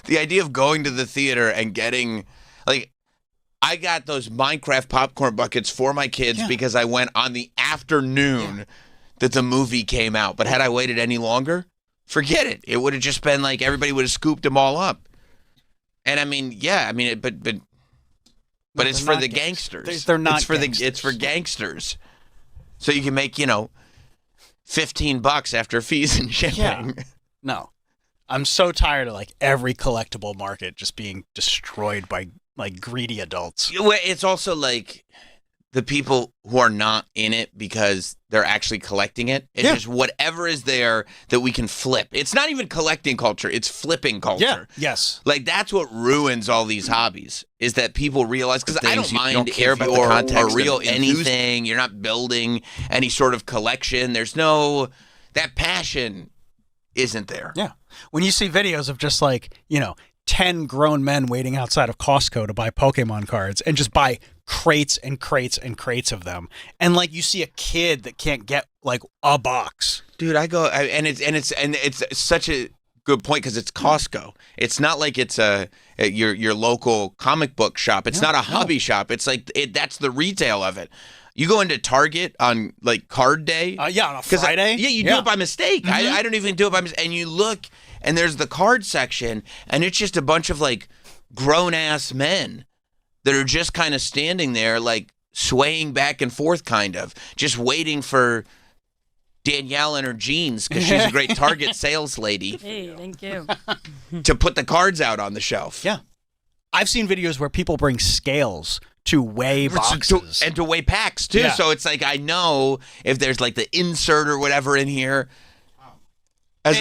the idea of going to the theater and getting, like, I got those Minecraft popcorn buckets for my kids because I went on the afternoon that the movie came out. But had I waited any longer, forget it. It would have just been like everybody would have scooped them all up. And I mean, but it's for the gangsters. They're not. It's for gangsters. So you can make, $15 after fees and shipping. Yeah. No. I'm so tired of like every collectible market just being destroyed by like greedy adults. It's also like the people who are not in it because they're actually collecting it. It's just whatever is there that we can flip. It's not even collecting culture. It's flipping culture. Yeah. Yes. Like that's what ruins all these hobbies is that people realize, because I don't mind care about the or context real of anything. You're not building any sort of collection. There's no, that passion isn't there. Yeah. When you see videos of just like, 10 grown men waiting outside of Costco to buy Pokemon cards and just buy crates and crates and crates of them. And like you see a kid that can't get like a box. Dude, and it's such a good point because it's Costco. It's not like it's your local comic book shop. It's not a hobby shop. It's like that's the retail of it. You go into Target on like card day. On a Friday. You do it by mistake. Mm-hmm. I don't even do it by mistake. And you look, and there's the card section, and it's just a bunch of like grown-ass men that are just kind of standing there like swaying back and forth kind of, just waiting for Danielle and her jeans, because she's a great Target sales lady. Hey, thank you. To put the cards out on the shelf. Yeah. I've seen videos where people bring scales to weigh boxes. And to weigh packs, too. Yeah. So it's like, I know if there's like the insert or whatever in here. And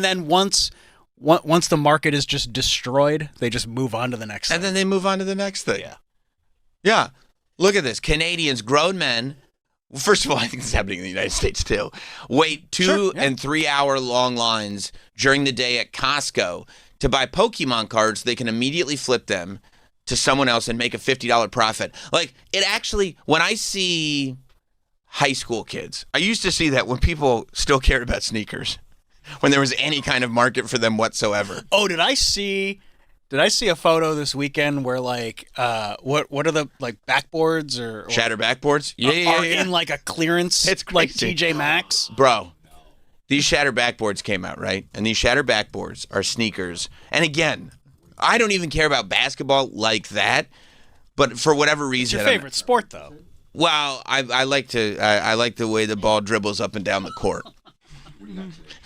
then once the market is just destroyed, they just move on to the next thing. And then they move on to the next thing. Yeah. Yeah. Look at this. Canadians, grown men. Well, first of all, I think it's happening in the United States, too. Wait 2 and 3 hour long lines during the day at Costco to buy Pokemon cards. They can immediately flip them to someone else and make a $50 profit. Like, it actually, when I see high school kids, I used to see that when people still cared about sneakers, when there was any kind of market for them whatsoever. Oh, did I see a photo this weekend where like what are the like backboards or shatter backboards? Yeah. In like a clearance, it's like TJ Maxx, bro. These shatter backboards came out, right? And these shatter backboards are sneakers. And again, I don't even care about basketball like that, but for whatever reason, it's your favorite sport though. Well, I like the way the ball dribbles up and down the court.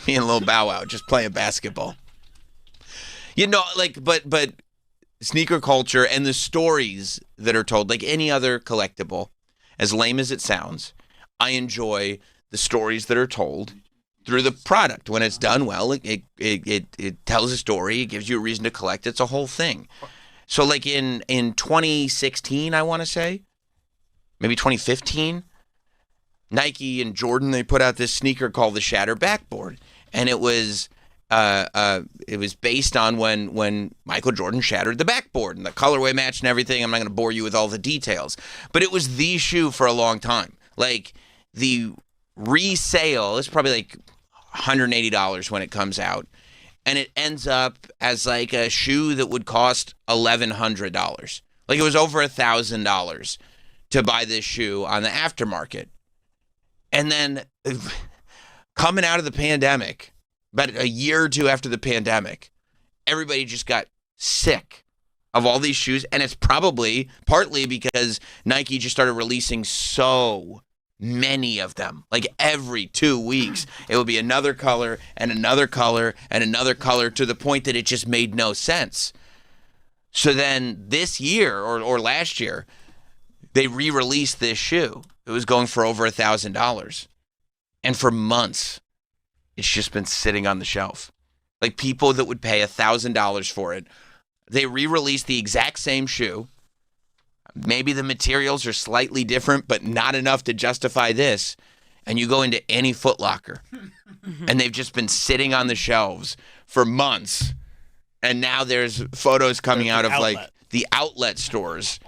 Me and Lil Bow Wow just playing basketball. But sneaker culture and the stories that are told, like any other collectible, as lame as it sounds, I enjoy the stories that are told through the product. When it's done well, it tells a story, it gives you a reason to collect. It's a whole thing. So like in 2016, I want to say, maybe 2015, Nike and Jordan, they put out this sneaker called the Shatter Backboard. And it was based on when Michael Jordan shattered the backboard and the colorway match and everything. I'm not going to bore you with all the details. But it was the shoe for a long time. Like, the resale is probably like $180 when it comes out. And it ends up as like a shoe that would cost $1,100. Like, it was over $1,000 to buy this shoe on the aftermarket. And then coming out of the pandemic, about a year or two after the pandemic, everybody just got sick of all these shoes. And it's probably partly because Nike just started releasing so many of them. Like every 2 weeks, it would be another color and another color and another color, to the point that it just made no sense. So then this year or last year, they re-released this shoe. It was going for over $1,000. And for months, it's just been sitting on the shelf. Like, people that would pay $1,000 for it, they re-released the exact same shoe. Maybe the materials are slightly different, but not enough to justify this. And you go into any Foot Locker, and they've just been sitting on the shelves for months. And now there's photos coming out of like the outlet stores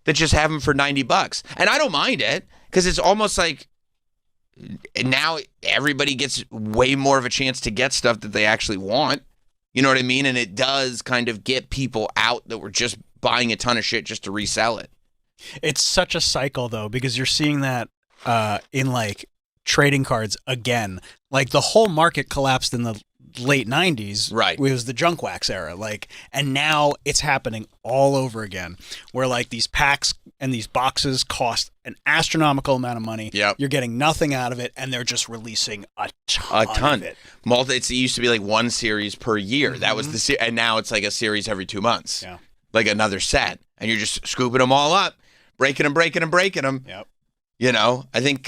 that just have them for $90. And I don't mind it, because it's almost like now everybody gets way more of a chance to get stuff that they actually want. You know what I mean? And it does kind of get people out that were just buying a ton of shit just to resell it. It's such a cycle, though, because you're seeing that in like trading cards again. Like the whole market collapsed in the late 90s. Right. It was the junk wax era. Like, and now it's happening all over again, where like these packs and these boxes cost an astronomical amount of money. Yep. You're getting nothing out of it, and they're just releasing a ton. Of it. It used to be like one series per year. Mm-hmm. That was and now it's like a series every 2 months. Yeah. Like another set, and you're just scooping them all up, breaking them. Yep. You know, I think.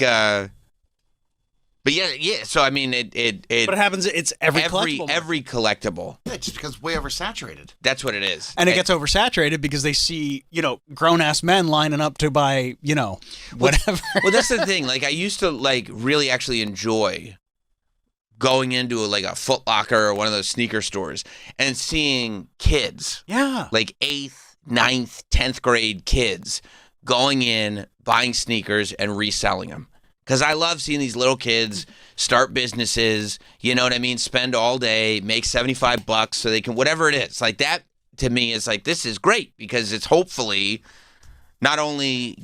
But yeah. So I mean, it. But it happens. It's every collectible. Yeah, just because it's way oversaturated. That's what it is, and it gets oversaturated because they see grown ass men lining up to buy whatever. Well, that's the thing. Like I used to like really actually enjoy going into a Foot Locker or one of those sneaker stores and seeing kids, like 8th, 9th, 10th grade kids going in, buying sneakers and reselling them. Because I love seeing these little kids start businesses, you know what I mean, spend all day, make $75 so they can, whatever it is. Like that to me is like, this is great because it's hopefully not only,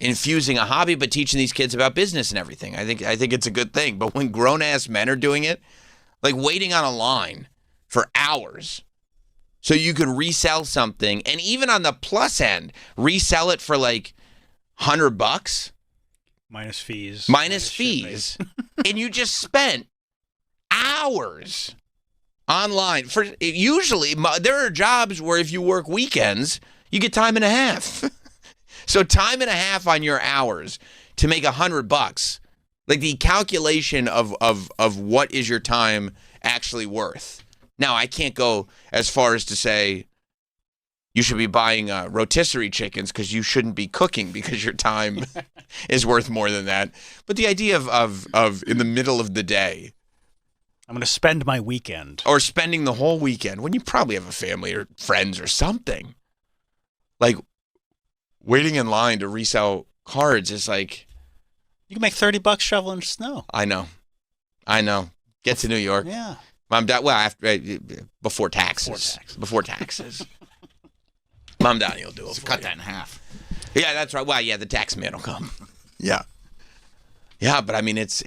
infusing a hobby, but teaching these kids about business and everything. I think it's a good thing. But when grown-ass men are doing it, like waiting on a line for hours so you could resell something, and even on the plus end, resell it for like $100 minus fees. And you just spent hours online. Usually, there are jobs where if you work weekends, you get time and a half. So time and a half on your hours to make $100, like the calculation of what is your time actually worth. Now, I can't go as far as to say you should be buying rotisserie chickens because you shouldn't be cooking because your time is worth more than that. But the idea of in the middle of the day, I'm going to spend my weekend. Or spending the whole weekend when you probably have a family or friends or something. Like, waiting in line to resell cards is like... You can make $30 shoveling snow. I know. Get to New York. Yeah. Mom, Dad, before taxes. Before taxes. Mom, Donnie will do it. So cut that in half. Yeah, that's right. Well, yeah, the tax man will come. Yeah. Yeah, but I mean, it's.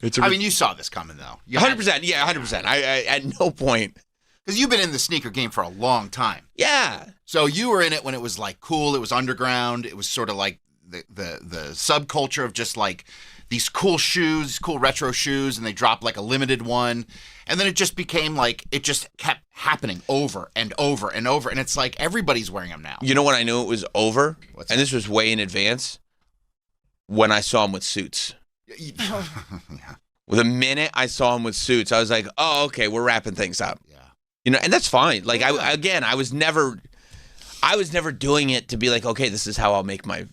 I mean, you saw this coming though. 100%. Yeah, 100%. I at no point. Because you've been in the sneaker game for a long time. Yeah. So you were in it when it was like cool. It was underground. It was sort of like the subculture of just like these cool shoes, cool retro shoes, and they dropped like a limited one. And then it just became like, it just kept happening over and over and over. And it's like everybody's wearing them now. You know when I knew it was over? What's and that? This was way in advance? When I saw him with suits. Yeah. The minute I saw him with suits, I was like, oh, okay, we're wrapping things up. Yeah. And that's fine. Like, I was never doing it to be like, okay, this is how I'll make my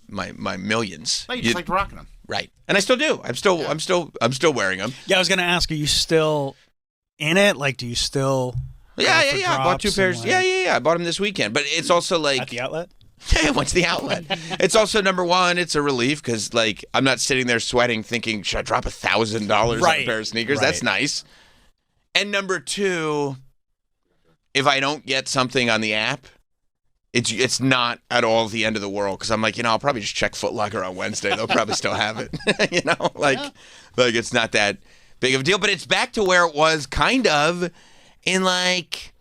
millions. No, you just liked rocking them. Right. And I still do. I'm still wearing them. Yeah, I was going to ask, are you still in it? Like, do you still... Yeah. I bought 2 pairs. Like... Yeah. I bought them this weekend. But it's also like... At the outlet? Yeah, I went to the outlet. It's also, number one, it's a relief because, like, I'm not sitting there sweating thinking, should I drop $1,000 on a pair of sneakers? Right. That's nice. And number two... If I don't get something on the app, it's not at all the end of the world because I'm like, I'll probably just check Foot Locker on Wednesday. They'll probably still have it. Like it's not that big of a deal. But it's back to where it was kind of in like,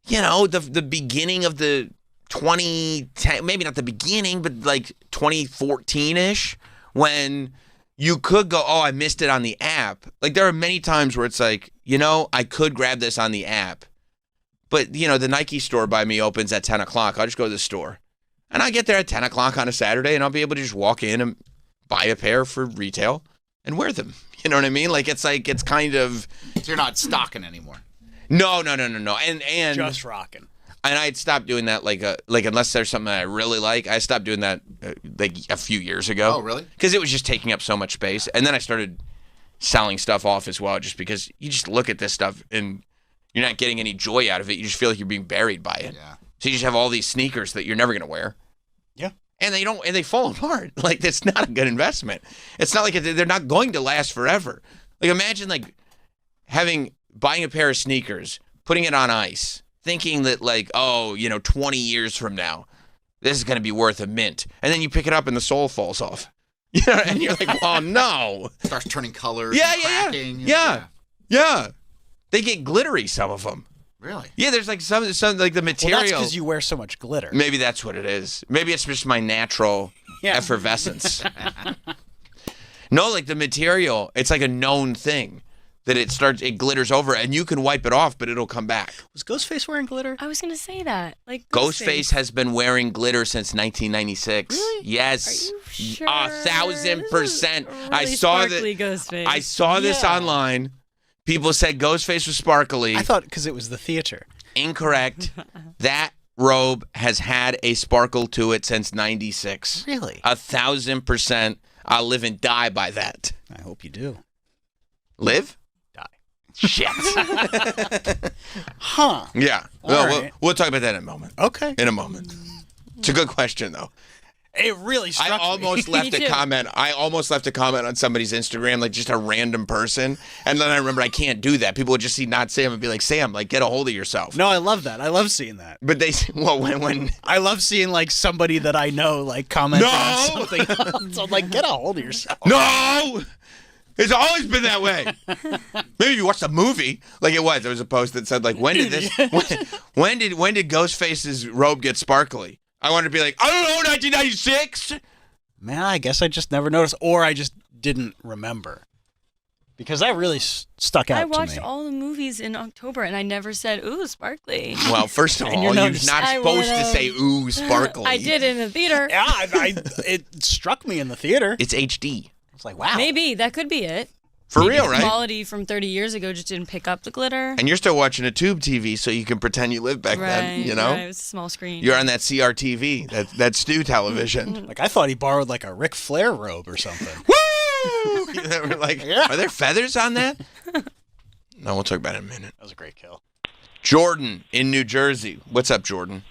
the beginning of the 2010, maybe not the beginning, but like 2014-ish when you could go, oh, I missed it on the app. Like there are many times where it's like, I could grab this on the app. But, the Nike store by me opens at 10 o'clock. I'll just go to the store. And I get there at 10 o'clock on a Saturday, and I'll be able to just walk in and buy a pair for retail and wear them. You know what I mean? Like, it's kind of... So you're not stocking anymore? No. And just rocking. And I'd stopped doing that, like unless there's something that I really like. I stopped doing that, like, a few years ago. Oh, really? Because it was just taking up so much space. And then I started selling stuff off as well, just because you just look at this stuff and... You're not getting any joy out of it. You just feel like you're being buried by it. Yeah. So you just have all these sneakers that you're never going to wear. Yeah. And they fall apart. Like, that's not a good investment. It's not like they're not going to last forever. Like, imagine, like, having buying a pair of sneakers, putting it on ice, thinking that 20 years from now, this is going to be worth a mint. And then you pick it up and the sole falls off. And you're like, oh no. Starts turning colors. Yeah. They get glittery, some of them. Really? Yeah, there's like some like the material. Well, that's because you wear so much glitter. Maybe that's what it is. Maybe it's just my natural effervescence. No, like the material, it's like a known thing that it glitters over, and you can wipe it off, but it'll come back. Was Ghostface wearing glitter? I was gonna say that. Like Ghostface has been wearing glitter since 1996. Really? Yes. Are you sure? 1,000%. Really I saw sparkly Ghostface. I saw this online. People said Ghostface was sparkly. I thought because it was the theater. Incorrect. That robe has had a sparkle to it since 96. Really? 1,000%. I'll live and die by that. I hope you do. Live? Die. Shit. Huh. Yeah. All Well, right. we'll talk about that in a moment. Okay. In a moment. It's a good question, though. It really struck I me. almost left a comment. I almost left a comment on somebody's Instagram, like just a random person. And then I remember I can't do that. People would just see not Sam and be like, Sam, like get a hold of yourself. No, I love that. I love seeing that. But when I love seeing like somebody that I know like comment on No! something else. I'm like, get a hold of yourself. No! It's always been that way. Maybe you watched a movie like it was. There was a post that said like, when did Ghostface's robe get sparkly? I wanted to be like, I don't know, 1996. Man, I guess I just never noticed, or I just didn't remember. Because that really stuck out I to me. watched all the movies in October, and I never said, ooh, sparkly. Well, first of all, you're not supposed to say ooh, sparkly. I did in the theater. Yeah, it struck me in the theater. It's HD. I was like, wow. Maybe. That could be it. For Maybe real, the right? quality from 30 years ago just didn't pick up the glitter. And you're still watching a tube TV, so you can pretend you lived back then, you know? Right, it was a small screen. You're on that CRTV, that Stu television. Like, I thought he borrowed like a Ric Flair robe or something. Woo! We're like, Yeah. Are there feathers on that? No, we'll talk about it in a minute. That was a great kill. Jordan in New Jersey. What's up, Jordan?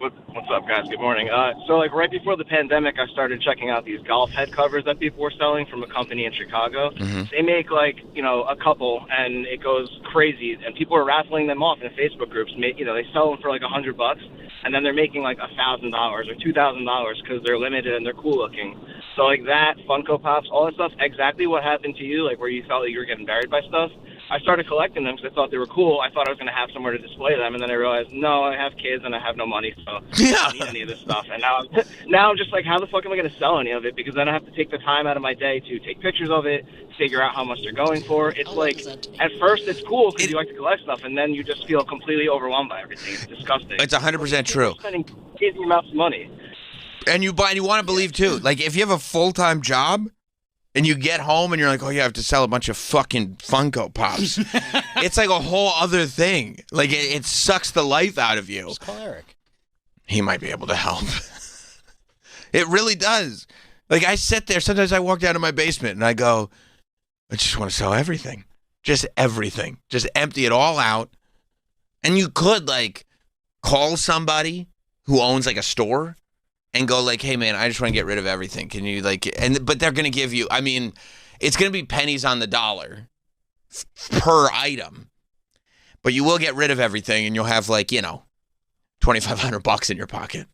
What's up, guys? Good morning. So, right before the pandemic, I started checking out these golf head covers that people were selling from a company in Chicago. Mm-hmm. They make, a couple, and it goes crazy. And people are raffling them off in Facebook groups. They sell them for, $100, and then they're making, $1,000 or $2,000 because they're limited and they're cool looking. So, that, Funko Pops, all that stuff, exactly what happened to you, where you felt like you were getting buried by stuff. I started collecting them because I thought they were cool. I thought I was going to have somewhere to display them, and then I realized, no, I have kids and I have no money, so I don't need any of this stuff. And now I'm just like, how the fuck am I going to sell any of it? Because then I have to take the time out of my day to take pictures of it, figure out how much they're going for. It's like, at first it's cool because you like to collect stuff, and then you just feel completely overwhelmed by everything. It's disgusting. It's 100% true. You're spending crazy amounts of money. And you want to believe, too, if you have a full-time job, and you get home and you're like, oh, you have to sell a bunch of fucking Funko Pops. It's like a whole other thing. Like, it sucks the life out of you. Just call Eric. He might be able to help. It really does. Like, I sit there. Sometimes I walk down to my basement and I go, I just want to sell everything. Just everything. Just empty it all out. And you could, call somebody who owns, a store and go hey, man, I just want to get rid of everything. Can you but they're going to give you, it's going to be pennies on the dollar per item, but you will get rid of everything and you'll have $2,500 in your pocket.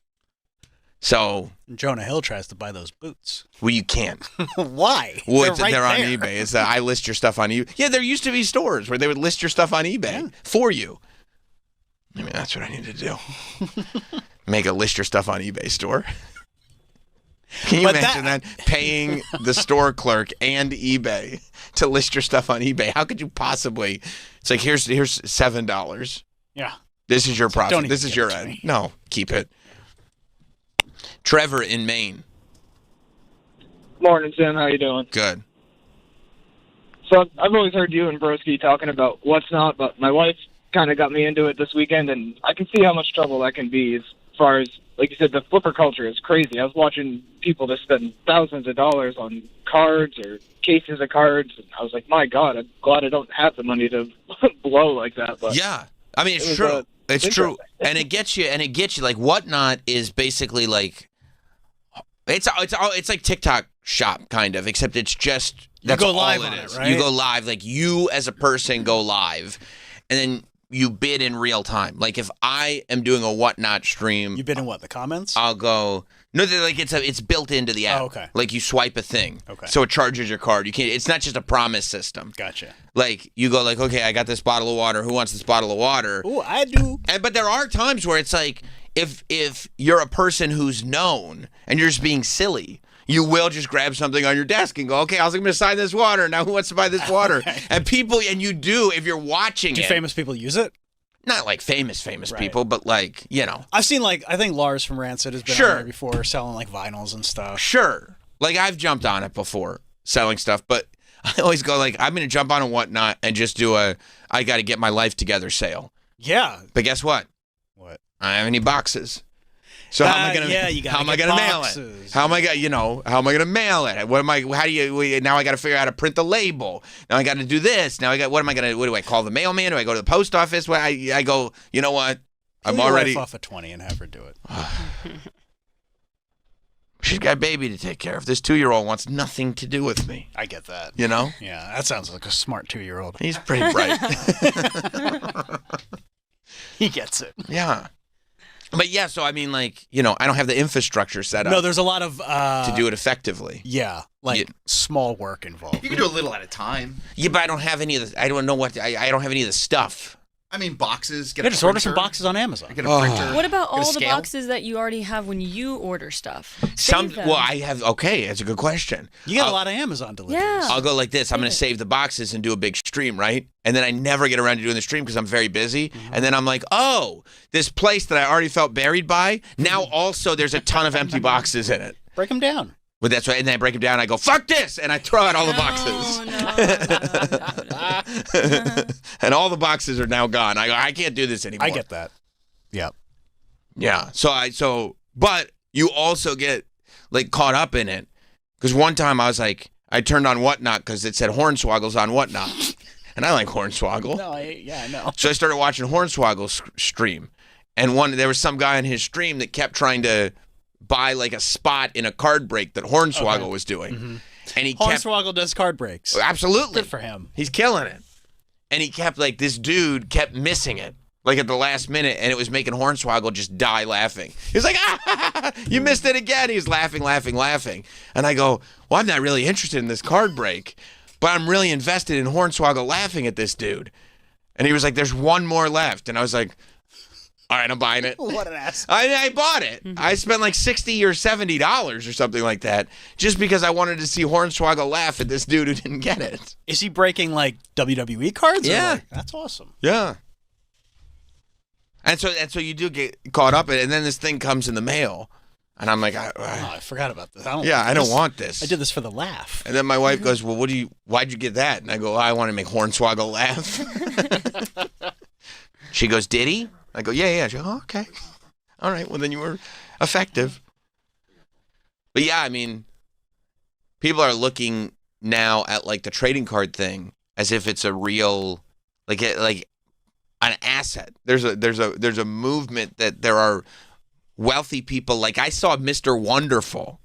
So Jonah Hill tries to buy those boots. Well, you can't. Why? Well, They're they're on there. eBay. It's I list your stuff on eBay. Yeah, there used to be stores where they would list your stuff on eBay for you. That's what I need to do. Make a list your stuff on eBay store. Can you imagine that? Paying the store clerk and eBay to list your stuff on eBay? How could you possibly? It's like, here's $7. Yeah. This is your Don't profit. even This is give your it to end. me. No, keep it. Trevor in Maine. Morning, Tim. How you doing? Good. So I've always heard you and Broski talking about what's not, but my wife kind of got me into it this weekend, and I can see how much trouble that can be as far as, like you said, the flipper culture is crazy. I was watching people that spend thousands of dollars on cards or cases of cards, and I was like, my God, I'm glad I don't have the money to blow like that. But yeah. It's was, true. It's true. interesting. And it gets you, Whatnot is basically it's like TikTok shop kind of, except it's just That's go all live it on it, is. right? You go live, like you as a person go live, and then you bid in real time. Like if I am doing a Whatnot stream, You bid in what? The comments? I'll go. No, like it's built into the app. Oh, okay. Like you swipe a thing. Okay. So it charges your card. You can't. It's not just a promise system. Gotcha. Like you go like, okay, I got this bottle of water. Who wants this bottle of water? Oh, I do. But there are times where it's like, if you're a person who's known and you're just being silly, you will just grab something on your desk and go, okay, I was going to sign this water. Now who wants to buy this water? Okay. And you do, if you're watching Do it. famous people use it? Not like famous Right. people, but like, you know. I've seen I think Lars from Rancid has been Sure. on there before selling like vinyls and stuff. Sure. Like I've jumped on it before selling stuff, but I always go like, I'm going to jump on a Whatnot and just do I got to get my life together sale. Yeah. But guess what? What? I don't have any boxes. So how am I gonna? Yeah, you gotta how am I get gonna mail boxes. it? How am I gonna? How am I gonna mail it? What am I? How do you? Now I got to figure out how to print the label. Now I got to do this. Now I got. What am I gonna? What do I call the mailman? Do I go to the post office? What I go? You know what? I'm Pull your already wife off a 20 and have her do it. She's got a baby to take care of. This 2-year-old wants nothing to do with me. I get that. You know? Yeah, that sounds like a smart 2-year-old. He's pretty bright. He gets it. Yeah. But yeah, so I mean, like, you know, I don't have the infrastructure set up No, there's a lot of to do it effectively. Yeah, like Yeah. small work involved. You can do a little at a time. Yeah, but I don't have any of the. I don't know what. I don't have any of the stuff. I mean, boxes. Get Yeah, a just order some printer, boxes on Amazon. Get a Oh. printer. What about Get a all the scale? boxes that you already have when you order stuff? Save them. Well, I have. Okay, that's a good question. You get a lot of Amazon deliveries. Yeah. I'll go like this. I'm going to save the boxes and do a big stream, right? And then I never get around to doing the stream because I'm very busy. And then I'm like, oh, this place that I already felt buried by, now also there's a ton of empty boxes in it. Break them down. But that's right. And then I break them down and I go, fuck this. And I throw out all the boxes. No. And all the boxes are now gone. I go, I can't do this anymore. I get that. Yep. Yeah. But you also get like caught up in it. Because one time I was like, I turned on Whatnot because it said Hornswoggle's on Whatnot. And I like Hornswoggle. No, I know. So I started watching Hornswoggle's stream. And there was some guy in his stream that kept trying to buy like a spot in a card break that Hornswoggle was doing. Mm-hmm. And he kept... Hornswoggle does card breaks. Absolutely. Good for him. He's killing it. And he kept like, this dude kept missing it. Like at the last minute, and it was making Hornswoggle just die laughing. He was like, you missed it again. He was laughing. And I go, well, I'm not really interested in this card break, but I'm really invested in Hornswoggle laughing at this dude. And he was like, there's one more left. And I was like, all right, I'm buying it. What an ass. I bought it. I spent like $60 or $70 or something like that just because I wanted to see Hornswoggle laugh at this dude who didn't get it. Is he breaking like WWE cards? Yeah. Or, like, that's awesome. Yeah. And so you do get caught up in it, and then this thing comes in the mail, and I'm like, Oh, I forgot about this. I don't want this. I did this for the laugh. And then my wife goes, well, why'd you get that? And I go, I want to make Hornswoggle laugh. She goes, did he? I go, yeah. She goes, oh, okay. All right, well, then you were effective. But yeah, I mean, people are looking now at like the trading card thing as if it's a real, like an asset. There's a movement that there are wealthy people. Like I saw Mr. Wonderful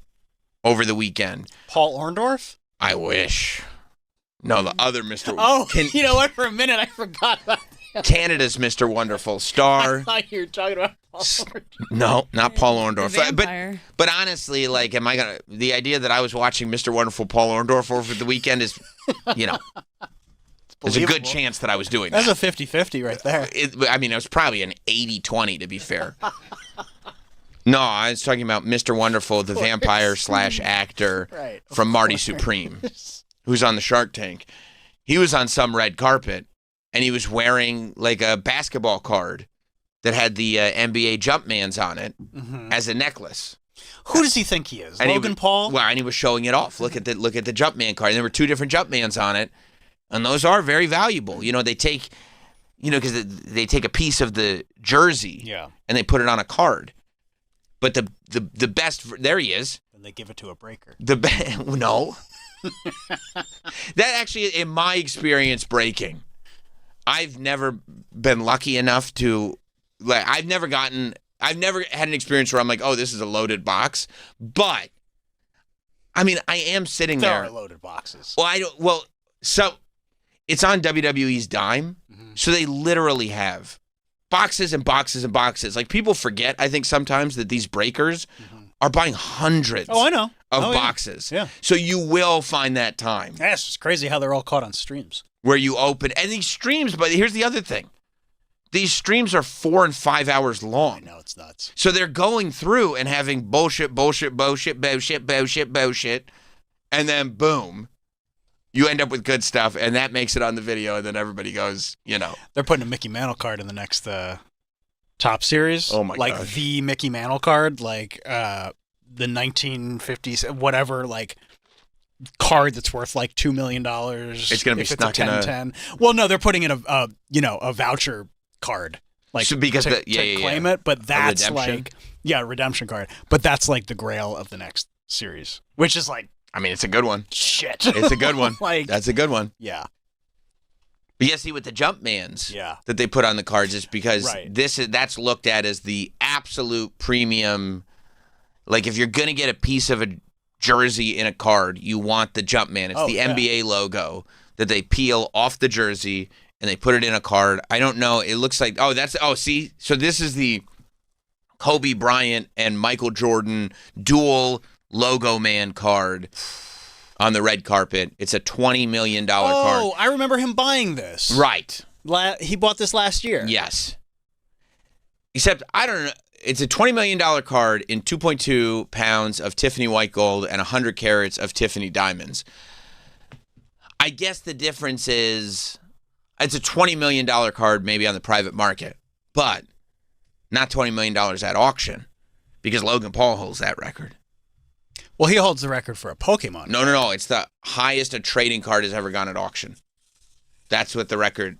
over the weekend. Paul Orndorff? I wish. No, the other Mr. Oh, you know what? For a minute, I forgot about that. Canada's Mr. Wonderful star. I thought you were talking about Paul Orndorff. No, not Paul The Orndorff. vampire. But honestly, like, the idea that I was watching Mr. Wonderful Paul Orndorff over the weekend is, you know, there's a good Believable. chance that I was doing That's that. a 50-50 right there. It was probably an 80-20 to be fair. No, I was talking about Mr. Wonderful, the vampire / actor Right, of from Marty course. Supreme, who's on the Shark Tank. He was on some red carpet, and he was wearing like a basketball card that had the NBA Jumpmans on it as a necklace. Who does he think he is? And Logan Paul? Well, and he was showing it off. Look at the Jumpman card. And there were 2 different Jumpmans on it, and those are very valuable. You know, they take, because they take a piece of the jersey, Yeah. and they put it on a card. But the best, there he is. And they give it to a breaker. No. That actually, in my experience, breaking. I've never been lucky enough to, like, I've never had an experience where I'm like, oh, this is a loaded box. But I mean, I am sitting There there. are loaded boxes. Well, I don't. Well, so it's on WWE's dime, so they literally have boxes and boxes and boxes. Like people forget, I think sometimes that these breakers are buying hundreds. Oh, I know. Of Oh, yeah. boxes. Yeah. So you will find that time Yeah, it's just crazy how they're all caught on streams. where you open and these streams. But here's the other thing: these streams are 4 and 5 hours I long. know, it's nuts. So they're going through and having bullshit, and then boom, you end up with good stuff, and that makes it on the video, and then everybody goes, They're putting a Mickey Mantle card in the next top series. Oh, my Like gosh. the Mickey Mantle card, like the 1950s, whatever, like card that's worth like $2 million. It's gonna be if stuck it's a in a- 10-10. Well, no, they're putting in a voucher card. Like So because to yeah, claim it, but that's redemption? like a redemption card. But that's like the grail of the next series, which is like I mean, it's a good one. shit. It's a good one. Like That's a good one. yeah, But yeah, see, with the Jumpmans yeah. that they put on the cards, is because Right. that's looked at as the absolute premium. Like, if you're gonna get a piece of a jersey in a card, you want the Jumpman. It's Oh, the yeah. NBA logo that they peel off the jersey and they put it in a card. I don't know. It looks like see, so this is the Kobe Bryant and Michael Jordan dual logo man card on the red carpet. It's a $20 million card. Oh, I remember him buying this. Right. He bought this last year. Yes. Except, I don't know. It's a $20 million card in 2.2 pounds of Tiffany white gold and 100 carats of Tiffany diamonds. I guess the difference is it's a $20 million card maybe on the private market, but not $20 million at auction because Logan Paul holds that record. Well, he holds the record for a Pokemon. No. It's the highest a trading card has ever gone at auction. That's what the record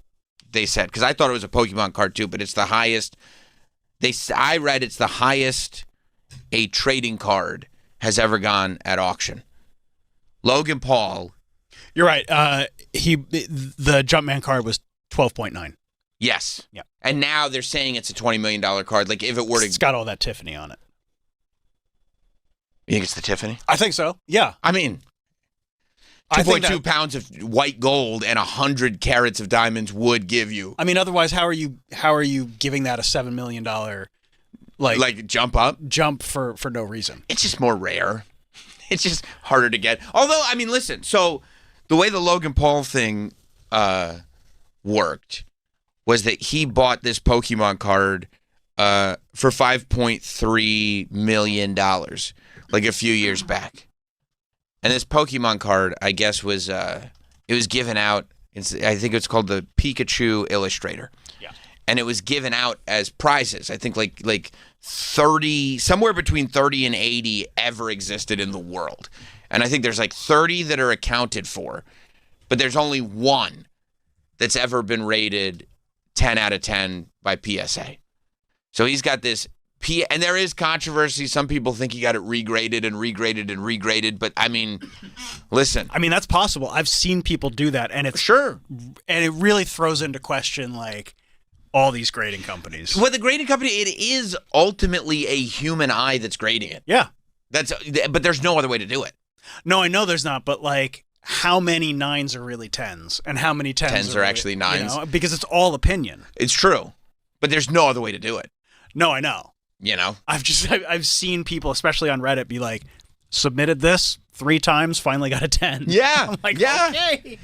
they said. Because I thought it was a Pokemon card too, but it's the highest. I read it's the highest a trading card has ever gone at auction. Logan Paul, You're right. The Jumpman card was 12.9. yes. Yeah. And now they're saying it's a $20 million card. Like if it were to, It's got all that Tiffany on it. you think it's the Tiffany? I think so. Yeah. I mean, I think 2.2 pounds of white gold and 100 carats of diamonds would give you I mean, otherwise, how are you giving that a $7 million like jump up. jump for no reason? It's just more rare. It's just harder to get. Although, I mean, listen. So the way the Logan Paul thing worked was that he bought this Pokemon card for $5.3 million, like a few years back. And this Pokemon card, I guess, was it was given out. I think it's called the Pikachu Illustrator. Yeah. And it was given out as prizes. I think like 30, somewhere between 30 and 80 ever existed in the world. And I think there's like 30 that are accounted for, but there's only one that's ever been rated 10 out of 10 by PSA. So he's got this and there is controversy. Some people think he got it regraded and regraded and regraded, but I mean, listen. I mean, that's possible. I've seen people do that, and it's Sure. and it really throws into question like all these grading companies. Well, the grading company, it is ultimately a human eye that's grading it. Yeah. But there's no other way to do it. No, I know there's not, but like how many 9s are really 10s and how many 10s Tens are actually 9s. because it's all opinion. It's true, but there's no other way to do it. No, I know. You know? I've seen people, especially on Reddit, be like, submitted this 3 times, finally got a 10. Yeah. I'm like, yeah. okay.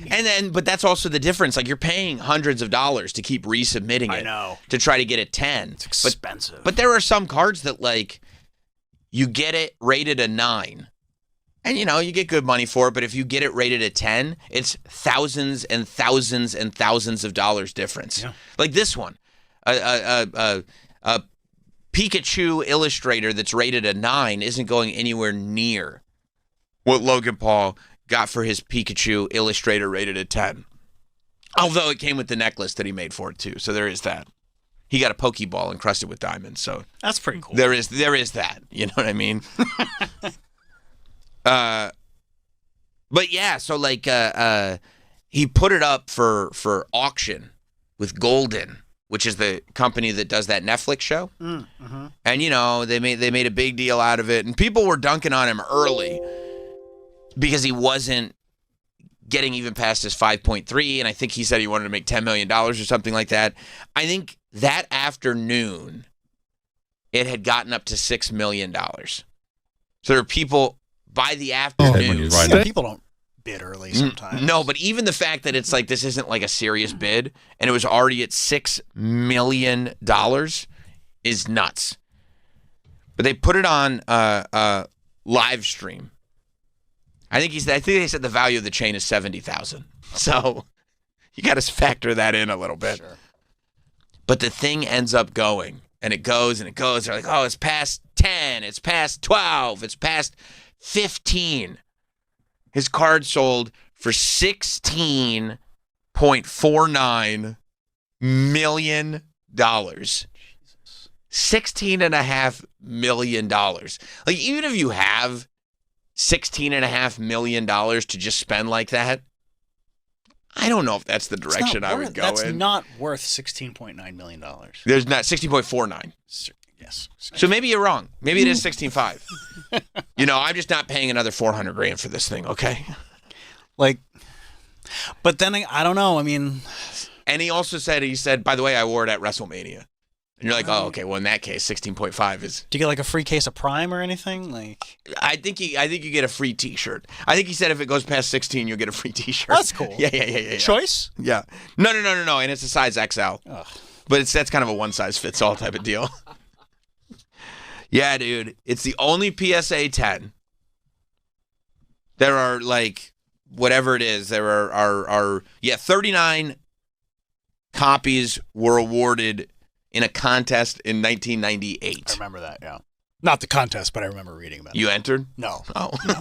But that's also the difference. Like you're paying hundreds of dollars to keep resubmitting it. I know. To try to get a 10. It's expensive. But there are some cards that like you get it rated a 9. And you get good money for it, but if you get it rated a 10, it's thousands and thousands and thousands of dollars difference. Yeah. Like this one. A Pikachu Illustrator that's rated a 9 isn't going anywhere near what Logan Paul got for his Pikachu Illustrator rated a 10. Although it came with the necklace that he made for it too, so there is that. He got a Pokeball encrusted with diamonds, so That's pretty cool. there is that. You know what I mean? But yeah, so like he put it up for auction with Golden, which is the company that does that Netflix show. Mm-hmm. And they made a big deal out of it, and people were dunking on him early. because he wasn't getting even past his 5.3, and I think he said he wanted to make $10 million or something like that. I think that afternoon, it had gotten up to $6 million. So there are people by the afternoon. Yeah, people don't bid early sometimes. No, but even the fact that it's like this isn't like a serious bid, and it was already at $6 million is nuts. But they put it on live stream. I think they said the value of the chain is $70,000. So you got to factor that in a little bit. Sure. But the thing ends up going, and it goes and it goes. They're like, oh, it's past 10, it's past 12, it's past 15. His card sold for $16.49 million. $16.5 million. Like, even if you have $16.5 million to just spend like that, I don't know if that's the direction I would go that's in. That's not worth $16.9 million. There's not 16.49. Yes. So maybe you're wrong. Maybe it is 16.5. I'm just not paying another $400,000 for this thing. Okay. Like, but then I don't know. I mean, and he said, by the way, I wore it at WrestleMania. And you're like, oh, okay. Well, in that case, 16.5 is. Do you get like a free case of Prime or anything? Like, I think you get a free T-shirt. I think he said if it goes past 16, you'll get a free T-shirt. That's cool. Yeah. Choice? Yeah. No. And it's a size XL. Ugh. But that's kind of a one-size-fits-all type of deal. Yeah, dude. It's the only PSA 10. There are like whatever it is. There are 39 copies were awarded in a contest in 1998. I remember that, yeah. Not the contest, but I remember reading about it. You entered? No. Oh. No.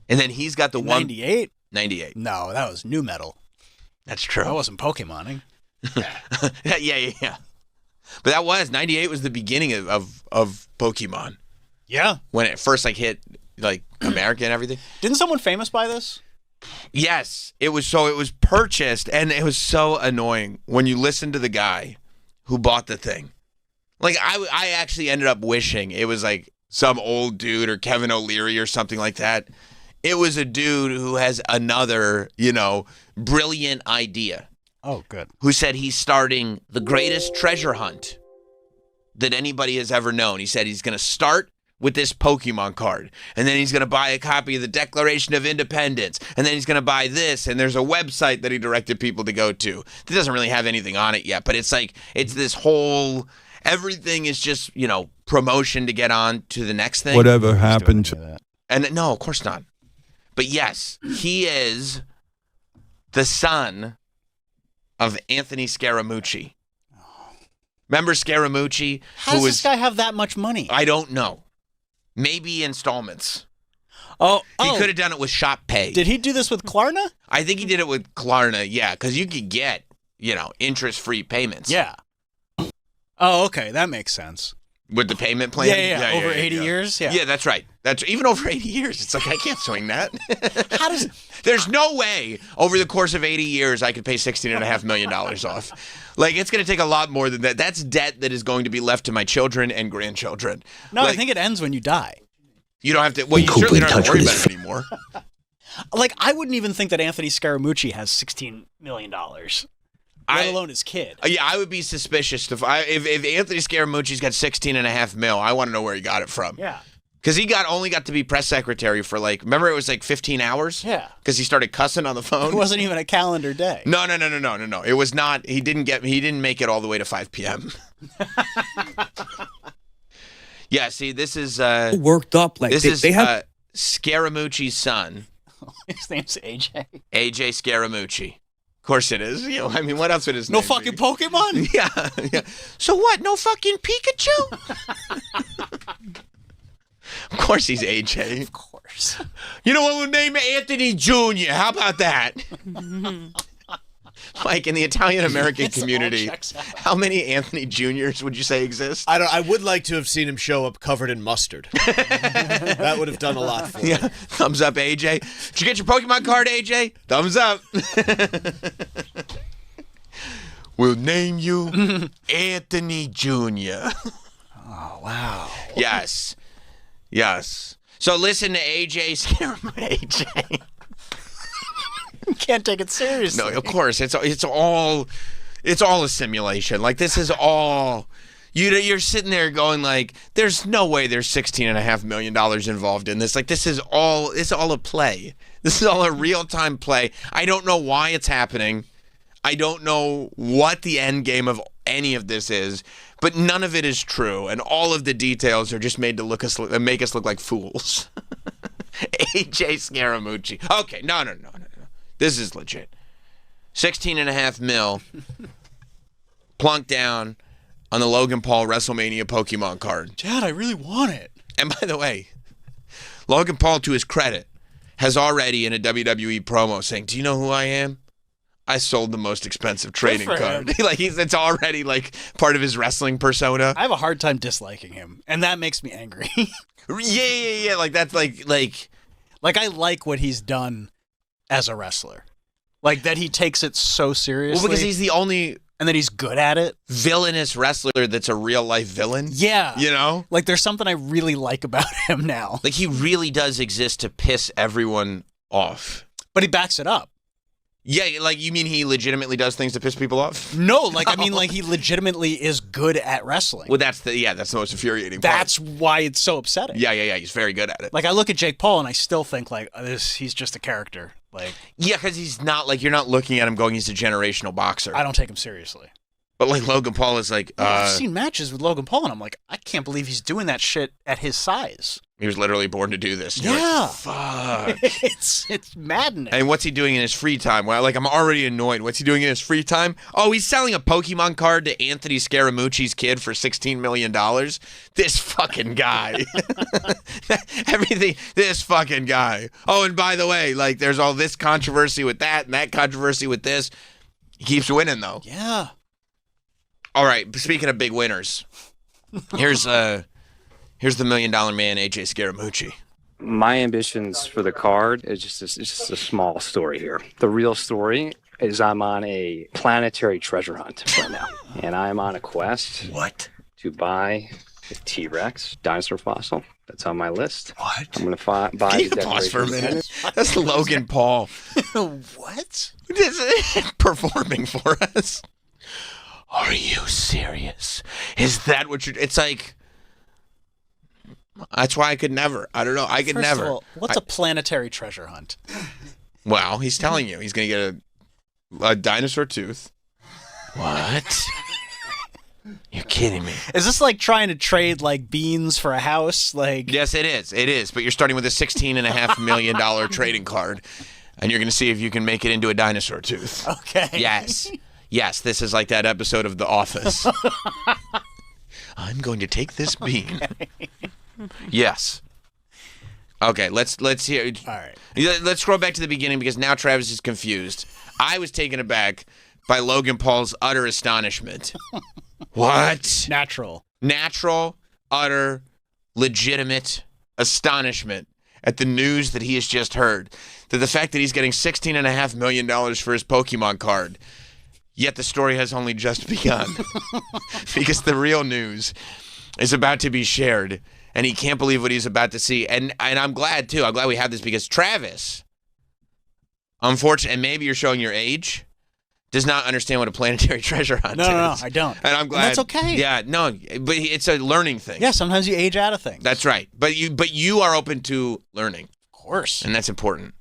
And then he's got the 98? 98. No, that was new metal. That's true. That wasn't Pokemoning. Yeah. But that was 98 was the beginning of Pokemon. Yeah. When it first hit America and everything. Didn't someone famous buy this? Yes, it was purchased, and it was so annoying when you listen to the guy who bought the thing. Like, I actually ended up wishing it was like some old dude or Kevin O'Leary or something like that. It was a dude who has another, brilliant idea. Oh, good. Who said he's starting the greatest treasure hunt that anybody has ever known. He said he's going to start with this Pokemon card, and then he's going to buy a copy of the Declaration of Independence, and then he's going to buy this, and there's a website that he directed people to go to. It doesn't really have anything on it yet, but it's this whole, everything is just, promotion to get on to the next thing. Whatever happened to that? And no, of course not. But yes, he is the son of Anthony Scaramucci. Remember Scaramucci? How does this guy have that much money? I don't know. Maybe installments. Oh, he could have done it with Shop Pay. Did he do this with Klarna? I think he did it with Klarna, yeah, because you could get, interest-free payments. Yeah. Oh, okay, that makes sense. With the payment plan? Yeah, over 80 years? Yeah. Yeah, that's right. That's even over 80 years. It's like, I can't swing that. How does... There's no way over the course of 80 years I could pay $16.5 million off. Like, it's going to take a lot more than that. That's debt that is going to be left to my children and grandchildren. No, I think it ends when you die. You don't have to... Well, you certainly don't have to worry about it anymore. Like, I wouldn't even think that Anthony Scaramucci has $16 million. Let alone his kid. Yeah, I would be suspicious if Anthony Scaramucci's got $16.5 million. I want to know where he got it from. Yeah. Because he only got to be press secretary for remember it was 15 hours? Yeah. Because he started cussing on the phone. It wasn't even a calendar day. No. It was not. He didn't make it all the way to 5 p.m. Yeah, see, this is worked up like this they, is they have Scaramucci's son. His name's AJ. AJ Scaramucci. Of course it is. What else would his name No fucking be? Pokemon? Yeah. So what? No fucking Pikachu? Of course he's AJ. Of course. You know what? We'll name him Anthony Jr. How about that? Mike, in the Italian-American community, how many Anthony Juniors would you say exist? I would like to have seen him show up covered in mustard. That would have done a lot for me. Yeah. Thumbs up, AJ. Did you get your Pokemon card, AJ? Thumbs up. We'll name you Anthony Jr. Oh, wow. Yes. So listen to AJ AJ. You can't take it seriously. No, of course. It's all a simulation. Like, this is all... You're sitting there going like, there's no way there's $16.5 million involved in this. Like, it's all a play. This is all a real-time play. I don't know why it's happening. I don't know what the end game of any of this is, but none of it is true, and all of the details are just made to make us look like fools. AJ Scaramucci. Okay, no. This is legit. 16.5 mil plunked down on the Logan Paul WrestleMania Pokemon card. Dad, I really want it. And by the way, Logan Paul, to his credit, has already in a WWE promo saying, "Do you know who I am? I sold the most expensive trading card." Like, it's already like part of his wrestling persona. I have a hard time disliking him, and that makes me angry. Yeah. Like, that's like I like what he's done as a wrestler. Like, that he takes it so seriously. Well, because he's the only... And that he's good at it. Villainous wrestler that's a real-life villain. Yeah. You know? Like, there's something I really like about him now. Like, he really does exist to piss everyone off. But he backs it up. Yeah, like, you mean he legitimately does things to piss people off? No, like, I mean, like, he legitimately is good at wrestling. Well, that's the most infuriating part. That's why it's so upsetting. Yeah, he's very good at it. Like, I look at Jake Paul and I still think, like, he's just a character. Like, yeah, because he's not, like, you're not looking at him going, he's a generational boxer. I don't take him seriously. But, like, Logan Paul is like... I've seen matches with Logan Paul, and I'm like, I can't believe he's doing that shit at his size. He was literally born to do this. Yeah. Like, fuck. It's maddening. And what's he doing in his free time? Well, like, I'm already annoyed. What's he doing in his free time? Oh, he's selling a Pokemon card to Anthony Scaramucci's kid for $16 million. This fucking guy. Everything. This fucking guy. Oh, and by the way, like, there's all this controversy with that and that controversy with this. He keeps winning, though. Yeah. All right, speaking of big winners, here's the $1 Million Man, AJ Scaramucci. My ambitions for the card is it's just a small story here. The real story is I'm on a planetary treasure hunt right now, and I'm on a quest. What? To buy a T-Rex dinosaur fossil. That's on my list. What? I'm going to buy Can you the pause for a Declaration minute? That's Logan Paul. What? Performing for us. Are you serious? Is that what you're... It's like... That's why I could never. I don't know. I could First never. Of all, what's a planetary treasure hunt? Well, he's telling you. He's going to get a dinosaur tooth. What? You're kidding me. Is this like trying to trade, like, beans for a house? Like... Yes, it is. It is. But you're starting with a $16.5 million trading card, and you're going to see if you can make it into a dinosaur tooth. Okay. Yes, this is like that episode of The Office. I'm going to take this bean. Yes. Okay, let's hear. All right. Let's scroll back to the beginning because now Travis is confused. I was taken aback by Logan Paul's utter astonishment. What? Natural, utter, legitimate astonishment at the news that he has just heard. That the fact that he's getting $16.5 million for his Pokemon card. Yet the story has only just begun. Because the real news is about to be shared. And he can't believe what he's about to see. And I'm glad, too. I'm glad we have this because Travis, unfortunately, and maybe you're showing your age, does not understand what a planetary treasure hunt is. No, I don't. And I'm glad. And that's okay. Yeah, no, but it's a learning thing. Yeah, sometimes you age out of things. That's right. But you are open to learning. Of course. And that's important.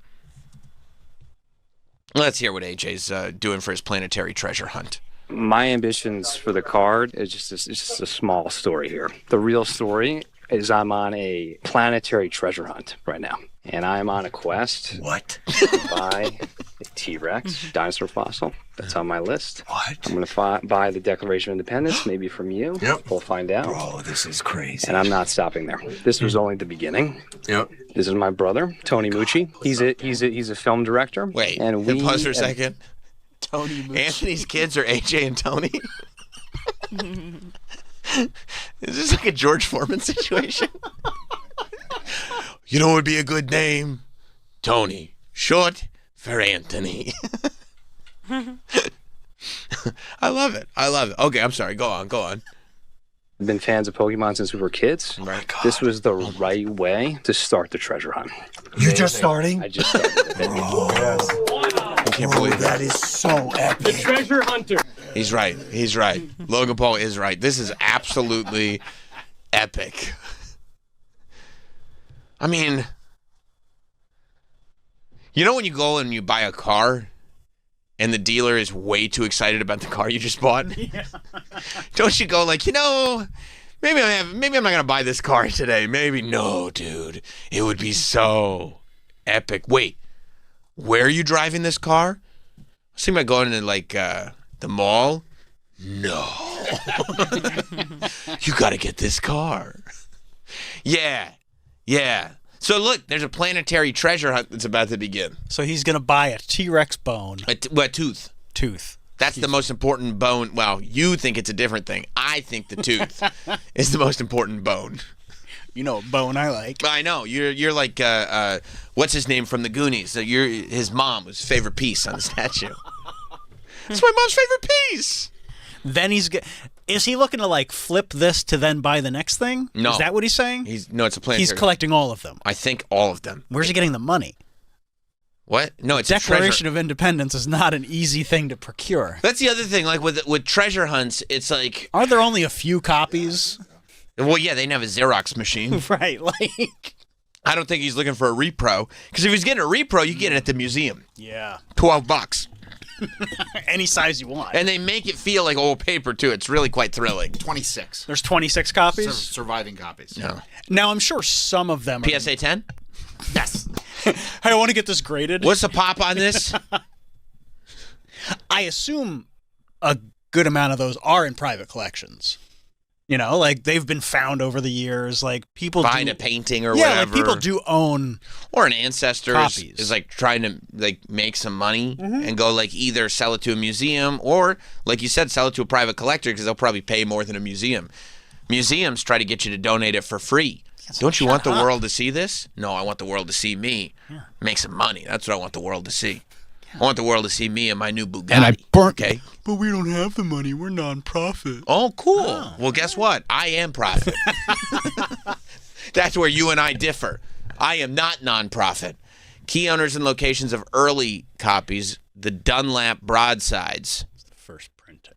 Let's hear what AJ's doing for his planetary treasure hunt. My ambitions for the card is it's just a small story here. The real story is I'm on a planetary treasure hunt right now, and I'm on a quest. What? To buy a T-Rex dinosaur fossil. That's on my list. What? I'm going to buy the Declaration of Independence, maybe from you. Yep. We'll find out. Bro, this is crazy. And I'm not stopping there. This was only the beginning. Yep. This is my brother, Tony Mucci. He's a film director. Wait, and pause for a second. Tony Mucci. Anthony's kids are AJ and Tony? Is this like a George Foreman situation? You know what would be a good name? Tony. Short for Anthony. I love it. Okay, I'm sorry. Go on. We've been fans of Pokemon since we were kids. Right. This was the right way to start the treasure hunt. You just starting? I just started with it. I can't believe That is so epic. Treasure hunter. He's right. He's right. Logan Paul is right. This is absolutely epic. I mean, you know when you go and you buy a car and the dealer is way too excited about the car you just bought? Yeah. Don't you go like, maybe I'm not going to buy this car today. Maybe. No, dude. It would be so epic. Wait, where are you driving this car? I was thinking about going to like the mall. No. You got to get this car. Yeah. So look, there's a planetary treasure hunt that's about to begin. So he's going to buy a T-Rex bone. A tooth. Tooth. That's the most important bone. Well, you think it's a different thing. I think the tooth is the most important bone. You know what bone I like. I know. You're like, what's his name from the Goonies? You're his mom was favorite piece on the statue. It's my mom's favorite piece. Then is he looking to like flip this to then buy the next thing? No. Is that what he's saying? No, it's a planetary. He's collecting all of them. I think all of them. Where's he getting the money? What? No, it's a Declaration treasure. of Independence is not an easy thing to procure. That's the other thing. Like with treasure hunts, it's like, Are there only a few copies? well, yeah, they didn't have a Xerox machine. Right, like. I don't think he's looking for a repro. Because if he's getting a repro, you get it at the museum. Yeah. $12. Any size you want. And they make it feel like old paper, too. It's really quite thrilling. 26 There's 26 copies? surviving copies. No. Now, I'm sure some of them are... PSA 10? Yes. Hey, I want to get this graded. What's the pop on this? I assume a good amount of those are in private collections. You know, like they've been found over the years. Like people Behind a painting or yeah, whatever. like people do own Or an ancestor copies. is like trying to like make some money and go like either sell it to a museum or, like you said, sell it to a private collector because they'll probably pay more than a museum. Museums try to get you to donate it for free. Don't you want the world to see this? No, I want the world to see me. Make some money. That's what I want the world to see. I want the world to see me and my new Bugatti. And I burnt. Okay. But we don't have the money. We're non-profit. Oh, cool. Well, guess what? I am profit. That's where you and I differ. I am not non-profit. Key owners and locations of early copies, the Dunlap broadsides, The first printing.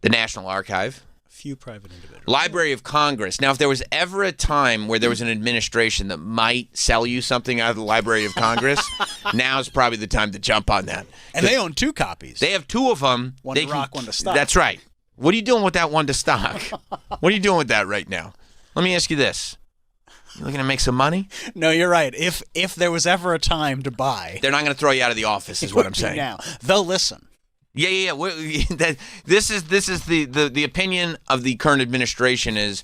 the National Archive, A few private individuals. Library of Congress. Now, if there was ever a time where there was an administration that might sell you something out of the Library of Congress, now's probably the time to jump on that. And they own 2 copies. They have 2 of them. One They to rock, one to stock. That's right. What are you doing with that one to stock? What are you doing with that right now? Let me ask you this. You looking to make some money? No, you're right. If there was ever a time to buy, They're not going to throw you out of the office is what I'm saying. now they'll listen. Yeah. This is the opinion of the current administration is,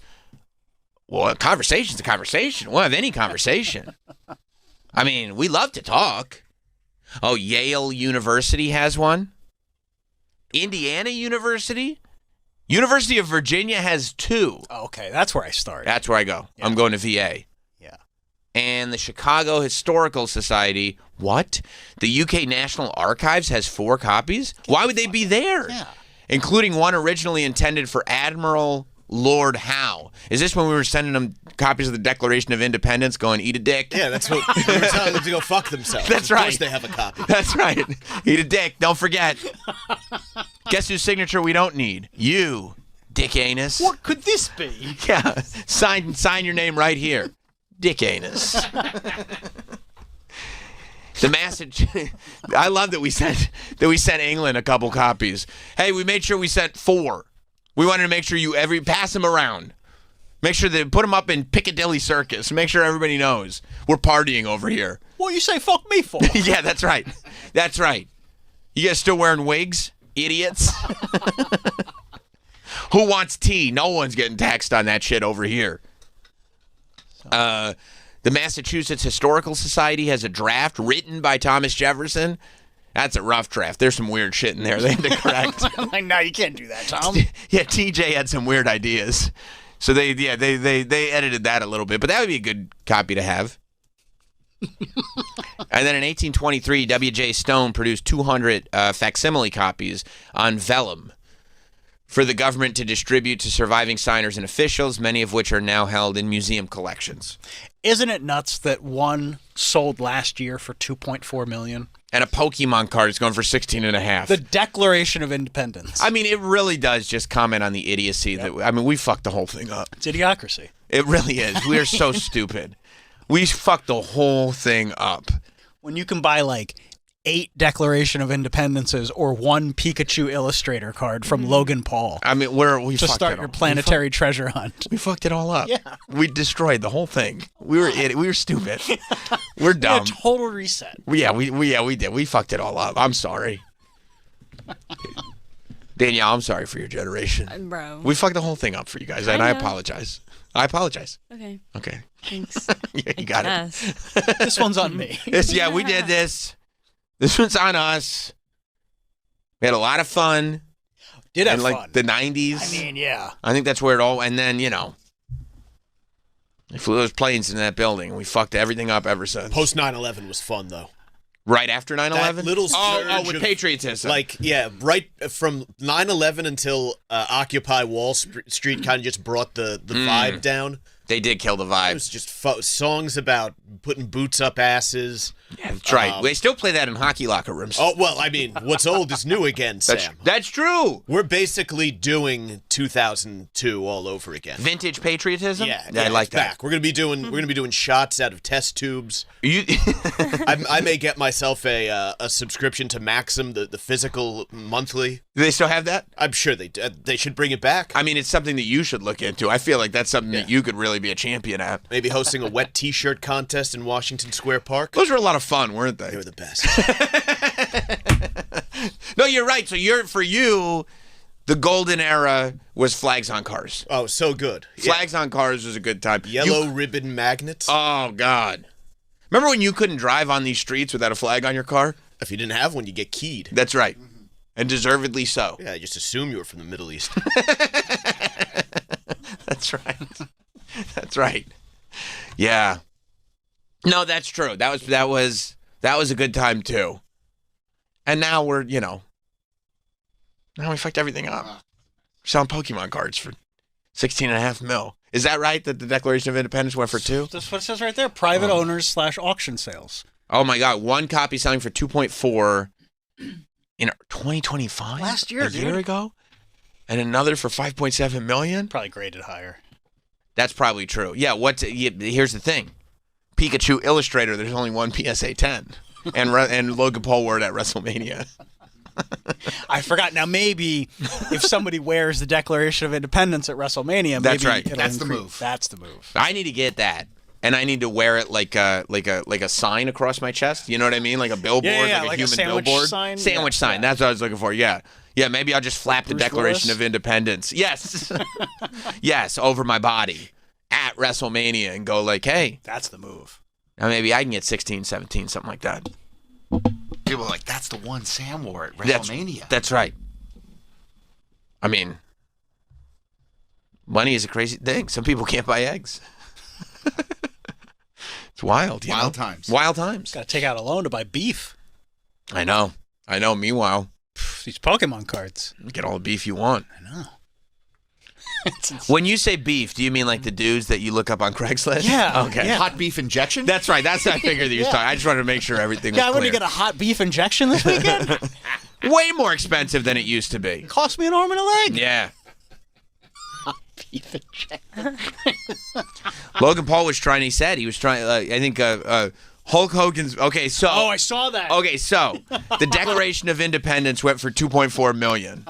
well, a conversation's a conversation. We'll have any conversation. I mean, we love to talk. Oh, Yale University has one. Indiana University? University of Virginia has 2. Okay, that's where I start. That's where I go. Yeah. I'm going to VA. Yeah. And the Chicago Historical Society, what? The UK National Archives has 4 copies? Why would they be there? Yeah. Including one originally intended for Admiral Lord Howe. Is this when we were sending them copies of the Declaration of Independence going, eat a dick? Yeah, that's what we were telling them to go fuck themselves. That's Of course right. they have a copy. That's right. Eat a dick. Don't forget. Guess whose signature we don't need? You, Dick Anus. What could this be? Yeah. Sign your name right here. Dick Anus. The message. I love that we sent England a couple copies. Hey, we made sure we sent 4. We wanted to make sure you pass them around. Make sure they put them up in Piccadilly Circus. Make sure everybody knows we're partying over here. What you say fuck me for? Yeah, that's right. That's right. You guys still wearing wigs, idiots? Who wants tea? No one's getting taxed on that shit over here. The Massachusetts Historical Society has a draft written by Thomas Jefferson. That's a rough draft. There's some weird shit in there they had to correct. Like, no, you can't do that, Tom. Yeah, TJ had some weird ideas. So they edited that a little bit, but that would be a good copy to have. And then in 1823, W.J. Stone produced 200 facsimile copies on vellum. for the government to distribute to surviving signers and officials, many of which are now held in museum collections. Isn't it nuts that one sold last year for $2.4 million? And a Pokemon card is going for 16.5. The Declaration of Independence. I mean, it really does just comment on the idiocy that, I mean, we fucked the whole thing up. It's idiocracy. It really is. We are so stupid. We fucked the whole thing up. When you can buy like 8 Declaration of Independences or 1 Pikachu Illustrator card from Logan Paul. I mean, we to fucked start it your all. planetary treasure hunt. We fucked it all up. Yeah. We destroyed the whole thing. We were stupid. We're dumb. Yeah, total reset. Yeah, we did. We fucked it all up. I'm sorry. Danielle, I'm sorry for your generation. Bro. We fucked the whole thing up for you guys, and I apologize. I apologize. Okay. Okay. Thanks. Yeah, you got it. This one's on me. Yeah, we did this. This one's on us. We had a lot of fun. Did have in like fun. the 90s. I mean, yeah. I think that's where it all, and then, they flew those planes in that building, and we fucked everything up ever since. Post 9/11 was fun, though. Right after 9/11? That little surge with of, patriotism. Like, yeah, right from 9/11 until Occupy Wall Street kind of just brought the vibe down. They did kill the It vibe. was just songs about putting boots up asses. Yeah, that's right. They still play that in hockey locker rooms. Oh, well, I mean, what's old is new again, Sam. That's true. We're basically doing 2002 all over again. Vintage patriotism? Yeah, I like it's that. back. We're gonna be doing shots out of test tubes. You I may get myself a subscription to Maxim, the physical monthly. Do they still have that? I'm sure they should bring it back. I mean, it's something that you should look into. I feel like that's something that you could really be a champion at. Maybe hosting a wet T-shirt contest in Washington Square Park. Those were a lot of fun, weren't they? They were the best. No, you're right. So for you, the golden era was flags on cars. Oh, so good. Flags on cars was a good time. Yellow ribbon magnets. Oh, God. Remember when you couldn't drive on these streets without a flag on your car? If you didn't have one, you get keyed. That's right. And deservedly so. Yeah, I just assume you were from the Middle East. That's right. That's right. Yeah. No, that's true. That was a good time too. And now now we fucked everything up. We're selling Pokemon cards for 16.5 mil. Is that right that the Declaration of Independence went for 2? That's what it says right there. Private owners / auction sales. Oh my God. One copy selling for 2.4 in 2025? Last year, a year ago? And another for 5.7 million? Probably graded higher. That's probably true. Yeah, here's the thing. Pikachu Illustrator, there's only one PSA 10. And Logan Paul wore it at WrestleMania. I forgot. Now, maybe if somebody wears the Declaration of Independence at WrestleMania, That's maybe right. it'll That's the increase. move. That's the move. I need to get that. And I need to wear it like a sign across my chest. You know what I mean? Like a billboard, Yeah, like a like a human sandwich billboard. sign? Sandwich Yeah, sign. yeah. That's what I was looking for. Yeah. Yeah, maybe I'll just flap the Bruce Declaration Willis? of Independence. Yes. Yes, over my body at WrestleMania and go like, hey, That's the move. now maybe I can get 16, 17, something like that. People are like, that's the one Sam wore at That's- WrestleMania. That's right. I mean, money is a crazy thing. Some people can't buy eggs. It's wild. Wild times. Wild times. Got to take out a loan to buy beef. I know. Meanwhile, These Pokemon cards. get all the beef you want. I know. When you say beef, do you mean like the dudes that you look up on Craigslist? Yeah. Okay. Yeah. Hot beef injection? That's right. That's what I figured that you was Yeah. talking. I just wanted to make sure everything was Yeah, I went clear. to get a hot beef injection this weekend. Way more expensive than it used to be. Cost me an arm and a leg. Yeah. Beef injection. Logan Paul was trying. He said he was trying. I think Hulk Hogan's. Okay, so. Oh, I saw that. Okay, so the Declaration of Independence went for $2.4 million.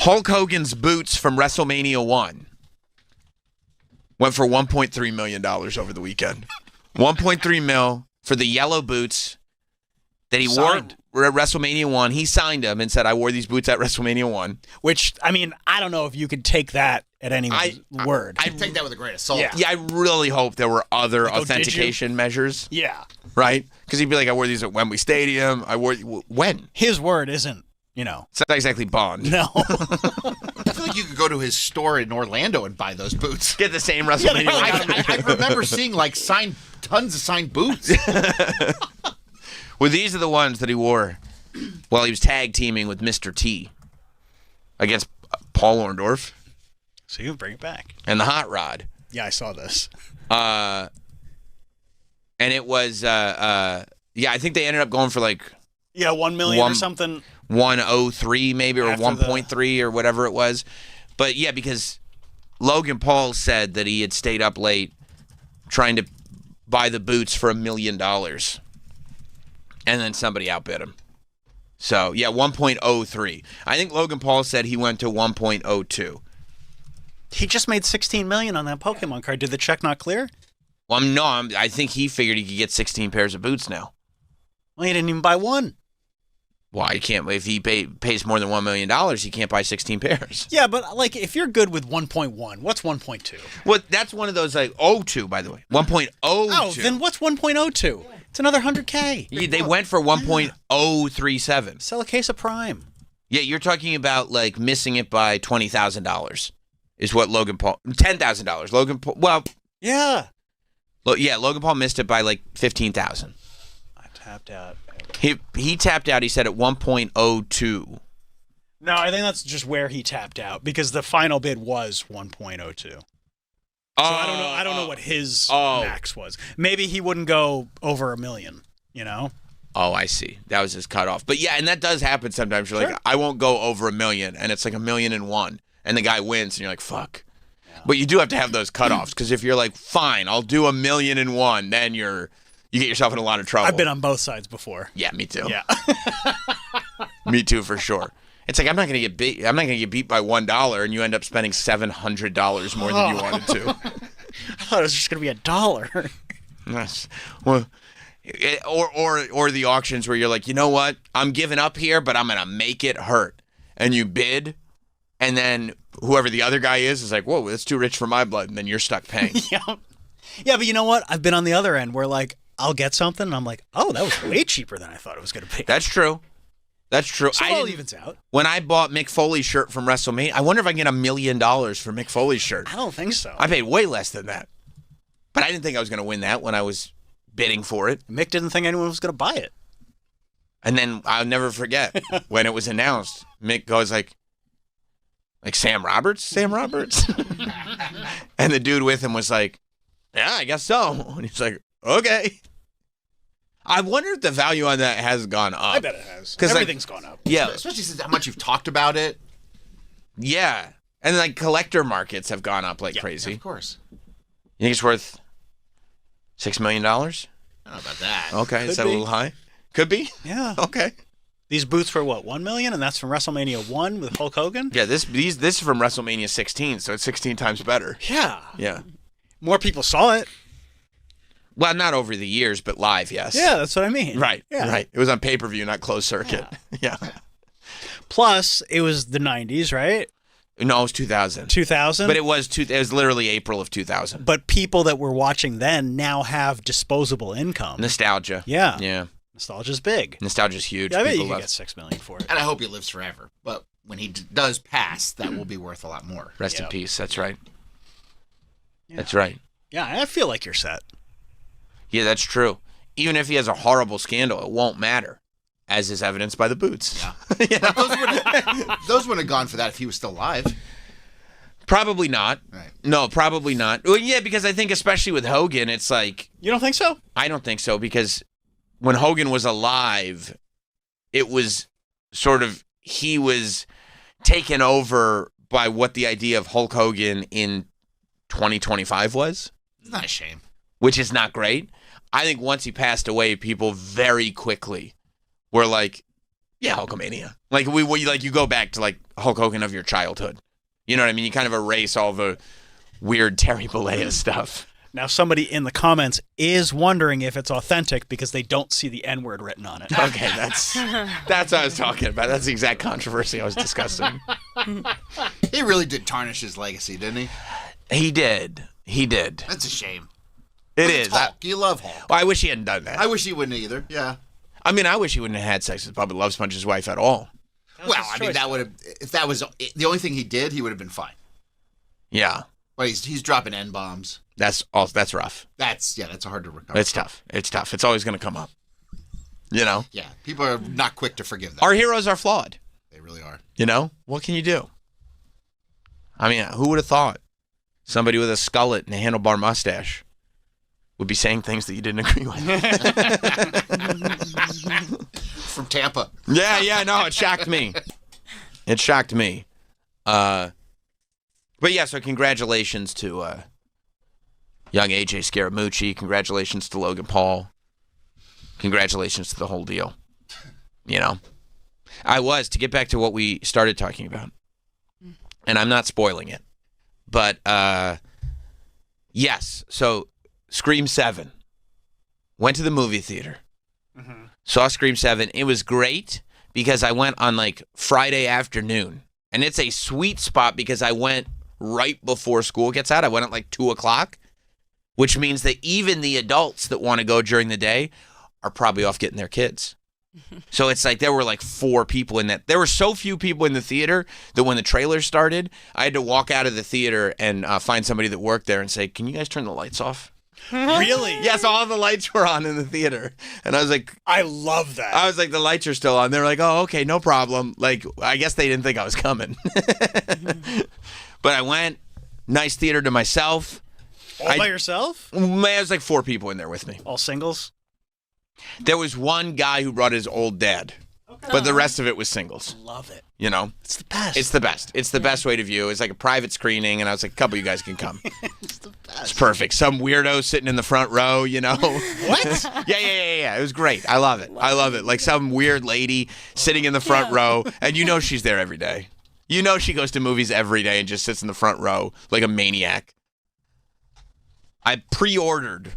Hulk Hogan's boots from WrestleMania 1 went for $1.3 million over the weekend. 1.3 mil for the yellow boots that he Signed. wore at WrestleMania 1. He signed them and said, I wore these boots at WrestleMania 1. Which, I mean, I don't know if you could take that at anyone's word. I take that with a grain of salt. Yeah. Yeah, I really hope there were other Like, oh, did you? authentication measures, Yeah. right? Because he'd be like, I wore these at Wembley Stadium. I wore when? His word isn't, you know. It's not exactly Bond. No. I feel like you could go to his store in Orlando and buy those boots. Get the same WrestleMania. I remember seeing like tons of signed boots. Well, these are the ones that he wore while he was tag teaming with Mr. T against Paul Orndorff So you bring it back. and the hot rod. Yeah, I saw this. And it was, I think they ended up going for like Yeah, 1 million or something. 103 maybe, or After 1.3 or whatever it was. But yeah, because Logan Paul said that he had stayed up late trying to buy the boots for $1 million. And then somebody outbid him. So, yeah, 1.03. I think Logan Paul said he went to 1.02. He just made 16 million on that Pokemon card. Did the check not clear? Well, I think he figured he could get 16 pairs of boots now. Well, he didn't even buy one. Well, he can't. If he pays more than $1 million, he can't buy 16 pairs. Yeah, but like if you're good with 1.1, what's 1.2? Well, that's one of those like 02, by the way. 1.02. Oh, then what's 1.02? It's another 100K. They went for 1.037. Sell a case of Prime. Yeah, you're talking about like missing it by $20,000 is what Logan Paul, $10,000. Logan Paul, well, Yeah. Logan Paul missed it by like 15,000. I tapped out. He tapped out, he said, at 1.02. No, I think that's just where he tapped out because the final bid was 1.02. So I don't know what his max was. Maybe he wouldn't go over $1 million, you know? Oh, I see. That was his cutoff. But yeah, and that does happen sometimes. You're like, I won't go over $1 million, and it's like $1 million and one, and the guy wins, and you're like, fuck. Yeah. But you do have to have those cutoffs because if you're like, fine, I'll do $1 million and one, then you get yourself in a lot of trouble. I've been on both sides before. Yeah, me too. Yeah. Me too, for sure. It's like I'm not gonna get beat. I'm not gonna get beat by $1, and you end up spending $700 more than you wanted to. I thought it was just gonna be $1. Yes. Well, or the auctions where you're like, you know what? I'm giving up here, but I'm gonna make it hurt. And you bid, and then whoever the other guy is like, whoa, that's too rich for my blood, and then you're stuck paying. Yeah, but you know what? I've been on the other end where like I'll get something, and I'm like, oh, that was way cheaper than I thought it was gonna be. That's true. That's true. So it all evens out. When I bought Mick Foley's shirt from WrestleMania, I wonder if I can get $1 million for Mick Foley's shirt. I don't think so. I paid way less than that. But I didn't think I was going to win that when I was bidding for it. Mick didn't think anyone was going to buy it. And then I'll never forget when it was announced, Mick goes like Sam Roberts? Sam Roberts? And the dude with him was like, yeah, I guess so. And he's like, okay. I wonder if the value on that has gone up. I bet it has. Because everything's gone up. Yeah. Especially since how much you've talked about it. Yeah. And like collector markets have gone up like crazy. Of course. You think it's worth $6 million? I don't know about that. Okay. Is that a little high? Could be. Yeah. Okay. These boots were what, $1 million? And that's from WrestleMania 1 with Hulk Hogan? Yeah, this is from WrestleMania 16, so it's 16 times better. Yeah. Yeah. More people saw it. Well, not over the years, but live, yes. Yeah, that's what I mean. Right. Yeah. Right. It was on pay-per-view, not closed circuit. Yeah. Plus, it was the 90s, right? No, it was 2000. 2000? But it was literally April of 2000. But people that were watching then now have disposable income. Nostalgia. Yeah. Yeah. Nostalgia's big. Nostalgia's huge. Yeah, I bet you People can get $6 million for it. And I hope he lives forever. But when he does pass, that will be worth a lot more. Rest in peace. That's right. Yeah. That's right. Yeah, I feel like you're set. Yeah, that's true. Even if he has a horrible scandal, it won't matter, as is evidenced by the boots. Yeah. You know? Those wouldn't have gone for that if he was still alive. Probably not. Right. No, probably not. Well, yeah, because I think especially with Hogan, it's like... You don't think so? I don't think so, because when Hogan was alive, it was sort of... He was taken over by what the idea of Hulk Hogan in 2025 was. It's not a shame. Which is not great. I think once he passed away, people very quickly were like, yeah, Hulkamania. Like, you go back to, like, Hulk Hogan of your childhood. You know what I mean? You kind of erase all the weird Terry Bollea stuff. Now, somebody in the comments is wondering if it's authentic because they don't see the N-word written on it. Okay, that's what I was talking about. That's the exact controversy I was discussing. He really did tarnish his legacy, didn't he? He did. That's a shame. It is. Hulk. You love Hulk. I wish he hadn't done that. I wish he wouldn't either. Yeah. I mean, I wish he wouldn't have had sex with Bubba Love Sponge's wife at all. Well, I mean, that would have. If that was the only thing he did, he would have been fine. Yeah. But he's dropping N-bombs. That's rough. That's hard to recover. It's tough. It's always going to come up. You know? Yeah. People are not quick to forgive that. Our heroes are flawed. They really are. You know? What can you do? I mean, who would have thought somebody with a skullet and a handlebar mustache would be saying things that you didn't agree with? From Tampa. Yeah, no, it shocked me. It shocked me. But yeah, so congratulations to young AJ Scaramucci. Congratulations to Logan Paul. Congratulations to the whole deal. You know, to get back to what we started talking about, and I'm not spoiling it, but yes, so Scream 7. Went to the movie theater. Saw Scream 7. It was great because I went on like Friday afternoon. And it's a sweet spot because I went right before school gets out. I went at like 2 o'clock, which means that even the adults that want to go during the day are probably off getting their kids. So it's like there were like 4 people in that. There were so few people in the theater that when the trailer started, I had to walk out of the theater and find somebody that worked there and say, "Can you guys turn the lights off?" Really? Yes, all the lights were on in the theater. And I was like, I love that. I was like, the lights are still on. They were like, oh, okay, no problem. Like, I guess they didn't think I was coming. But I went, nice theater to myself. All by yourself? Man, there's like 4 people in there with me. All singles? There was one guy who brought his old dad. Okay. But the rest of it was singles. Love it. You know? It's the best. It's the best. It's the best way to view. It's like a private screening, and I was like, a couple of you guys can come. It's the best. It's perfect. Some weirdo sitting in the front row, you know? What? Yeah. It was great. I love it. I love it. Like some weird lady sitting in the front row, and you know she's there every day. You know she goes to movies every day and just sits in the front row like a maniac. I pre-ordered.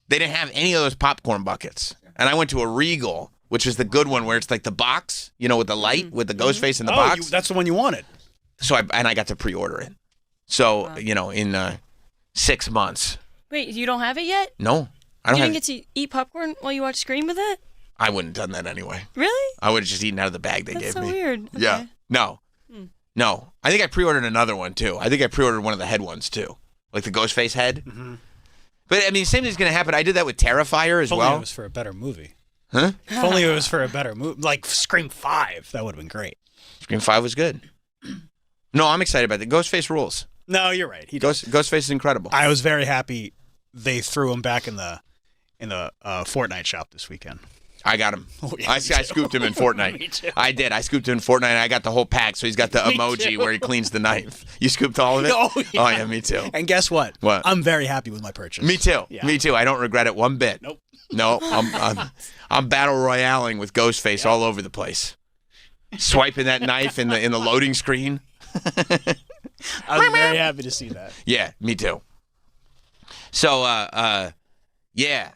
They didn't have any of those popcorn buckets. And I went to a Regal, which is the good one where it's like the box, you know, with the light, with the ghost face in the box. That's the one you wanted. So I got to pre-order it. So, you know, in 6 months. Wait, you don't have it yet? No, I don't You have didn't get to eat popcorn while you watch Scream with it? I wouldn't have done that anyway. Really? I would have just eaten out of the bag they That's gave so me. weird. Okay. Yeah. No. No. I think I pre-ordered another one, too. I think I pre-ordered one of the head ones, too. Like the ghost face head. Mm-hmm. But, I mean, same thing's going to happen. I did that with Terrifier as if well. Only it was for a better movie. Huh? If only it was for a better movie. Like Scream 5. That would have been great. Scream 5 was good. No, I'm excited about it. Ghostface rules. No, you're right. Ghostface is incredible. I was very happy they threw him back in the Fortnite shop this weekend. I got him. Oh, yeah, I scooped him in Fortnite. Me too. I did. I scooped him in Fortnite, and I got the whole pack, so he's got the emoji where he cleans the knife. You scooped all of it? Oh, yeah. Oh, yeah, me too. And guess what? What? I'm very happy with my purchase. Me too. Yeah. Me too. I don't regret it one bit. Nope. No, I'm battle royaling with Ghostface all over the place. Swiping that knife in the loading screen. I was very happy to see that. Yeah, me too. So, yeah.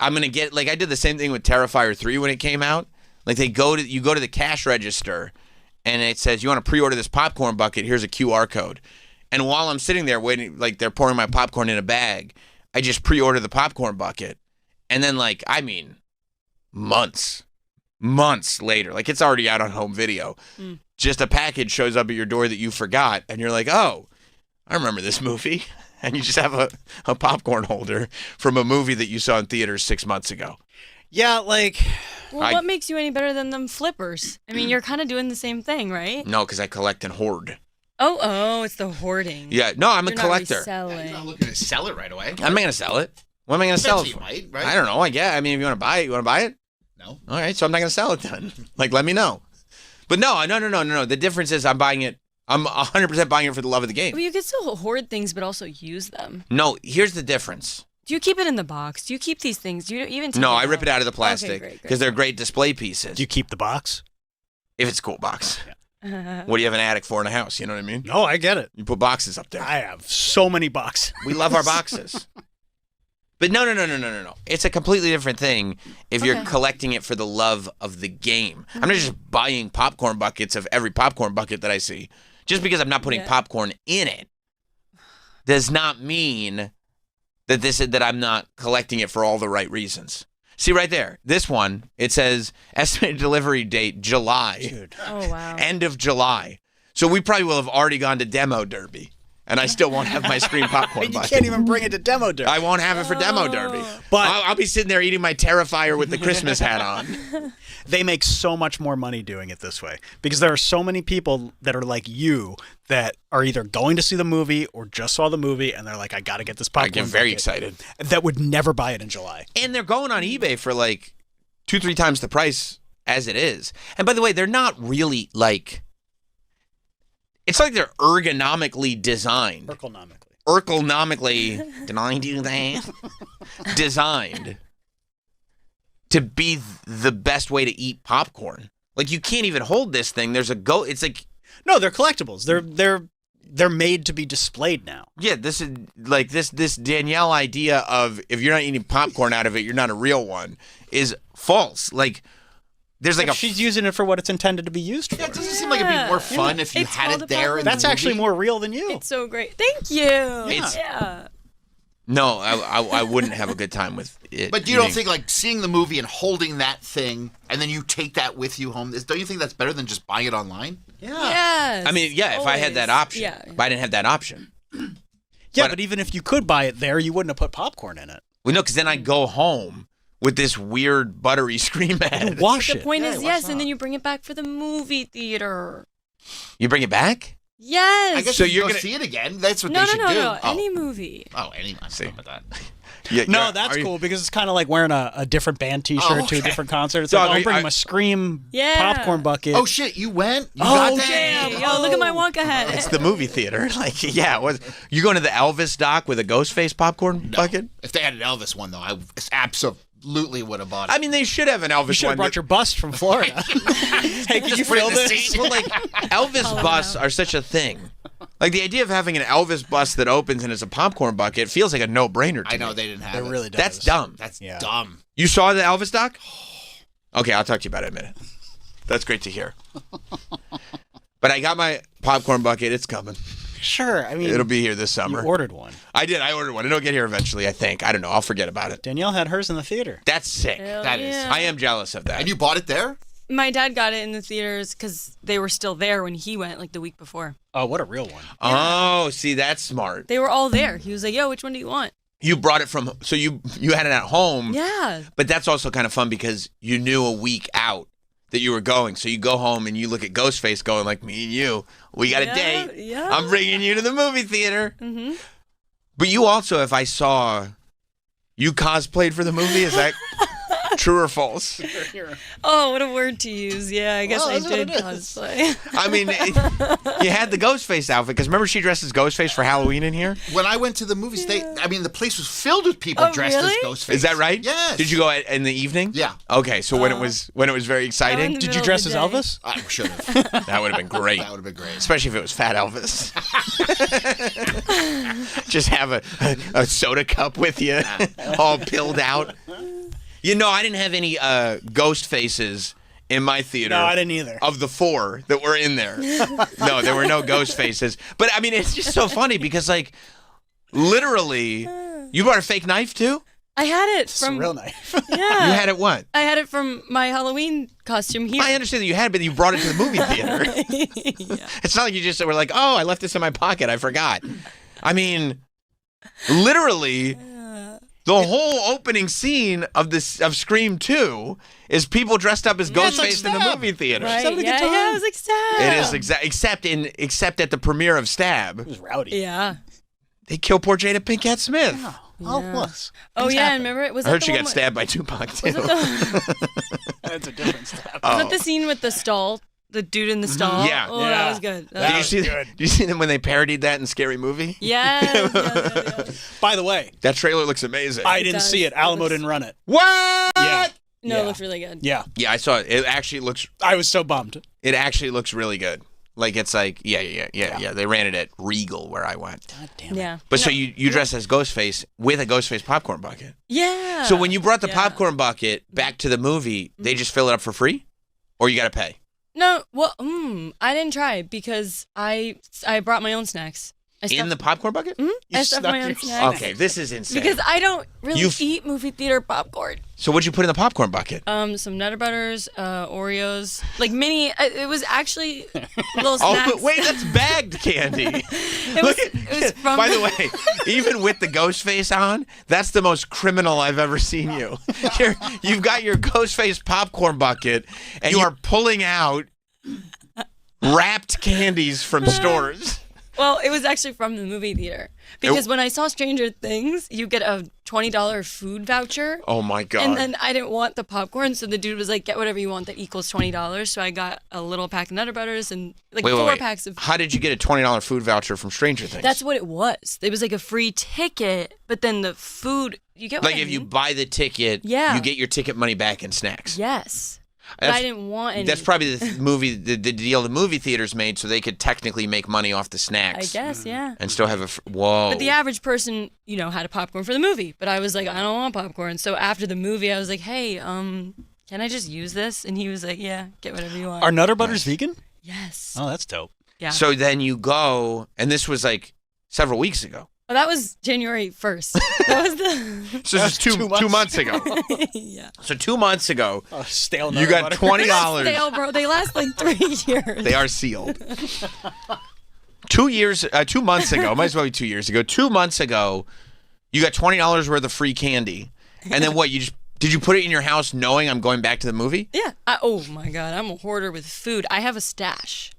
I'm gonna get I did the same thing with Terrifier 3 when it came out. Like you go to the cash register, and it says you want to pre-order this popcorn bucket. Here's a QR code. And while I'm sitting there waiting, like they're pouring my popcorn in a bag, I just pre-order the popcorn bucket, and then months later, like it's already out on home video, just a package shows up at your door that you forgot, and you're like, oh, I remember this movie. And you just have a popcorn holder from a movie that you saw in theaters 6 months ago. Yeah, what makes you any better than them flippers? I mean, you're kind of doing the same thing, right? No, because I collect and hoard. Oh, it's the hoarding. Yeah, no, I'm You're a collector. Not reselling. You're not looking to sell it right away. I'm not going to sell it. What am I going to sell it You for? might, right? I don't know. I mean, if you want to buy it, you want to buy it? No. All right, so I'm not going to sell it then. Let me know. But no. The difference is I'm buying it. I'm 100% buying it for the love of the game. Well, you could still hoard things, but also use them. No, here's the difference. Do you keep it in the box? Do you keep these things? Do you even take No, it I rip out? it out of the plastic Okay, because they're great display pieces. do you keep the box? If it's a cool box. Yeah. What do you have an attic for in a house? You know what I mean? No, I get it. You put boxes up there. I have so many boxes. We love our boxes. But no. It's a completely different thing if you're collecting it for the love of the game. I'm not just buying popcorn buckets of every popcorn bucket that I see. Just because I'm not putting popcorn in it does not mean that I'm not collecting it for all the right reasons. See right there, this one, it says estimated delivery date July. Dude. Oh, wow. End of July. So we probably will have already gone to demo derby. and I still won't have my Scream popcorn You bucket. can't even bring it to Demo Derby. I won't have it for Demo Derby. But- I'll be sitting there eating my Terrifier with the Christmas hat on. They make so much more money doing it this way because there are so many people that are like you that are either going to see the movie or just saw the movie and they're like, I got to get this popcorn. I get very bucket, excited. That would never buy it in July. And they're going on eBay for like 2-3 times the price as it is. And by the way, they're not really like, it's like they're ergonomically designed. Ergonomically, did I do that? Designed to be the best way to eat popcorn. Like you can't even hold this thing. There's a it's like no, they're collectibles. They're made to be displayed now. Yeah, this is like this Danielle idea of if you're not eating popcorn out of it, you're not a real one is false. Like there's like she's using it for what it's intended to be used for. Yeah, it doesn't seem like it'd be more fun if you had it there. In That's the actually movie. more real than you. It's so great. Thank you. Yeah. No, I wouldn't have a good time with it. But you don't think like seeing the movie and holding that thing and then you take that with you home, don't you think that's better than just buying it online? Yeah. Yes, I mean, yeah, if I had that option. Yeah. If I didn't have that option. Yeah, but even if you could buy it there, you wouldn't have put popcorn in it. Well, no, because then I'd go home with this weird buttery Scream head. Wash The it. point is, yes, and then you bring it back for the movie theater. You bring it back? Yes. I guess So you you're go gonna see it again. That's what no, they should do. no. Any movie. Oh, any movie. See. About that. Yeah, No, that's cool because it's kind of like wearing a different band T-shirt to okay. a different concert. It's Dog, like, I'll bring I- him a Scream Yeah. popcorn bucket. Oh shit, you went? You Oh, got that? Damn. Yo, look at my Wonka hat. It's the movie theater. Like, yeah, you going to the Elvis doc with a Ghostface popcorn bucket? If they had an Elvis one though, I absolutely would have bought it. I mean, they should have an Elvis You should one. have brought your bust from Florida. Hey, can you put it fill in the this? seat. Well, like Elvis busts are such a thing. Like the idea of having an Elvis bust that opens and is a popcorn bucket feels like a no-brainer to I know me. they didn't have It it. really does. That's dumb. That's Yeah. dumb. You saw the Elvis doc? Okay, I'll talk to you about it in a minute. That's great to hear. But I got my popcorn bucket. It's coming. Sure. I mean, It'll be here this you summer. ordered one. I did. I ordered one. It'll get here eventually, I think. I don't know. I'll forget about it. Danielle had hers in the theater. That's sick. Hell That is. yeah. I am jealous of that. And you bought it there? My dad got it in the theaters because they were still there when he went, like the week before. Oh, what a real one. Oh, see, that's smart. They were all there. He was like, "Yo, which one do you want?" You brought it from, so you had it at home. Yeah. But that's also kind of fun because you knew a week out that you were going. So you go home and you look at Ghostface going like, me and you, we got a date. Yeah. I'm bringing you to the movie theater. Mm-hmm. But you also, if I saw you cosplayed for the movie, is that true or false? Oh, what a word to use. Yeah, I guess Well, I that's what did it is. cosplay. I mean, you had the Ghostface outfit because remember she dressed as Ghostface for Halloween in here? When I went to the movies, the place was filled with people Oh, dressed really? as Ghostface. Is that right? Yes. Did you go in the evening? Yeah. Okay, so when it was very exciting, the Did you middle dress of as the day. Elvis? I should have. that would have been great. That would have been great. Especially if it was Fat Elvis. Just have a soda cup with you, all pilled out. You know, I didn't have any ghost faces in my theater. No, I didn't either. Of the 4 that were in there. No, there were no ghost faces. But, I mean, it's just so funny because, like, literally, you brought a fake knife, too? I had it It's a from real knife. Yeah. You had it what? I had it from my Halloween costume here. I understand that you had it, but you brought it to the movie theater. Yeah. It's not like you just were like, oh, I left this in my pocket. I forgot. I mean, literally, the whole opening scene of Scream 2 is people dressed up as Yeah, it's like Ghostface in the Stab. movie theater. Right. having a good Yeah, time. it was like Stab. It is except at the premiere of Stab, It was rowdy. Yeah. they kill poor Jada Pinkett Smith. Hopeless. Oh Things yeah, happen. and remember it was. I heard that she the got one stabbed by Tupac too. Was it the, That's a different step. Oh. was it the scene with the stall? The dude in the stall. Yeah. Oh, Yeah. that was good. Did you was see? good. Did you see them when they parodied that in Scary Movie? Yes. By the way, That trailer looks amazing. I didn't does. see it. It Alamo looks- didn't run it. What? Yeah. No, Yeah. it looked really good. Yeah. Yeah, I saw it. It actually looks. I was so bummed. It actually looks really good. Like it's like yeah. They ran it at Regal where I went. God damn it. Yeah. But so you dressed as Ghostface with a Ghostface popcorn bucket. Yeah. So when you brought the Yeah. popcorn bucket back to the movie, they just fill it up for free, or you got to pay. No, well, I didn't try because I brought my own snacks. In the popcorn bucket? I stuff my own snacks. Okay, this is insane. Because I don't really eat movie theater popcorn. So what'd you put in the popcorn bucket? Some Nutter Butters, Oreos, like mini. It was actually little snacks. Oh, wait, that's bagged candy. it was from. By the way, even with the ghost face on, that's the most criminal I've ever seen you. You've got your ghost face popcorn bucket, and you are pulling out wrapped candies from stores. Well, it was actually from the movie theater. Because when I saw Stranger Things, you get a $20 food voucher. Oh, my God. And then I didn't want the popcorn, so the dude was like, get whatever you want that equals $20. So I got a little pack of Nutter Butters and like four packs of... How did you get a $20 food voucher from Stranger Things? That's what it was. It was like a free ticket, but then the food... You get what Like if you buy the ticket, you get your ticket money back in snacks. Yes. But I didn't want any. That's probably the deal the movie theaters made so they could technically make money off the snacks. I guess, yeah. And still have whoa. But the average person, had a popcorn for the movie. But I was like, I don't want popcorn. So after the movie, I was like, hey, can I just use this? And he was like, yeah, get whatever you want. Are Nutter Butters vegan? Yes. Oh, that's dope. Yeah. So then you go, and this was like several weeks ago. Oh, that was January 1st. That was the... So this is 2 months ago. Yeah. So 2 months ago, stale you got $20. Stale, bro. They last like 3 years. They are sealed. 2 months ago, might as well be 2 years ago. 2 months ago, you got $20 worth of free candy. And then what, did you put it in your house knowing I'm going back to the movie? Yeah. Oh my God, I'm a hoarder with food. I have a stash.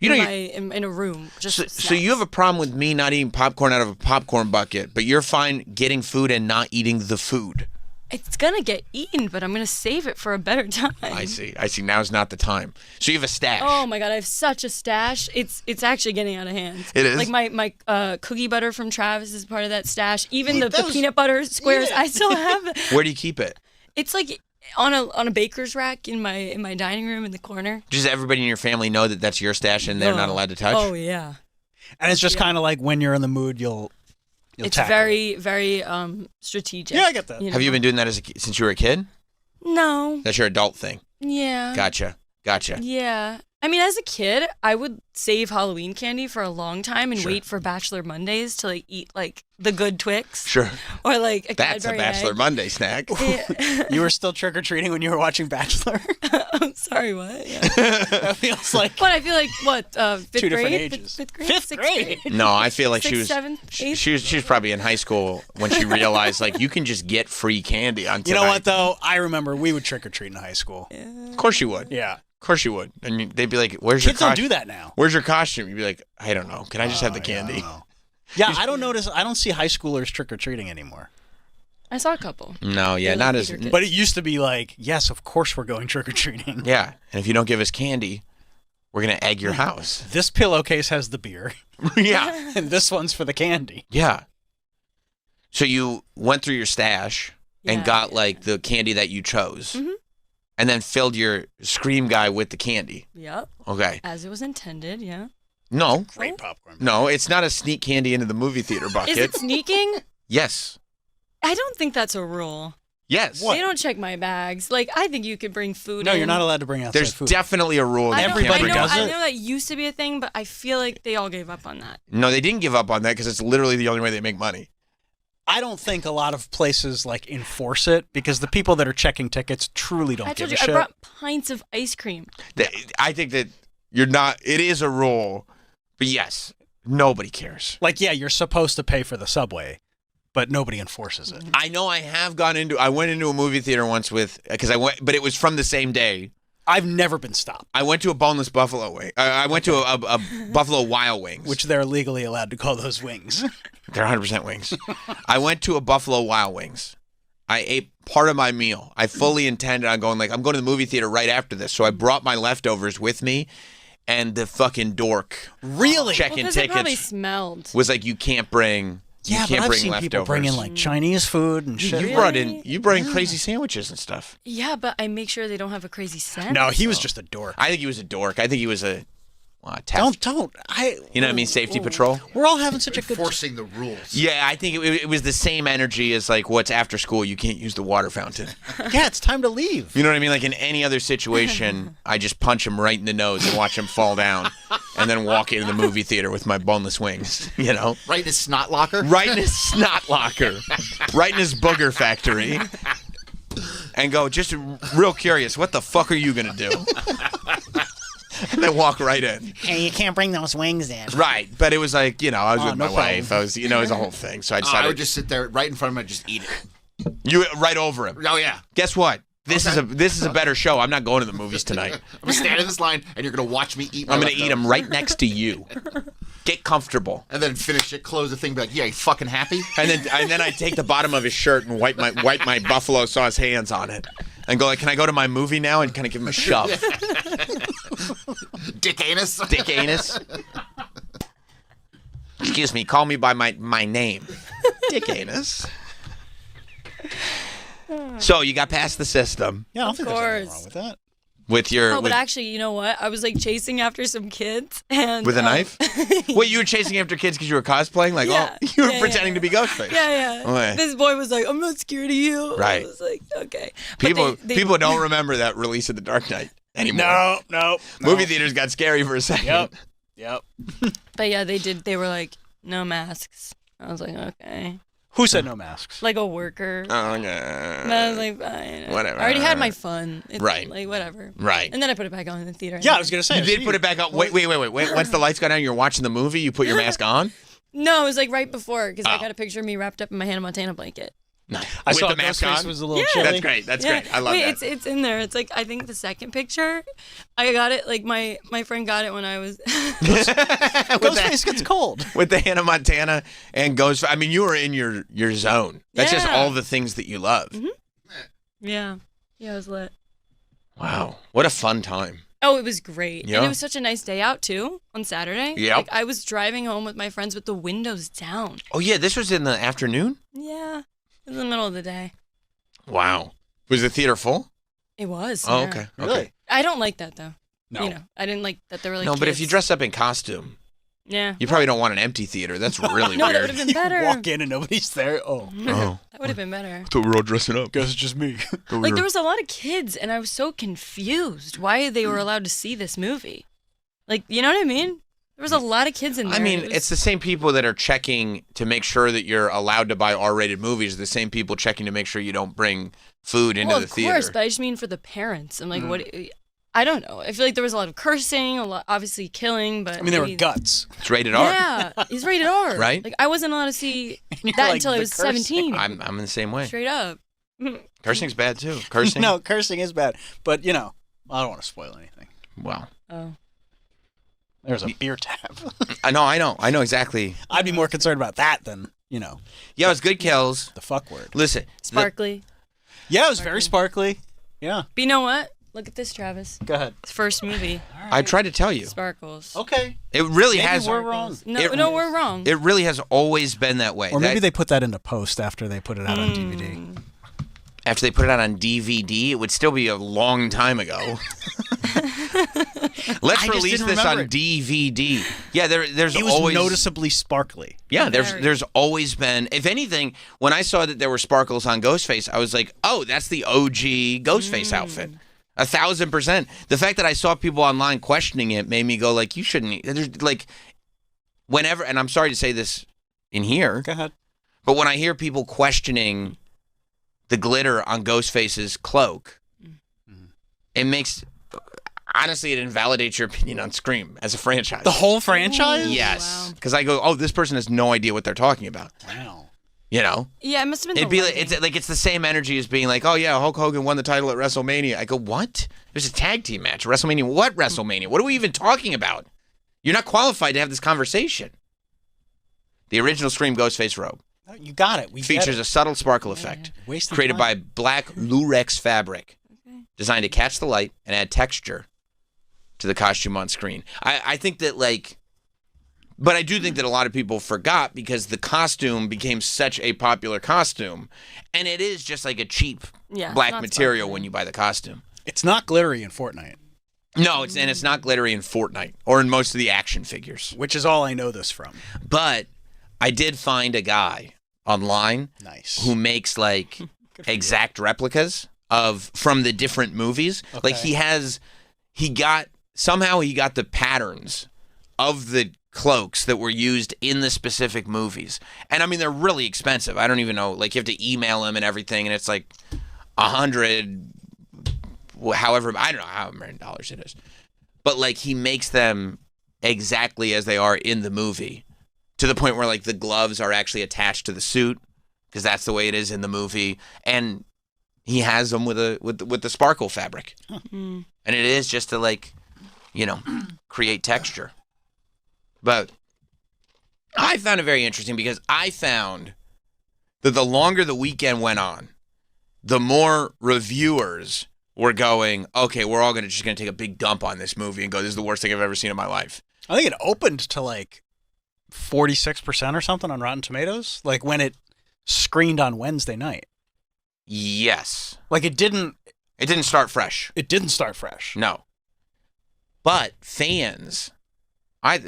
In a room. So you have a problem with me not eating popcorn out of a popcorn bucket, but you're fine getting food and not eating the food. It's going to get eaten, but I'm going to save it for a better time. I see. Now's not the time. So you have a stash. Oh my God, I have such a stash. It's actually getting out of hand. It is? Like my cookie butter from Travis is part of that stash. Even the peanut butter squares, I still have it. Where do you keep it? It's like on a baker's rack in my dining room in the corner. Does everybody in your family know that that's your stash and they're not allowed to touch? Oh yeah. And it's just kind of like when you're in the mood, you'll it's very, very strategic. Yeah, I get that. Have you been doing that since you were a kid? No. That's your adult thing. Yeah. Gotcha. Yeah. I mean, as a kid, I would save Halloween candy for a long time and wait for Bachelor Mondays to like eat like the good Twix. Sure. Or like a That's a Bachelor egg. Monday snack. Yeah. You were still trick or treating when you were watching Bachelor. I'm sorry, what? Yeah. That feels like. What I feel like what fifth two grade? different ages. Fifth grade. Fifth Sixth grade. No, I feel like Sixth, she was seventh, eighth? she was probably in high school when she realized like you can just get free candy on tonight. You know what though? I remember we would trick or treat in high school. Of course you would. Yeah. Of course you would. And they'd be like, "Where's your Kids don't do that now. Where's your costume?" You'd be like, "I don't know. Can I just have the candy?" Yeah, I don't see high schoolers trick or treating anymore. I saw a couple. No, yeah, not as. But it used to be like, yes, of course we're going trick or treating. Yeah, and if you don't give us candy, we're gonna egg your house. This pillowcase has the beer. Yeah, and this one's for the candy. Yeah. So you went through your stash and got like the candy that you chose. Mm-hmm. And then filled your Scream guy with the candy. Yep. Okay. As it was intended, yeah. No. Great popcorn. No, it's not a sneak candy into the movie theater bucket. Is it sneaking? Yes. I don't think that's a rule. Yes. They don't check my bags. Like, I think you could bring food in. No, you're not allowed to bring outside There's food. definitely a rule. Everybody does it. I know that used to be a thing, but I feel like they all gave up on that. No, they didn't give up on that because it's literally the only way they make money. I don't think a lot of places like enforce it because the people that are checking tickets truly don't give a shit. I brought pints of ice cream. I think that you're not. It is a rule, but yes, nobody cares. Like, yeah, you're supposed to pay for the subway, but nobody enforces it. I know. I went into a movie theater once but it was from the same day. I've never been stopped. I went to a boneless buffalo wing. I went to a Buffalo Wild Wings, which they're legally allowed to call those wings. They're 100% wings. I went to a Buffalo Wild Wings. I ate part of my meal. I fully intended on going, I'm going to the movie theater right after this. So I brought my leftovers with me, and the fucking dork checking tickets it probably smelled. was like, you can't bring I've seen leftovers. People bring in like Chinese food and shit. You brought in crazy sandwiches and stuff. Yeah, but I make sure they don't have a crazy scent. No, he was just a dork. I think he was a dork. I think he was a Don't. You know what I mean? Safety patrol. We're all having such a good. Enforcing the rules. Yeah, I think it was the same energy as like what's after school. You can't use the water fountain. Yeah, it's time to leave. You know what I mean? Like in any other situation, I just punch him right in the nose and watch him fall down, and then walk into the movie theater with my boneless wings. You know, Right in his snot locker. right in his snot locker, right in his booger factory, and go. Just real curious. What the fuck are you gonna do? And then walk right in. Hey, you can't bring those wings in. Right, but it was like, I was with my no wife. I was, it was a whole thing. So I decided I would just sit there right in front of him and just eat it. you right over him. Oh yeah. Guess what? This is a better show. I'm not going to the movies tonight. I'm gonna stand in this line, and you're gonna watch me eat. I'm gonna eat them right next to you. Get comfortable. And then finish it, close the thing, be like, "Yeah, you fucking happy?" And then I take the bottom of his shirt and wipe my buffalo sauce hands on it, and go like, "Can I go to my movie now?" And kind of give him a shove. Dick anus. Dick anus. Excuse me. Call me by my name. Dick anus. So you got past the system. Yeah, I don't think there's anything course. wrong with that. With your Oh, but actually, you know what? I was like chasing after some kids and with a knife? Wait, you were chasing after kids because you were cosplaying? Like, Yeah. you were Yeah, pretending yeah. to be Ghostface. Yeah. Okay. This boy was like, "I'm not scared of you." Right. I was like, "Okay." But People don't remember that release of The Dark Knight anymore. No. Movie theaters got scary for a second. Yep. But yeah, they did. They were like, "No masks." I was like, "Okay." Who said no masks? Like a worker. Oh, But I was like, fine. Whatever. I already had my fun. It's Right. Like, whatever. Right. And then I put it back on in the theater. Yeah, I was gonna say. You did put it back on. Wait. Once the lights go down, you're watching the movie. You put your mask on. No, it was like right before because I Oh. got a picture of me wrapped up in my Hannah Montana blanket. I With saw the mask Ghostface on? was a little Yeah. chilly. That's great. I love that. It's in there. It's like I think the second picture, I got it. Like my friend got it when I was. Ghostface gets cold. With the Hannah Montana and Ghost. I mean, you were in your zone. That's just Yeah. all the things that you love. Yeah, it was lit. Wow, what a fun time. Oh, it was great. Yeah. And it was such a nice day out too on Saturday. Yep. Like I was driving home with my friends with the windows down. Oh yeah, this was in the afternoon. Yeah, in the middle of the day. Wow, was the theater full? It was. Oh, yeah. okay. Really? I don't like that though. No. You know, I didn't like that there were like. No, but if you kids. dress up in costume, Yeah. you probably don't want an empty theater. That's really No, that would weird. have been better. Walk in and nobody's there. Oh, Oh, That would have been better. thought we were all dressing up. guess it's just me. Like there was a lot of kids, and I was so confused why they were allowed to see this movie. Like, you know what I mean? There was a lot of kids in there. I mean, and it it's the same people that are checking to make sure that you're allowed to buy R-rated movies. The same people checking to make sure you don't bring food into well, the of theater. course, but I just mean for the parents. I'm like, what? I don't know. I feel like there was a lot of cursing, a lot, obviously killing, but I mean, there were guts. It's rated R. Yeah, he's rated R. Right? Like I wasn't allowed to see you're that like, until I the was cursing. 17. I'm in the same way. Straight up. Cursing's bad too. Cursing. No, cursing is bad, but I don't want to spoil anything. Well, Oh. There's a beer tap. I know exactly. I'd be more concerned about that than Yeah, it was good kills. the fuck word. Listen, Sparkly. Yeah, it was very sparkly. Yeah. But you know what? Look at this, Travis. Go ahead. His first movie. I tried to tell you. Sparkles. Okay. It really Maybe has. we're wrong. No, we're wrong. It really has always been that way. Or maybe That- they put that into post after they put it out on DVD. after they put it out on DVD, it would still be a long time ago. Let's I just release didn't this remember on it. DVD. Yeah, there's He was always noticeably sparkly. Yeah, Very. there's always been. If anything, when I saw that there were sparkles on Ghostface, I was like, oh, that's the OG Ghostface outfit. 1,000%. The fact that I saw people online questioning it made me go like, you shouldn't. There's like, whenever, and I'm sorry to say this in here, Go ahead. but when I hear people questioning the glitter on Ghostface's cloak, it makes. Honestly, it invalidates your opinion on Scream as a franchise. The whole franchise? Yes, Wow. because I go, oh, this person has no idea what they're talking about. Wow. You know. Yeah, it must have been It'd the be like lighting. it's the same energy as being like, oh yeah, Hulk Hogan won the title at WrestleMania. I go, what? There's a tag team match. WrestleMania? What WrestleMania? What are we even talking about? You're not qualified to have this conversation. The original Scream Ghostface robe No, you got it. We features get a subtle sparkle effect Wasted created by time. black Lurex fabric, designed to catch the light and add texture to the costume on screen. I think that but I do think that a lot of people forgot because the costume became such a popular costume, and it is just like a cheap Yeah, black not material sparkly. when you buy the costume. It's not glittery in Fortnite. No, it's not glittery in Fortnite or in most of the action figures. Which is all I know this from. But I did find a guy online who makes like exact replicas from the different movies. Okay. Like he got the patterns of the cloaks that were used in the specific movies. And I mean, they're really expensive. I don't even know, like you have to email them and everything, and it's like $100, however, I don't know how many dollars it is. But like he makes them exactly as they are in the movie, to the point where like the gloves are actually attached to the suit because that's the way it is in the movie, and he has them with the sparkle fabric. And it is just to like, create texture. But I found it very interesting because I found that the longer the weekend went on, the more reviewers were going, okay, we're all just going to take a big dump on this movie and go, this is the worst thing I've ever seen in my life. I think it opened to like 46% or something on Rotten Tomatoes, like when it screened on Wednesday night. Yes. Like it didn't start fresh. It didn't start fresh. No. But fans, it's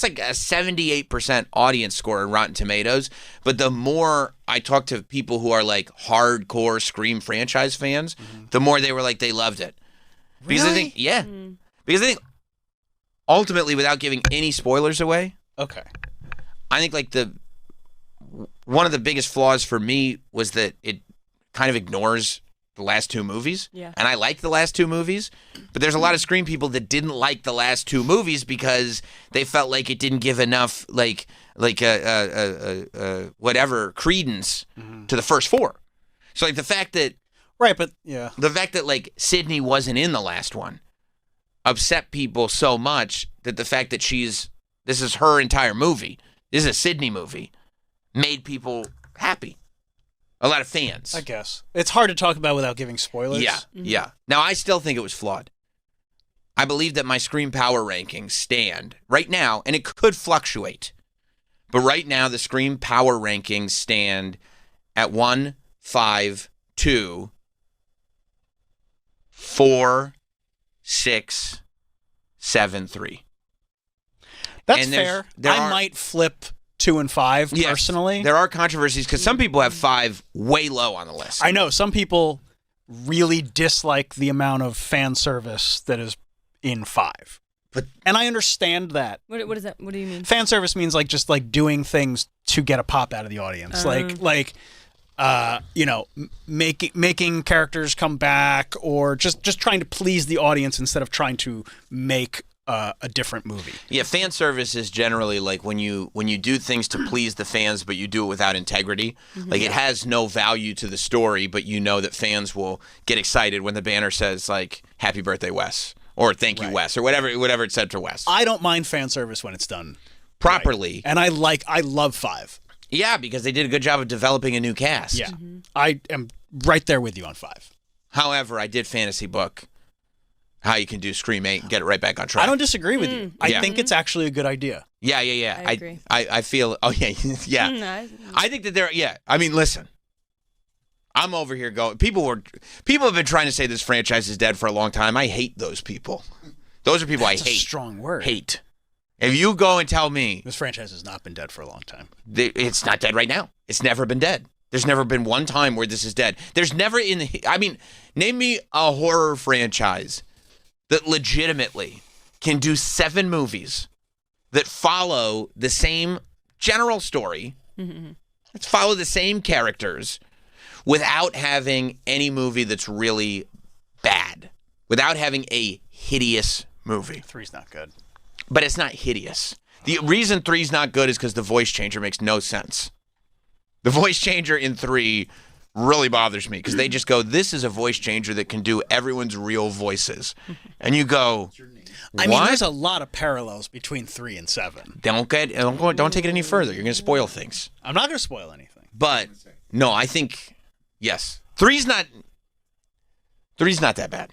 like a 78% audience score in Rotten Tomatoes. But the more I talk to people who are like hardcore Scream franchise fans, the more they were like they loved it. Because Really? Because I think ultimately, without giving any spoilers away, Okay. I think like one of the biggest flaws for me was that it kind of ignores the last two movies. Yeah. And I like the last two movies, but there's a lot of Scream people that didn't like the last two movies because they felt like it didn't give enough whatever credence to the first four. So like the fact that like Sydney wasn't in the last one upset people so much that the fact that this is her entire movie, this is a Sydney movie, made people happy. A lot of fans. I guess. It's hard to talk about without giving spoilers. Yeah, yeah. Now, I still think it was flawed. I believe that my Scream Power rankings stand right now, and it could fluctuate, but right now the Scream Power rankings stand at 1, 5, 2, 4, 6, 7, 3. That's And fair. there I are- might flip 2 and 5 Yes, personally. there are controversies because some people have 5 way low on the list. I know some people really dislike the amount of fan service that is in 5. And I understand that. What is that? What do you mean? Fan service means like just like doing things to get a pop out of the audience. Making characters come back, or just trying to please the audience instead of trying to make a different movie. Yeah, fan service is generally like when you do things to please the fans, but you do it without integrity. Like it has no value to the story, but you know that fans will get excited when the banner says like "Happy Birthday, Wes" or "Thank you, Wes" or whatever it said to Wes. I don't mind fan service when it's done properly, and I love 5. Yeah, because they did a good job of developing a new cast. Yeah, I am right there with you on 5. However, I did fantasy book how you can do Scream 8 and get it right back on track. I don't disagree with you. I think it's actually a good idea. Yeah. I agree. I feel. Oh yeah, yeah. I think that there. Yeah. I mean, listen. I'm over here going. People have been trying to say this franchise is dead for a long time. I hate those people. Those are people That's I hate. A strong word. Hate. If you go and tell me this franchise has not been dead for a long time, it's not dead right now. It's never been dead. There's never been one time where this is dead. There's never name me a horror franchise that legitimately can do 7 movies that follow the same general story, that follow the same characters, without having any movie that's really bad, without having a hideous movie. 3's not good. But it's not hideous. The reason 3's not good is because the voice changer makes no sense. The voice changer in 3 really bothers me because they just go, this is a voice changer that can do everyone's real voices. And you go, what? I mean, there's a lot of parallels between 3 and 7. Don't take it any further. You're going to spoil things. I'm not going to spoil anything. But, no, I think, yes. 3's not that bad.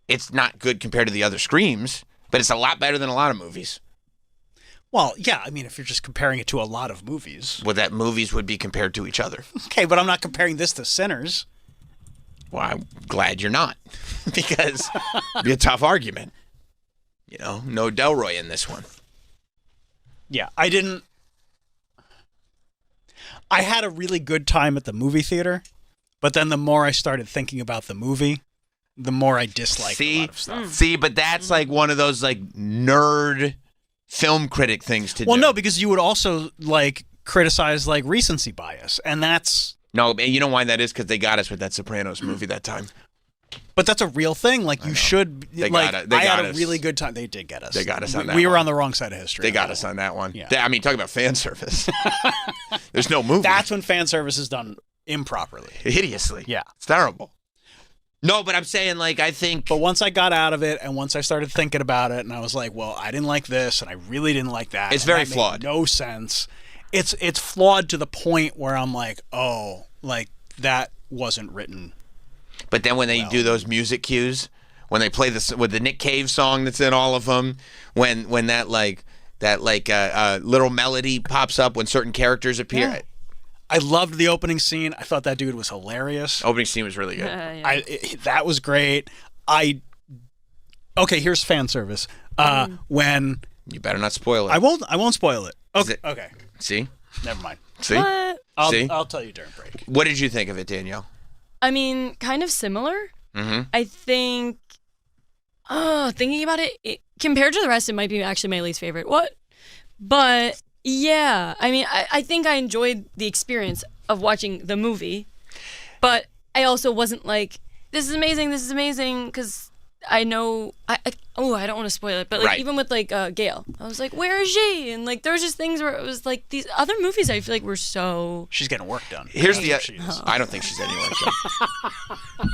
It's not good compared to the other Screams, but it's a lot better than a lot of movies. Well, yeah, I mean, if you're just comparing it to a lot of movies. Well, that movies would be compared to each other. Okay, but I'm not comparing this to Sinners. Well, I'm glad you're not, because it'd be a tough argument. You know, no Delroy in this one. Yeah, I had a really good time at the movie theater, but then the more I started thinking about the movie, the more I disliked a lot of stuff. See, but that's like one of those like nerd film critic things to do. Well, no, because you would also like criticize like recency bias, and that's... No, and you know why that is? Because they got us with that Sopranos movie that time. But that's a real thing. Like, you should... They like, got I had us. a really good time. They did get us. They got us on that We one. were on the wrong side of history. They got us on that one. Yeah. I mean, talk about fan service. There's no movie. That's when fan service is done improperly. Hideously. Yeah. It's terrible. No, but I'm saying, like, I think... But once I got out of it, and once I started thinking about it, and I was like, well, I didn't like this, and I really didn't like that. It's and very that made flawed. No sense. It's flawed to the point where I'm like, oh, like, that wasn't written. But then when they do those music cues, when they play with the Nick Cave song that's in all of them, when that little melody pops up when certain characters appear. Yeah. I loved the opening scene. I thought that dude was hilarious. Opening scene was really good. That was great. Okay, here's fan service. When you better not spoil it. I won't spoil it. Okay. Okay. See? Never mind. See? What? I'll tell you during break. What did you think of it, Danielle? I mean, kind of similar. Mm-hmm. I think, thinking about it, compared to the rest, it might be actually my least favorite. What? But yeah, I mean, I think I enjoyed the experience of watching the movie, but I also wasn't like, this is amazing, because I know, I don't want to spoil it, but like Right. even with like Gail, I was like, where is she? And like there was just things where it was like these other movies I feel like were so... She's getting work done. Here's I I don't think she's getting work done.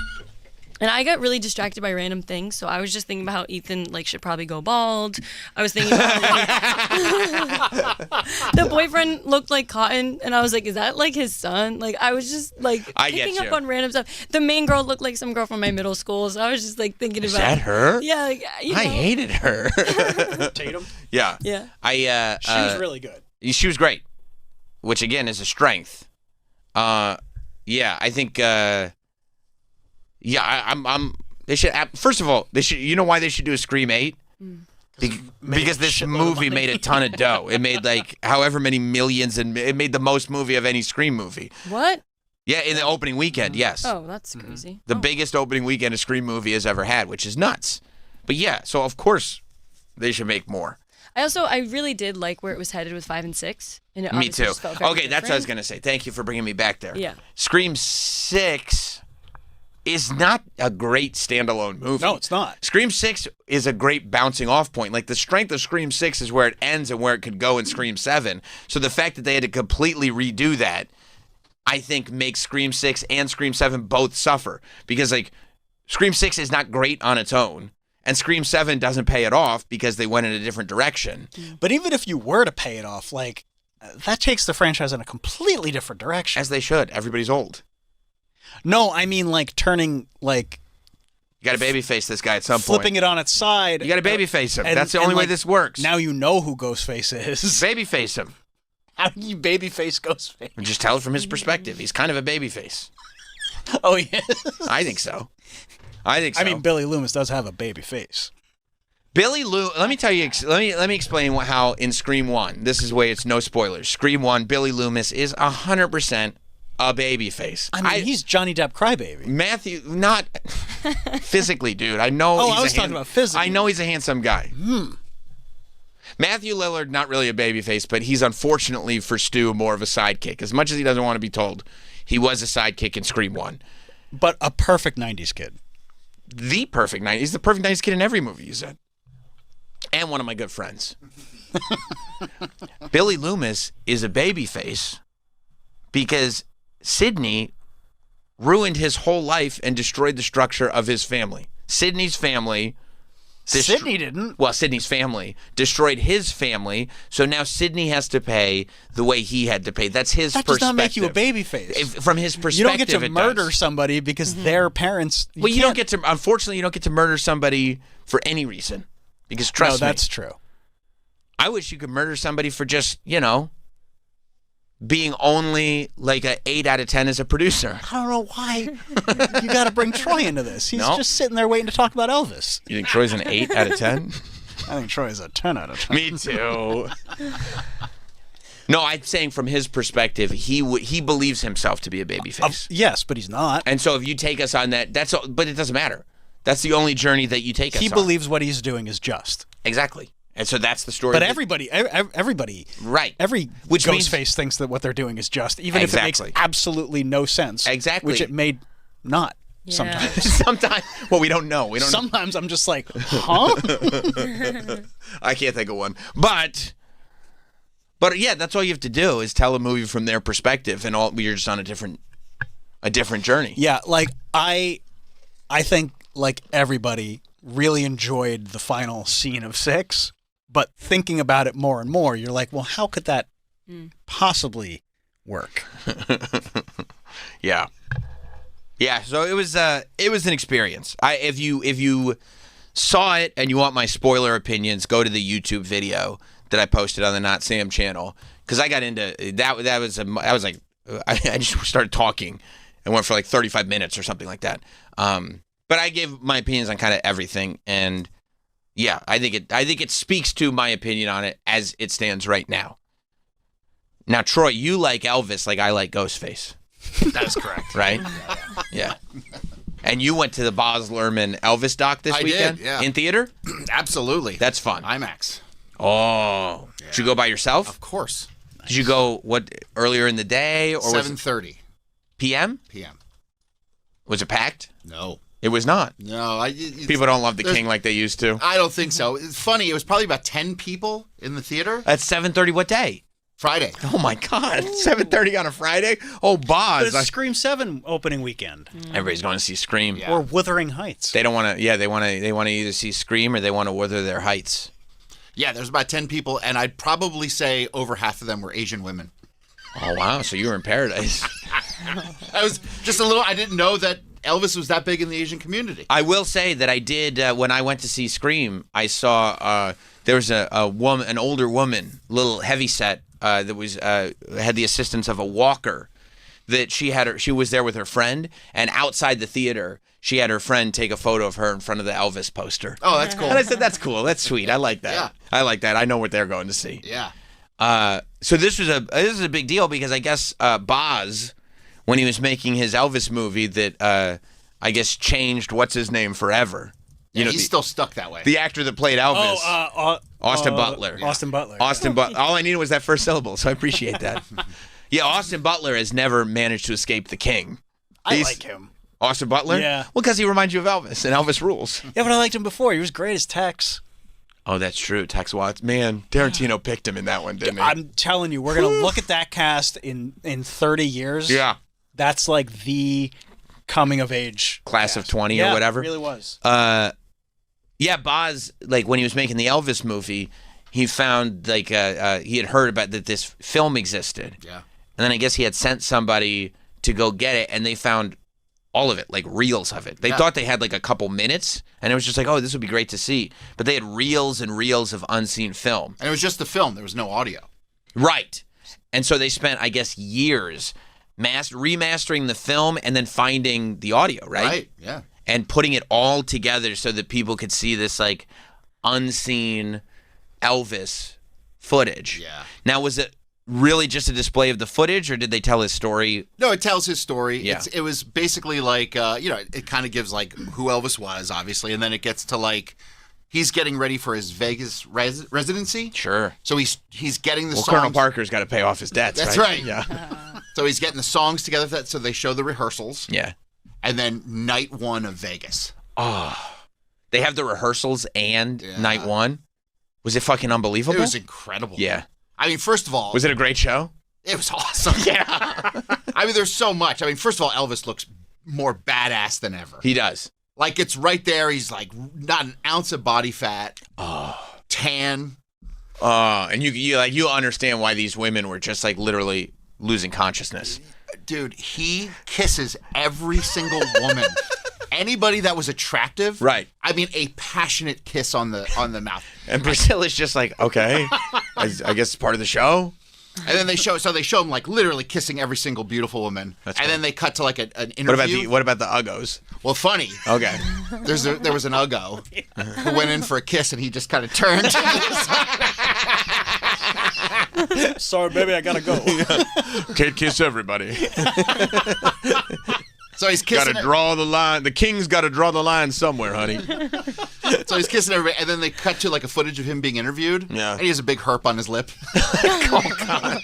And I got really distracted by random things, so I was just thinking about how Ethan like should probably go bald. I was thinking about the boyfriend looked like Cotton, and I was like, is that like his son? Like I was just like picking up on random stuff. The main girl looked like some girl from my middle school, so I was just like thinking Is about that her? Yeah, like, I hated her. Tatum? Yeah. Yeah. She was really good. She was great, which again is a strength. I think. I'm. They should. First of all, they should. You know why they should do a Scream 8? Because this movie made a ton of dough. It made like however many millions, and it made the most movie of any Scream movie. What? Yeah, in the opening weekend, yes. Oh, that's crazy. The biggest opening weekend a Scream movie has ever had, which is nuts. But yeah, so of course they should make more. I really did like where it was headed with 5 and 6. And it Me obviously too. just felt very Okay, that's what I was different. gonna say. Thank you for bringing me back there. Yeah. Scream 6 is not a great standalone movie. No, it's not. Scream 6 is a great bouncing off point. Like the strength of Scream 6 is where it ends and where it could go in Scream 7. So the fact that they had to completely redo that, I think makes Scream 6 and Scream 7 both suffer. Because like Scream 6 is not great on its own. And Scream 7 doesn't pay it off because they went in a different direction. But even if you were to pay it off, like that takes the franchise in a completely different direction. As they should. Everybody's old. No, I mean like turning like you got to babyface this guy at some point. flipping it on its side. You got to babyface him. And- That's the and, only way like, this works. Now you know who Ghostface is. Babyface him. How do you babyface Ghostface? And just tell it from his perspective. He's kind of a babyface. Oh yeah. I think so. I mean, Billy Loomis does have a baby face. Billy Lou. Let me tell you. Let me explain how in Scream 1. This is where it's no spoilers. Scream 1. Billy Loomis is 100% a baby face. I mean, he's Johnny Depp crybaby. Matthew, not physically, dude. I know. Oh, he's I was talking about physically. I know he's a handsome guy. Matthew Lillard, not really a baby face, but he's unfortunately for Stu more of a sidekick. As much as he doesn't want to be told, he was a sidekick in Scream 1. But a perfect 90s kid. The perfect 90s. He's the perfect 90s kid in every movie you said. And one of my good friends. Billy Loomis is a baby face because Sidney ruined his whole life and destroyed the structure of his family. Sidney's family... Sidney didn't. Well, Sidney's family destroyed his family, so now Sidney has to pay the way he had to pay. That's his That perspective. does not make you a baby face. From his perspective, You don't get to it murder does. somebody because their parents... Well, you don't get to... Unfortunately, you don't get to murder somebody for any reason. Because trust me. No, that's true. I wish you could murder somebody for just, you know, being only like a 8 out of 10 as a producer. I don't know why you got to bring Troy into this. He's No. just sitting there waiting to talk about Elvis. You think Troy's an 8 out of 10? I think Troy's a 10 out of 10. Me too. No, I'm saying from his perspective, he believes himself to be a babyface. Yes, but he's not. And so if you take us on that, but it doesn't matter. That's the only journey that you take us on. He believes what he's doing is just. Exactly. And so that's the story. But everybody, right. Every Which means- Ghostface thinks that what they're doing is just, even if it makes Exactly. absolutely no sense. Exactly. Which it may not sometimes. Sometimes, well, we don't know. Sometimes I'm just like, huh? I can't think of one. But yeah, that's all you have to do is tell a movie from their perspective, and you're just on a different journey. Yeah, like I think like everybody really enjoyed the final scene of 6, but thinking about it more and more, you're like, well, how could that possibly work? Yeah. Yeah, so it was an experience. If you saw it and you want my spoiler opinions, go to the YouTube video that I posted on the Not Sam channel, because I got into that. I was like, I just started talking and went for like 35 minutes or something like that. But I gave my opinions on kind of everything, and yeah, I think it speaks to my opinion on it as it stands right now. Now, Troy, you like Elvis like I like Ghostface. That is correct. Right? Yeah. And you went to the Baz Luhrmann Elvis doc this weekend? Yeah. In theater? Absolutely. That's fun. IMAX. Oh. Yeah. Did you go by yourself? Of course. Did you go earlier in the day or 7:30 p.m.? p.m. Was it packed? No. It was not. No. People don't love the King like they used to. I don't think so. It's funny. It was probably about 10 people in the theater. At 7:30 what day? Friday. Oh my God! 7:30 on a Friday? Oh, Boz! But it's Scream 7 opening weekend. Everybody's going to see Scream. Or Wuthering Heights. They don't want to. Yeah, they want to either see Scream or they want to Wither Their Heights. Yeah, there's about 10 people, and I'd probably say over half of them were Asian women. Oh wow! So you were in paradise. I was just I didn't know that Elvis was that big in the Asian community. I will say that I did when I went to see Scream. I saw there was a woman, an older woman, little heavyset. That was had the assistance of a walker. That she was there with her friend, and outside the theater, she had her friend take a photo of her in front of the Elvis poster. Oh, that's cool. And I said, "That's cool. That's sweet. I like that. Yeah. I like that. I know what they're going to see." Yeah. So this is a big deal because I guess Boz, when he was making his Elvis movie, that I guess changed what's his name forever. Yeah, he's still stuck that way. The actor that played Elvis. Austin Butler. Austin Butler. All I needed was that first syllable, so I appreciate that. Yeah, Austin Butler has never managed to escape the King. I like him. Austin Butler? Yeah. Well, because he reminds you of Elvis, and Elvis rules. Yeah, but I liked him before. He was great as Tex. Oh, that's true. Tex Watts. Man, Tarantino picked him in that one, didn't he? I'm telling you, we're going to look at that cast in 30 years. Yeah. That's like the coming of age Class of 20 yeah, or whatever. It really was. Yeah, Boz, like when he was making the Elvis movie, he found like he had heard about that this film existed. Yeah. And then I guess he had sent somebody to go get it, and they found all of it, like reels of it. They thought they had like a couple minutes, and it was just like, oh, this would be great to see. But they had reels and reels of unseen film. And it was just the film. There was no audio. Right. And so they spent, I guess, years remastering the film and then finding the audio, right? Right, yeah. And putting it all together so that people could see this like unseen Elvis footage. Yeah. Now, was it really just a display of the footage, or did they tell his story? No, it tells his story. Yeah. It was basically like, it kind of gives like who Elvis was, obviously, and then it gets to like he's getting ready for his Vegas residency. Sure. So he's getting the songs. Colonel Parker's got to pay off his debts. That's right. right. Yeah. So he's getting the songs together for that. So they show the rehearsals. Yeah. And then night one of Vegas. Oh, they have the rehearsals and night one. Was it fucking unbelievable? It was incredible. Yeah. I mean, first of all, was it a great show? It was awesome. Yeah. I mean, there's so much. I mean, first of all, Elvis looks more badass than ever. He does. Like, it's right there. He's like not an ounce of body fat. Tan. And you understand why these women were just like literally losing consciousness. Dude, he kisses every single woman. Anybody that was attractive. Right. I mean, a passionate kiss on the mouth. And Priscilla's just like, okay, I guess it's part of the show. And then they show him like literally kissing every single beautiful woman. That's and cool. then they cut to like an interview. What about the uggos? Well, funny. Okay. There was an uggo who went in for a kiss and he just kind of turned. Sorry, baby, I gotta go. Can't kiss everybody. So he's kissing. Got to draw the line. The king's got to draw the line somewhere, honey. So he's kissing everybody, and then they cut to like a footage of him being interviewed. Yeah. And he has a big herp on his lip. Oh God.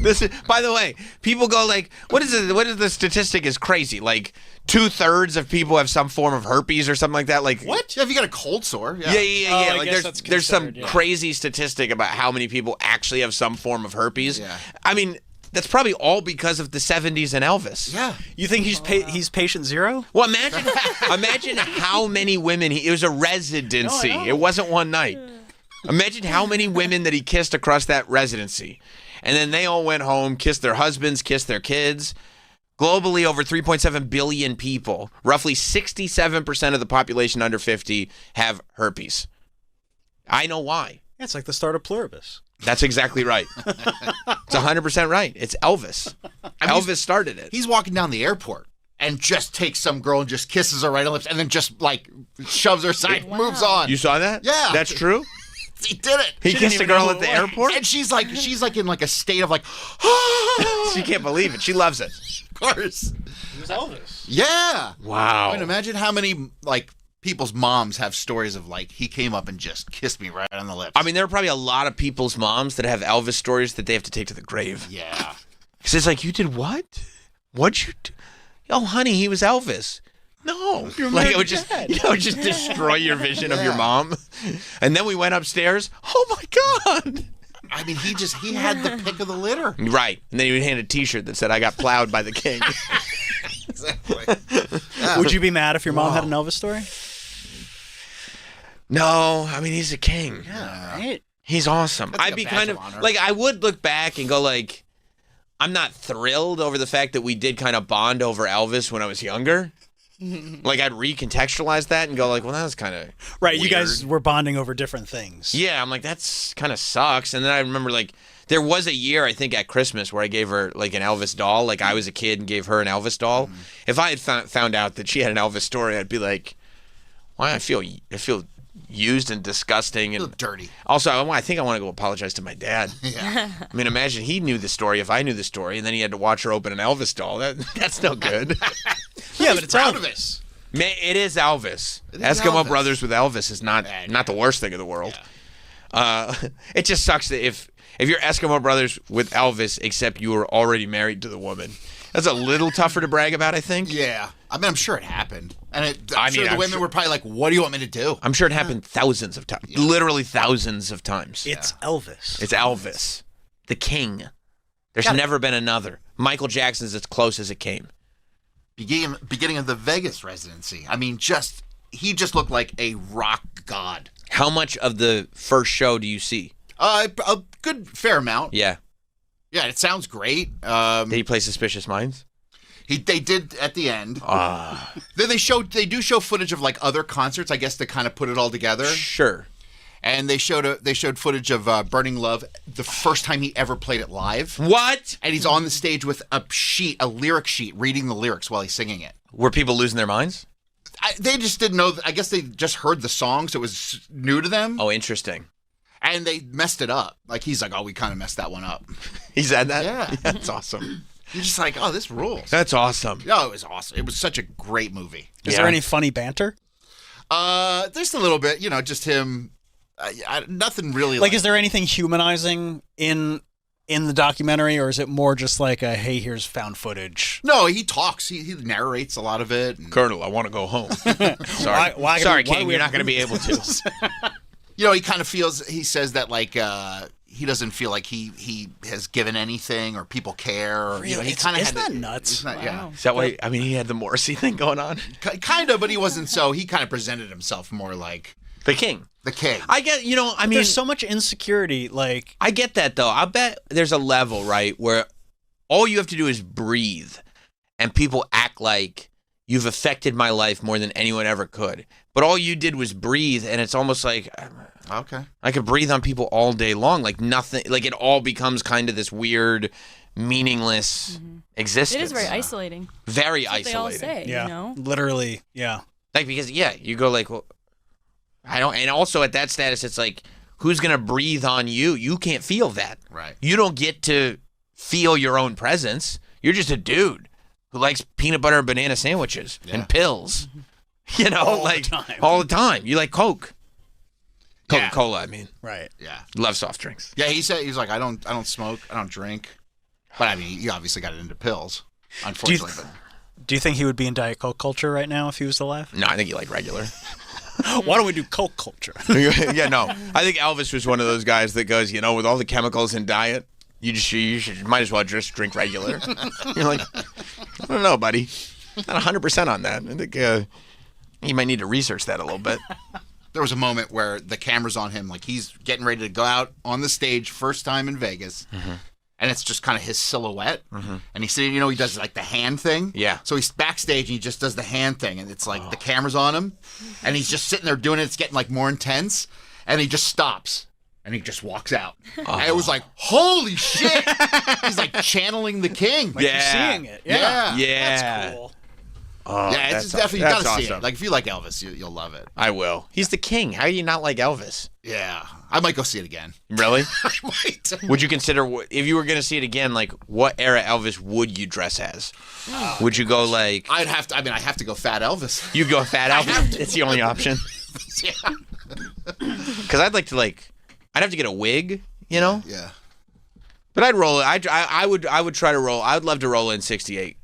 This is, by the way, people go like, what is the statistic is crazy? Like 2/3 of people have some form of herpes or something like that. Like What? Yeah, if you got a cold sore. Yeah. I Like guess that's there's some considered, yeah. crazy statistic about how many people actually have some form of herpes. Yeah. I mean, that's probably all because of the 70s and Elvis. Yeah. You think he's patient zero? Well, imagine how many women it was a residency. It wasn't one night. Imagine how many women that he kissed across that residency. And then they all went home, kissed their husbands, kissed their kids. Globally, over 3.7 billion people, roughly 67% of the population under 50 have herpes. I know why. Yeah, it's like the start of Pluribus. That's exactly right. It's 100% right. It's Elvis. Elvis started it. He's walking down the airport and just takes some girl and just kisses her right on the lips and then just like shoves her aside, moves on. You saw that? Yeah. That's true? He did it. He kissed a girl at the airport? And she's like in like a state of like, She can't believe it. She loves it. Of course. It was Elvis. Yeah. Wow. I mean, imagine how many like people's moms have stories of like, he came up and just kissed me right on the lips. I mean, there are probably a lot of people's moms that have Elvis stories that they have to take to the grave. Yeah. Because it's like, you did what? What'd you do? Oh, honey, he was Elvis. No. Like, it would just destroy your vision of your mom. And then we went upstairs. Oh, my God. I mean, he had the pick of the litter. Right. And then he would hand a T-shirt that said, I got plowed by the king. Exactly. Yeah. Would you be mad if your mom had an Elvis story? No. I mean, he's a king. Yeah, right. He's awesome. That's like I'd a be badge kind of of honor. like, I would look back and go like, I'm not thrilled over the fact that we did kind of bond over Elvis when I was younger. Like, I'd recontextualize that and go like, well, that was kind of Right, weird. you guys were bonding over different things. Yeah, I'm like, that's kind of sucks. And then I remember like, there was a year, I think at Christmas, where I gave her like an Elvis doll. Like, I was a kid and gave her an Elvis doll. Mm-hmm. If I had found out that she had an Elvis story, I'd be like, why? I feel used and disgusting Feel and dirty. Also, I think I want to go apologize to my dad. Yeah. I mean, imagine he knew the story if I knew the story, and then he had to watch her open an Elvis doll. That's no good. Yeah, but it's proud Elvis. of it. Man, it is Elvis. It is Eskimo Elvis. Brothers with Elvis is not the worst thing in the world. It just sucks that if you're Eskimo Brothers with Elvis, except you were already married to the woman, that's a little tougher to brag about, I think. Yeah. I mean, I'm sure it happened. And I'm mean, sure the women were probably like, what do you want me to do? I'm sure it happened thousands of times, literally thousands of times. It's Elvis. It's Elvis, the king. There's never been another. Michael Jackson's as close as it came. Beginning of the Vegas residency. I mean, he just looked like a rock god. How much of the first show do you see? A good fair amount. Yeah. Yeah, it sounds great. Did he play Suspicious Minds? They did at the end. Ah. Then they do show footage of like other concerts, I guess, to kind of put it all together. Sure. And they showed footage of Burning Love the first time he ever played it live. What? And he's on the stage with a lyric sheet, reading the lyrics while he's singing it. Were people losing their minds? They just didn't know. I guess they just heard the song, so it was new to them. Oh, interesting. And they messed it up. Like, he's like, oh, we kind of messed that one up. He said that? Yeah. That's awesome. You're just like, oh, this rules. That's awesome. No, it was awesome. It was such a great movie. Is there any funny banter? There's a little bit, just him. Nothing really. Like, is there anything humanizing in the documentary, or is it more just like a, hey, here's found footage? No, he talks. He narrates a lot of it. And, Colonel, I want to go home. Sorry. Why Sorry, do King, we you're have not going to be able to. he kind of feels. He says that like he doesn't feel like he has given anything or people care. Or, Really? he kind of Isn't that nuts? Yeah, Is that why? I mean, he had the Morrissey thing going on. kind of, but he wasn't. So he kind of presented himself more like The king. the king. I get, I mean, There's so much insecurity. Like, I get that though. I bet there's a level, right, where all you have to do is breathe, and people act like you've affected my life more than anyone ever could. but all you did was breathe, and it's almost like Okay. I could breathe on people all day long, like nothing. Like it all becomes kind of this weird, meaningless existence. It is very isolating. Very That's what they isolating. all say, Yeah, you know? literally. Yeah, Like because you go like, well, I don't. And also at that status, it's like, who's gonna breathe on you? You can't feel that. Right. You don't get to feel your own presence. You're just a dude who likes peanut butter and banana sandwiches and pills. You know, All the like time. all the time. You like Coke, Yeah. Coca-Cola. I mean, right. Yeah. love soft drinks. Yeah, he's like, I don't smoke, I don't drink. But I mean, you obviously got it into pills, unfortunately. Do you think he would be in Diet Coke culture right now if he was alive? No, I think you like regular. Why don't we do Coke culture? Yeah, no. I think Elvis was one of those guys that goes, with all the chemicals in diet, you might as well just drink regular. You're like, I don't know, buddy. Not 100% on that. I think you might need to research that a little bit. There was a moment where the camera's on him, like he's getting ready to go out on the stage, first time in Vegas. And it's just kind of his silhouette. And he's sitting, he does like the hand thing. Yeah. So he's backstage and he just does the hand thing. And it's like the camera's on him. And he's just sitting there doing it. It's getting like more intense. And he just stops. And he just walks out. And it was like, holy shit. He's like channeling the king. Like you're seeing it. Yeah. That's cool. Oh, Yeah, that's it's definitely, you that's gotta see awesome. it. Like if you like Elvis, you'll love it. I will. He's the king. How do you not like Elvis? Yeah. I might go see it again. Really? I might. Would you consider, if you were going to see it again, like what era Elvis would you dress as? Would you go like... I have to go Fat Elvis. You go Fat Elvis? It's the only option. Yeah. Because I'd like to I'd have to get a wig, Yeah. But I'd roll it. I would try to roll. I would love to roll in 68,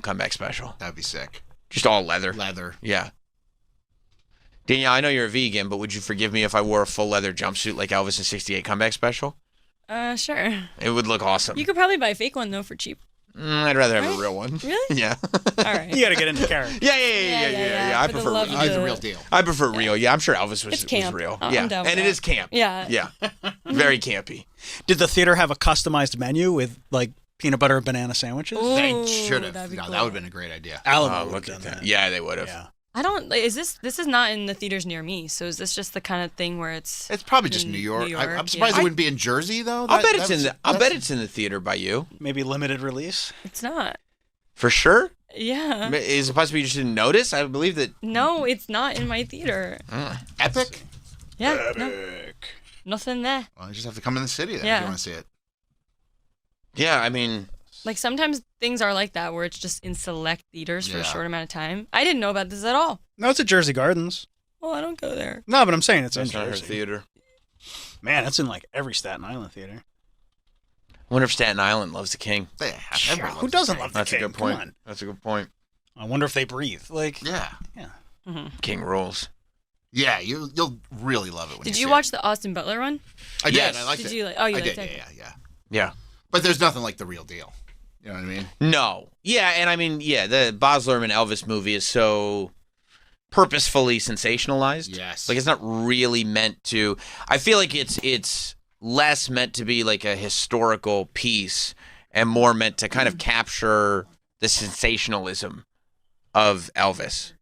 comeback special. That'd be sick. Just all leather. Leather. Yeah. Danielle, I know you're a vegan, but would you forgive me if I wore a full leather jumpsuit like Elvis in 68 comeback special? Sure. It would look awesome. You could probably buy a fake one though for cheap. I'd rather have a real one. Really? Yeah. All right. You got to get into character. Yeah. I For the prefer love real. of He's the real deal. I prefer real. Yeah, I'm sure Elvis was It's camp. real. I'm Yeah. down with And it that. is camp. Yeah. Yeah. Very campy. Did the theater have a customized menu with like peanut butter and banana sandwiches? Ooh, They should have. that'd be No, cool. that would have been a great idea. Alamo Oh, would look have at done that. that. Yeah, they would have. Yeah. I don't. Is this is not in the theaters near me? So is this just the kind of thing where it's? It's probably just in New York. I'm yeah. surprised it wouldn't be in Jersey though. I'll bet it's in the. I'll bet it's in the theater by you. Maybe limited release. It's not. For sure. Yeah. Is it possible you just didn't notice? I believe that. No, it's not in my theater. Epic. Yeah. No, nothing there. Well, you just have to come in the city then if Yeah. you want to see it. Yeah, I mean, Like sometimes things are like that where it's just in select theaters for Yeah. a short amount of time. I didn't know about this at all. No, it's at Jersey Gardens. Well, I don't go there. No, but I'm saying it's in that's not her Jersey. theater. Man, it's in like every Staten Island theater. I wonder if Staten Island loves the king. Yeah, everyone Who loves doesn't the love king. the That's a king? good point. Come on. That's a good point. I wonder if they breathe. Like, Yeah. King rules. Yeah, you'll really love it when Did you you see watch the Austin Butler one? it. I did. Yes. I liked Did it. you like? Oh, you I liked did. it. Yeah. Yeah. But there's nothing like the real deal. You know what I mean? No. Yeah, and I mean, the Baz Luhrmann Elvis movie is so purposefully sensationalized. Yes. Like it's not really meant to. I feel like it's less meant to be like a historical piece and more meant to kind of capture the sensationalism of Elvis.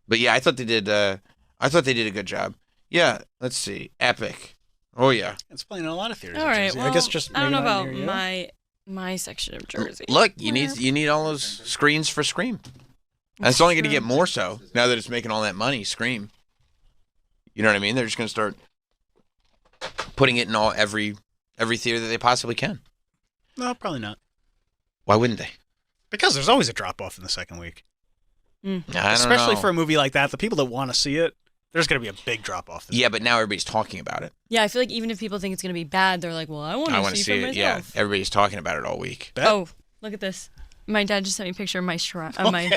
But yeah, I thought they did a good job. Yeah, let's see. Epic. Oh yeah. it's playing in a lot of theaters. All in right. Jersey. Well, I guess just I don't know maybe not about near you. my section of Jersey. Look, you need all those screens for Scream. And it's only going to get more so now that it's making all that money. Scream. You know what I mean? They're just going to start putting it in every theater that they possibly can. No, probably not. Why wouldn't they? Because there's always a drop off in the second week. I don't Especially know. for a movie like that, the people that want to see it, there's going to be a big drop off. Yeah, but now everybody's talking about it. Yeah, I feel like even if people think it's gonna be bad, they're like, "Well, I want I to want to see see for it. Yeah, myself." everybody's talking about it all week. Oh, look at this. My dad just sent me a picture of my shrine. My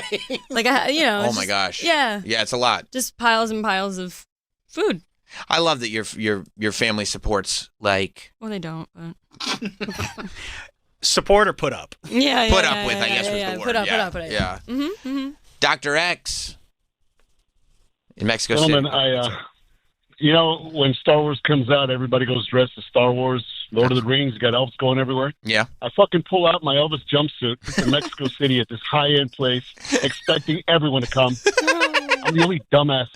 like, Oh it's my just- gosh. Yeah, Yeah, it's a lot. just piles and piles of food. I love that your family supports like Well, they don't. But... Support or put up? Yeah, put yeah, up with. yeah, I guess yeah, was yeah. the word. Put up, yeah. put up. Yeah. Mm-hmm. Dr. X in Mexico Gentlemen, City. when Star Wars comes out, everybody goes dressed as Star Wars. Lord of the Rings, you got elves going everywhere. Yeah. I fucking pull out my Elvis jumpsuit in Mexico City at this high-end place, expecting everyone to come. I'm the only dumbass.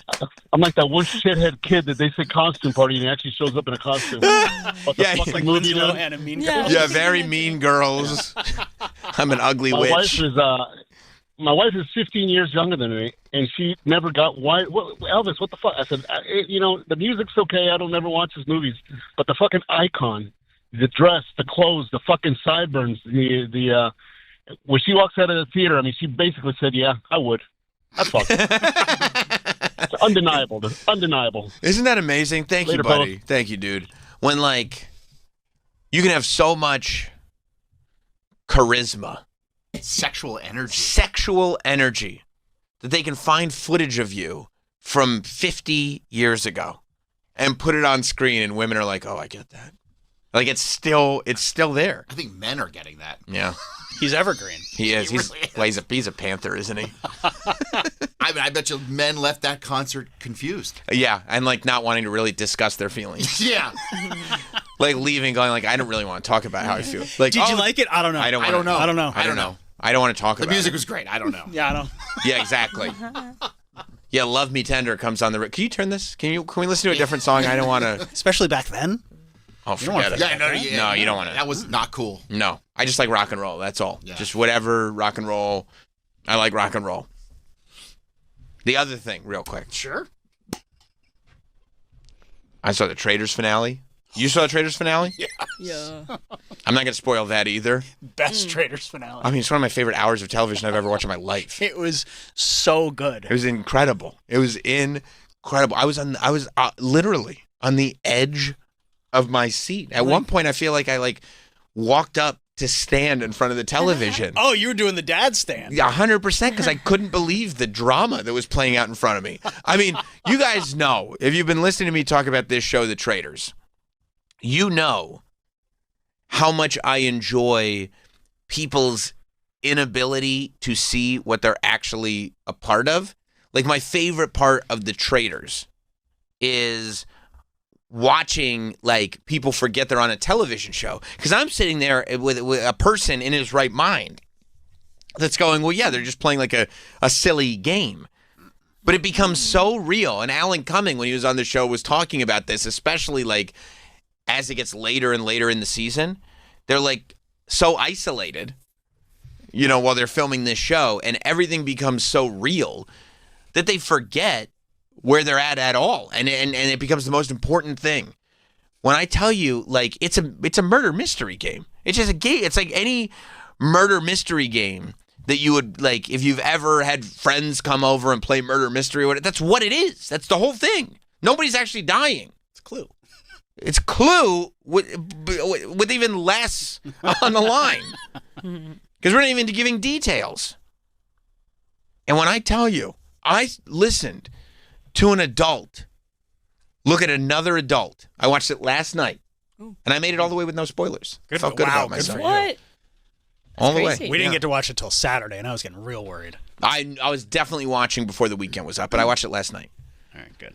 I'm like that one shithead kid that they say costume party and he actually shows up in a costume. What the Yeah, fucking Like movie, Lindsay dude? Lohan and Mean Yeah. Girls. Yeah, very mean girls. I'm an ugly My witch. wife is 15 years younger than me, and she never got why. Elvis, what the fuck? I said, the music's okay. I don't never watch his movies, but the fucking icon, the dress, the clothes, the fucking sideburns, the when she walks out of the theater, I mean, she basically said, "Yeah, I would." I fuck. It's undeniable. Dude. Undeniable. Isn't that amazing? Thank you, Later, buddy. Thank you, dude. When like you can have so much charisma, Sexual energy. sexual energy that they can find footage of you from 50 years ago and put it on screen, and women are like, "Oh, I get that." Like it's still there. I think men are getting that. Yeah, He's evergreen. he is. He He's really is. well, he's a panther, isn't he? I mean, I bet you men left that concert confused. Yeah, and like not wanting to really discuss their feelings, Yeah. like leaving, going like, "I don't really want to talk about how I feel." Like, Did you "Oh, like it? I don't know. I don't I don't know. I don't know. I don't know. I don't want to talk The about music it. was great. I don't know. Yeah, I don't. Yeah, exactly. Yeah, "Love Me Tender" comes on the. Can you turn this? Can we listen to a different song? I don't want to. Especially back then. Oh, don't wanna forget it. think Yeah, no, yeah, No, you don't want to. That was not cool. No, I just like rock and roll. That's all. Yeah. Just whatever rock and roll. I like rock and roll. The other thing, real quick. Sure. I saw the Traitors finale. You saw the Traitors finale? Yeah. I'm not going to spoil that either. Best Traitors finale. I mean, it's one of my favorite hours of television I've ever watched in my life. It was so good. It was incredible. It was incredible. I was literally on the edge of my seat. At one point, I feel like I walked up to stand in front of the television. Oh, you were doing the dad stand. Yeah, 100%, because I couldn't believe the drama that was playing out in front of me. I mean, you guys know, if you've been listening to me talk about this show, The Traitors, you know how much I enjoy people's inability to see what they're actually a part of. Like, my favorite part of The Traitors is watching like people forget they're on a television show, because I'm sitting there with a person in his right mind that's going, well, yeah, they're just playing like a silly game, but it becomes so real. And Alan Cumming, when he was on the show, was talking about this, especially like as it gets later and later in the season, they're like so isolated, while they're filming this show, and everything becomes so real that they forget where they're at all, and it becomes the most important thing. When I tell you, like, it's a murder mystery game. It's just a game. It's like any murder mystery game that you would like if you've ever had friends come over and play murder mystery. That's what it is. That's the whole thing. Nobody's actually dying. It's Clue. It's Clue with even less on the line, because we're not even giving details. And when I tell you, I listened to an adult look at another adult. I watched it last night, and I made it all the way with no spoilers. Good. Felt good Wow, about good for myself. you. What? All the crazy. way. We didn't get to watch it till Saturday, and I was getting real worried. I was definitely watching before the weekend was up, but I watched it last night. All right, good.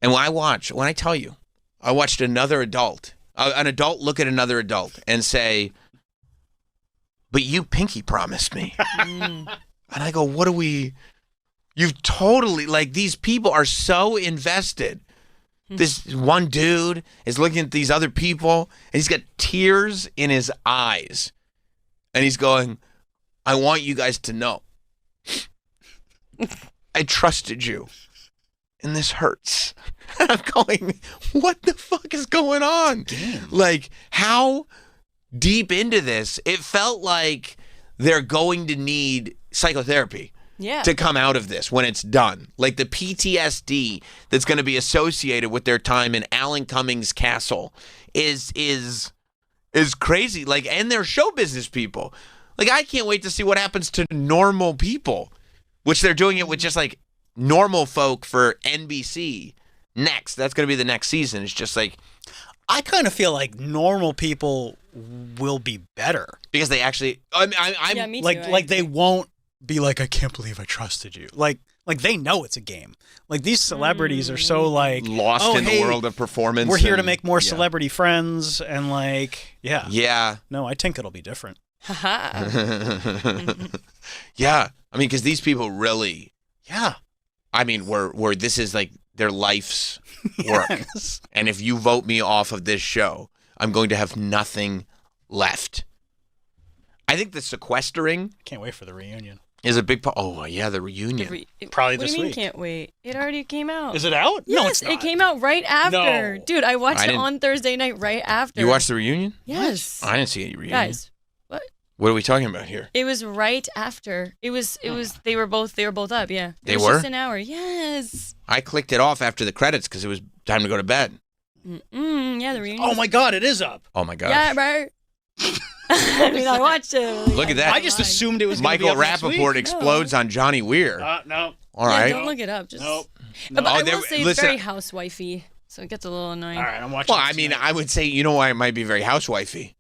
And when I tell you, I watched another adult, an adult look at another adult and say, "But you pinky promised me." And I go, "What do we?" You've totally, like, these people are so invested. This one dude is looking at these other people, and he's got tears in his eyes. And he's going, "I want you guys to know. I trusted you. And this hurts." And I'm going, what the fuck is going on? Damn. Like, how deep into this? It felt like they're going to need psychotherapy. Yeah. To come out of this when it's done. Like the PTSD that's going to be associated with their time in Alan Cummings' castle is crazy. Like, and they're show business people. Like, I can't wait to see what happens to normal people, which they're doing it with just like normal folk for NBC next. That's going to be the next season. It's just like, I kind of feel like normal people will be better. because they actually, I'm Yeah, me too. Like they won't be like, I can't believe I trusted you. Like they know it's a game. Like these celebrities are so like lost in hey, the world of performance. We're here to and- make more yeah. celebrity friends, and like, yeah. Yeah. No, I think it'll be different. Haha. Yeah. I mean, because these people really, Yeah. I mean, where this is like their life's work. Yes. And if you vote me off of this show, I'm going to have nothing left. I think the sequestering Can't wait for the reunion. is a big part. Oh, yeah, the reunion. Probably What this do you mean week. can't wait? It already came out. Is it out? Yes, No, it's not. it came out right after. No. Dude, I watched I it didn't- on Thursday night right after. You watched the reunion? Yes. I didn't see any reunion. Guys, What are we talking about here? it was right after. It was they were both up, yeah. They it was were? just an hour. Yes. I clicked it off after the credits because it was time to go to bed. Yeah, the reunion. Oh my God, it is up. Oh, my gosh. Yeah, right. I mean, I watched it. Look at that. I just assumed it was gonna Michael be up next Rappaport week. explodes on Johnny Weir. No. All right. Don't look it up. Just. Nope. But Oh, I there- will say it's listen- very housewifey, so it gets a little annoying. All right, I'm watching. Well, this I mean, tonight. I would say, you know why it might be very housewifey?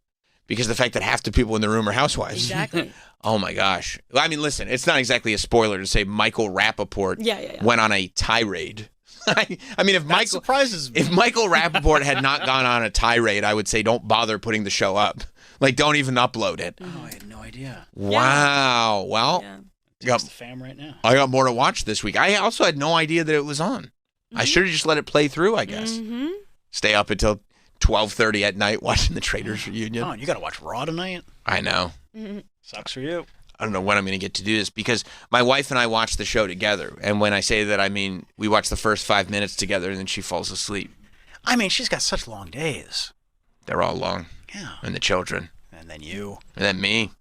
Because the fact that half the people in the room are housewives. Exactly. Oh, my gosh. Well, I mean, listen, it's not exactly a spoiler to say Michael Rappaport Yeah. went on a tirade. I mean, That surprises me. if Michael Rappaport had not gone on a tirade, I would say don't bother putting the show up. Like, don't even upload it. Oh, I had no idea. Wow. Well, Yeah. got- It's the fam right now. I got more to watch this week. I also had no idea that it was on. I should have just let it play through, I guess. Mm-hmm. Stay up until 12:30 at night watching the Traitors reunion. Come on, you got to watch Raw tonight. I know. Sucks for you. I don't know when I'm going to get to do this because my wife and I watch the show together. And when I say that, I mean we watch the first 5 minutes together and then she falls asleep. I mean, she's got such long days. They're all long. Yeah. And the children. And then you. And then me.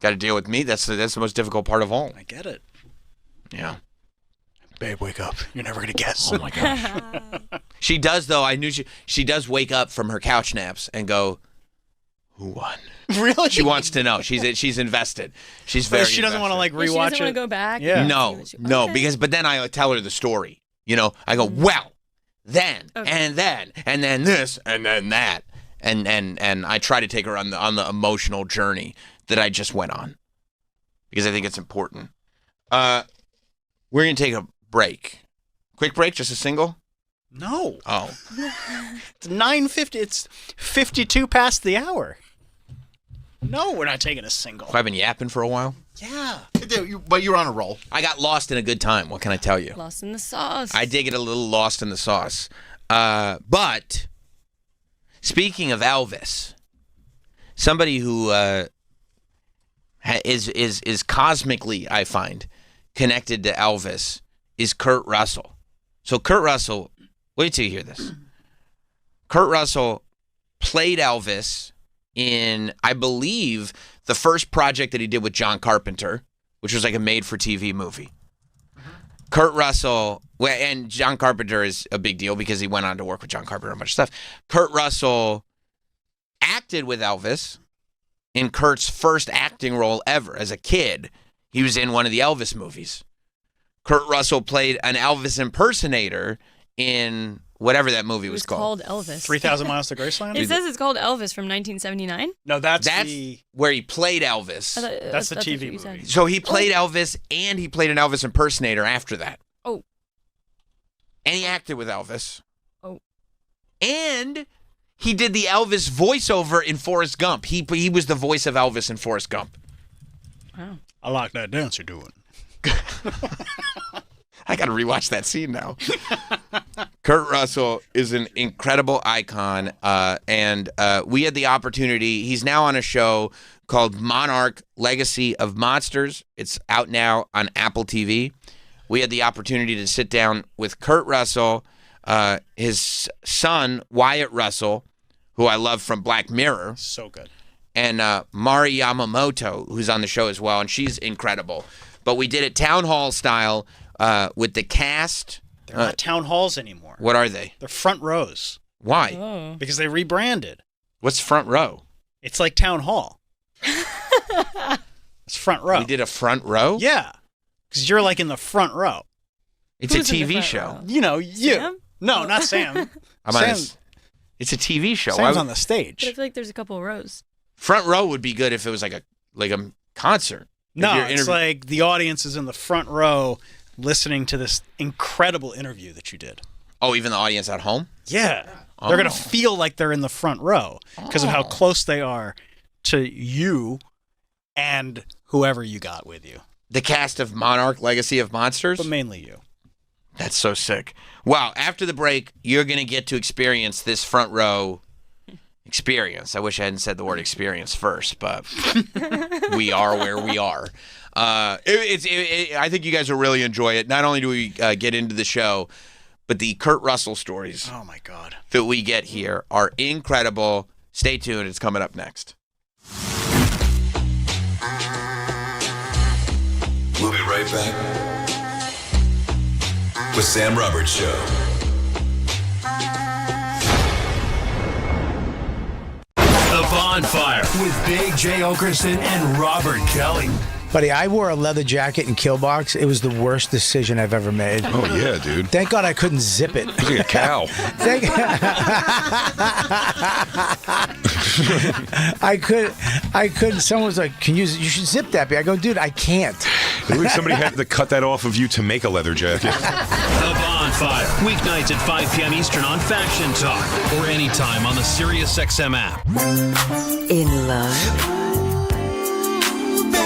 Got to deal with me. That's the most difficult part of all. I get it. Yeah. Babe, wake up. You're never going to guess. Oh, my gosh. She does, though. I knew she does wake up from her couch naps and go, who won? Really? She wants to know. She's invested. She's very She doesn't want to, like, Yeah, she rewatch doesn't want to it. go back. Yeah. and see No, what she- no, Okay. but then I tell her the story. You know, I go, well, then, Okay. and then this, and then that. And I try to take her on the emotional journey that I just went on. Because I think it's important. We're going to take a break. Quick break, just a single? No. Oh. It's 9:50. It's 52 past the hour. No, we're not taking a single. I've been yapping for a while. Yeah. But you're on a roll. I got lost in a good time. What can I tell you? Lost in the sauce. I did get a little lost in the sauce. But speaking of Elvis, somebody who is cosmically, I find, connected to Elvis is Kurt Russell. So Kurt Russell, wait till you hear this. Kurt Russell played Elvis in, I believe, the first project that he did with John Carpenter, which was like a made-for-TV movie. Kurt Russell, and John Carpenter is a big deal because he went on to work with John Carpenter and a bunch of stuff. Kurt Russell acted with Elvis in Kurt's first acting role ever. As a kid, he was in one of the Elvis movies. Kurt Russell played an Elvis impersonator in whatever that movie It was was called. called Elvis. 3,000 Miles to Graceland? It says it's called Elvis from 1979. No, that's That's the... where he played Elvis. That's the what TV you said. movie. So he played Elvis and he played an Elvis impersonator after that. Oh. And he acted with Elvis. Oh. And he did the Elvis voiceover in Forrest Gump. He was the voice of Elvis in Forrest Gump. Wow. I like that dance you're doing. I got to rewatch that scene now. Kurt Russell is an incredible icon, and we had the opportunity. He's now on a show called Monarch: Legacy of Monsters. It's out now on Apple TV. We had the opportunity to sit down with Kurt Russell, his son Wyatt Russell, who I love from Black Mirror, So good. and Mari Yamamoto, who's on the show as well, and she's incredible. But we did it town hall style with the cast. They're not town halls anymore. What are they? They're front rows Why? Oh. because they rebranded. What's front row? It's like town hall. It's front row. We did a front row? Yeah. Because you're like in the front row. It's Who's a in the TV front show. row? You know, you. Sam? No, not Sam. I'm on Sam, it's a TV show. Sam's Why on would- the But I stage. feel like there's a couple of rows. front row would be good if it was like a concert. If No, you're it's interview- like the audience is in the front row listening to this incredible interview that you did. Oh, even the audience at home? Yeah. They're going Oh. to feel like they're in the front row because of how Oh. close they are to you and whoever you got with you. The cast of Monarch: Legacy of Monsters? But mainly you. That's so sick. Wow, after the break, you're going to get to experience this front row experience. I wish I hadn't said the word experience first, but we are where we are. I think you guys will really enjoy it. Not only do we get into the show, but the Kurt Russell stories Oh, my God. that we get here are incredible. Stay tuned. It's coming up next. We'll be right back with Sam Roberts Show. The Bonfire with Big J. Okerson and Robert Kelly. Buddy, I wore a leather jacket in Killbox. It was the worst decision I've ever made. Oh, yeah, dude. Thank God I couldn't zip it. You're like a cow. I couldn't. Someone was like, you should zip that. I go, dude, I can't. Maybe somebody had to cut that off of you to make a leather jacket. The Bonfire, weeknights at 5 p.m. Eastern on Faction Talk or anytime on the SiriusXM app. In love?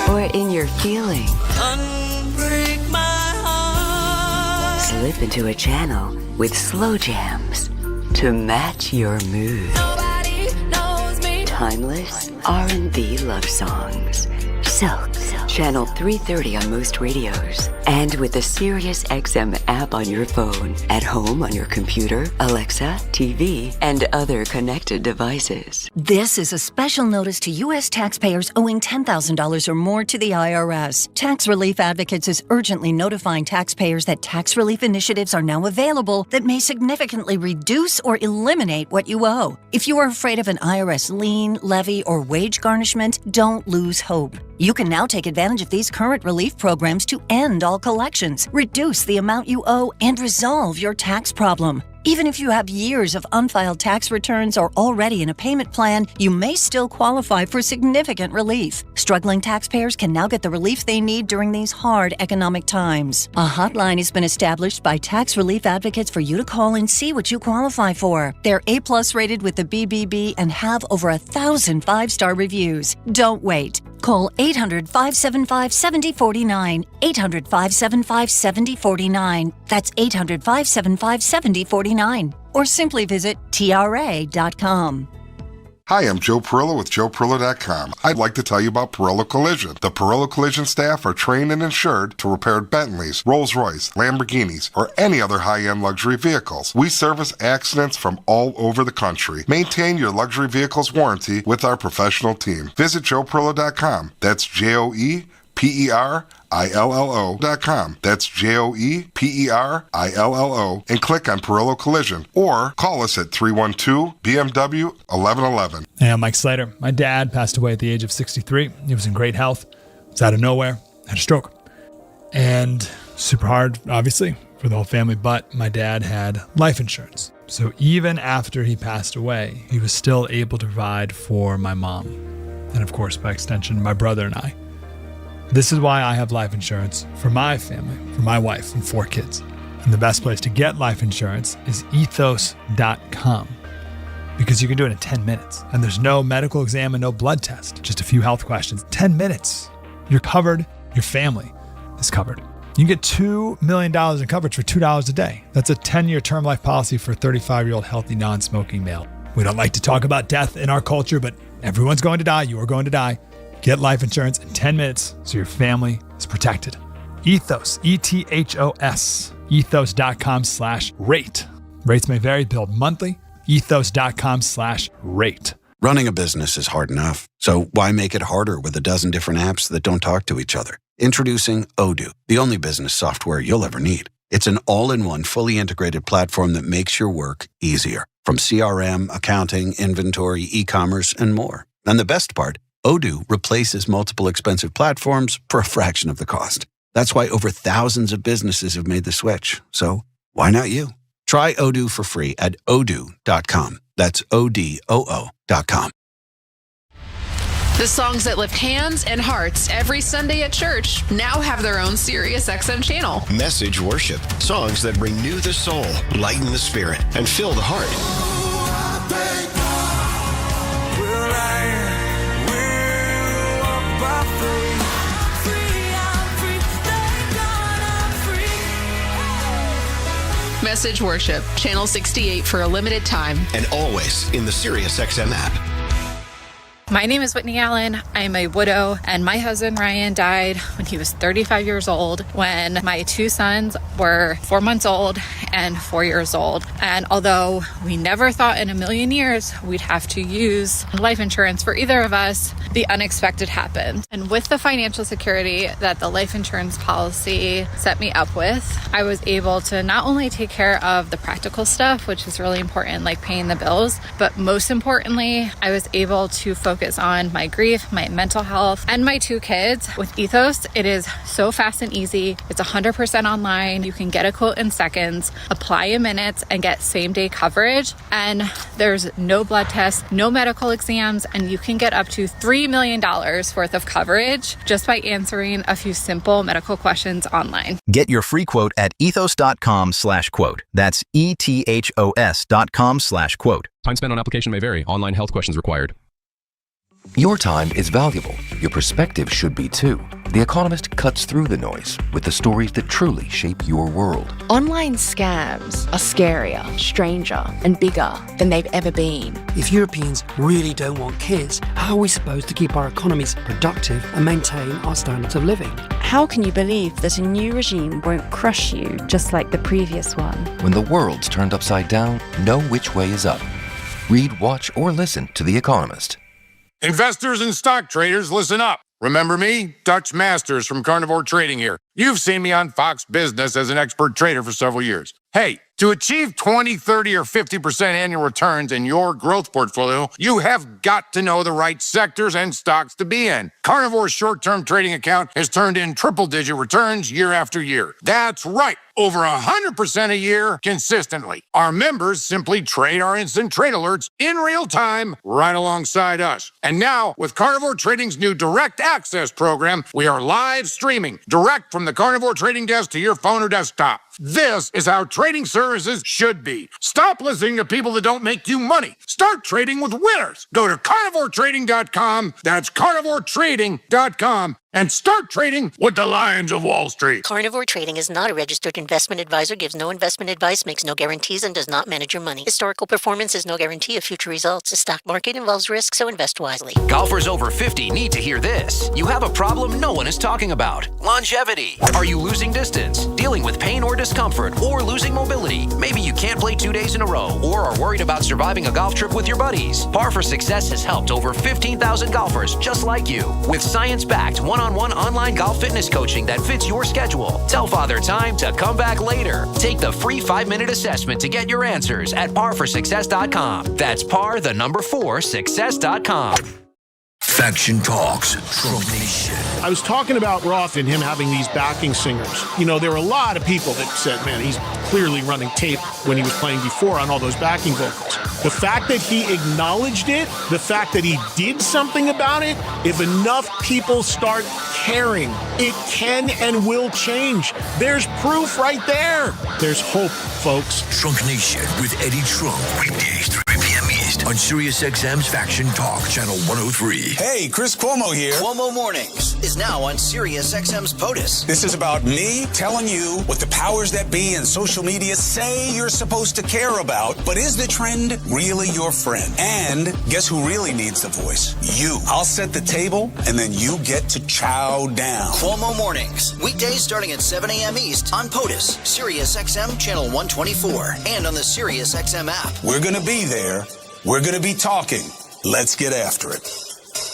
Or in your feelings? Unbreak my heart. Slip into a channel with slow jams to match your mood. Nobody knows me. Timeless R&B love songs. Silk. Channel 330 on most radios. And with the SiriusXM app on your phone. At home on your computer, Alexa, TV, and other connected devices. This is a special notice to U.S. taxpayers owing $10,000 or more to the IRS. Tax Relief Advocates is urgently notifying taxpayers that tax relief initiatives are now available that may significantly reduce or eliminate what you owe. If you are afraid of an IRS lien, levy, or wage garnishment, don't lose hope. You can now take advantage of these current relief programs to end all collections, reduce the amount you owe, and resolve your tax problem. Even if you have years of unfiled tax returns or already in a payment plan, you may still qualify for significant relief. Struggling taxpayers can now get the relief they need during these hard economic times. A hotline has been established by Tax Relief Advocates for you to call and see what you qualify for. They're A+ rated with the BBB and have over 1,000 5-star reviews. Don't wait. Call 800-575-7049. 800-575-7049. That's 800-575-7049. Or simply visit TRA.com. Hi, I'm Joe Perillo with JoePerillo.com. I'd like to tell you about Perillo Collision. The Perillo Collision staff are trained and insured to repair Bentleys, Rolls-Royce, Lamborghinis, or any other high-end luxury vehicles. We service accidents from all over the country. Maintain your luxury vehicle's warranty with our professional team. Visit JoePerillo.com. That's JoePerillo.com. That's JoePerillo, and click on Perillo Collision, or call us at 312-BMW-1111. Hey, I'm Mike Slater. My dad passed away at the age of 63. He was in great health. It was out of nowhere. Had a stroke. And super hard, obviously, for the whole family, but my dad had life insurance. So even after he passed away, he was still able to provide for my mom. And of course, by extension, my brother and I. This is why I have life insurance for my family, for my wife and 4 kids. And the best place to get life insurance is ethos.com, because you can do it in 10 minutes. And there's no medical exam and no blood test, just a few health questions. 10 minutes. You're covered. Your family is covered. You can get $2 million in coverage for $2 a day. That's a 10-year term life policy for a 35-year-old healthy non-smoking male. We don't like to talk about death in our culture, but everyone's going to die. You are going to die. Get life insurance in 10 minutes so your family is protected. Ethos, ETHOS, ethos.com/rate. Rates may vary, billed monthly. Ethos.com/rate. Running a business is hard enough, so why make it harder with a dozen different apps that don't talk to each other? Introducing Odoo, the only business software you'll ever need. It's an all-in-one, fully integrated platform that makes your work easier. From CRM, accounting, inventory, e-commerce, and more. And the best part, Odoo replaces multiple expensive platforms for a fraction of the cost. That's why over thousands of businesses have made the switch. So why not you? Try Odoo for free at odoo.com. That's ODOO.com. The songs that lift hands and hearts every Sunday at church now have their own SiriusXM channel. Message worship. Songs that renew the soul, lighten the spirit, and fill the heart. Message Worship, Channel 68 for a limited time. And always in the SiriusXM app. My name is Whitney Allen. I'm a widow, and my husband Ryan died when he was 35 years old, when my two sons were 4 months old and 4 years old. And although we never thought in a million years we'd have to use life insurance for either of us, the unexpected happened. And with the financial security that the life insurance policy set me up with, I was able to not only take care of the practical stuff, which is really important, like paying the bills, but most importantly, I was able to focus on my grief, my mental health, and my two kids. With Ethos, it is so fast and easy. It's 100% online. You can get a quote in seconds, apply in minutes, and get same-day coverage. And there's no blood tests, no medical exams, and you can get up to $3 million worth of coverage just by answering a few simple medical questions online. Get your free quote at ethos.com/quote. That's ETHOS.com/quote. Time spent on application may vary. Online health questions required. Your time is valuable. Your perspective should be too. The Economist cuts through the noise with the stories that truly shape your world. Online scams are scarier, stranger, and bigger than they've ever been. If Europeans really don't want kids, how are we supposed to keep our economies productive and maintain our standards of living? How can you believe that a new regime won't crush you just like the previous one? When the world's turned upside down, know which way is up. Read, watch, or listen to The Economist. Investors and stock traders, listen up. Remember me? Dutch Masters from Carnivore Trading here. You've seen me on Fox Business as an expert trader for several years. Hey, to achieve 20, 30, or 50% annual returns in your growth portfolio, you have got to know the right sectors and stocks to be in. Carnivore's short-term trading account has turned in triple-digit returns year after year. That's right. Over 100% a year consistently. Our members simply trade our instant trade alerts in real time right alongside us. And now, with Carnivore Trading's new Direct Access program, we are live streaming direct from the Carnivore Trading desk to your phone or desktop. This is how trading services should be. Stop listening to people that don't make you money. Start trading with winners. Go to carnivoretrading.com. That's carnivoretrading.com. And start trading with the Lions of Wall Street. Carnivore Trading is not a registered investment advisor, gives no investment advice, makes no guarantees, and does not manage your money. Historical performance is no guarantee of future results. The stock market involves risk, so invest wisely. Golfers over 50 need to hear this. You have a problem no one is talking about. Longevity. Are you losing distance, dealing with pain or discomfort, or losing mobility? Maybe you can't play 2 days in a row, or are worried about surviving a golf trip with your buddies. Par for Success has helped over 15,000 golfers just like you. With science-backed one-on-one online golf fitness coaching that fits your schedule. Tell Father Time to come back later. Take the free 5-minute assessment to get your answers at parforsuccess.com. That's success.com. Faction Talks, Trump Nation. I was talking about Roth and him having these backing singers. You know, there were a lot of people that said, man, he's clearly running tape when he was playing before on all those backing vocals. The fact that he acknowledged it, the fact that he did something about it, if enough people start caring, it can and will change. There's proof right there. There's hope, folks. Trunk Nation with Eddie Trunk. Weekdays 3 p.m. East on SiriusXM's Faction Talk, Channel 103. Hey, Chris Cuomo here. Cuomo Mornings is now on SiriusXM's POTUS. This is about me telling you what the powers that be in social media say you're supposed to care about, but is the trend really your friend? And guess who really needs the voice? You. I'll set the table, and then you get to chow down. Cuomo Mornings, weekdays starting at 7 a.m. East on POTUS, SiriusXM Channel 124, and on the SiriusXM app. We're going to be there. We're going to be talking. Let's get after it.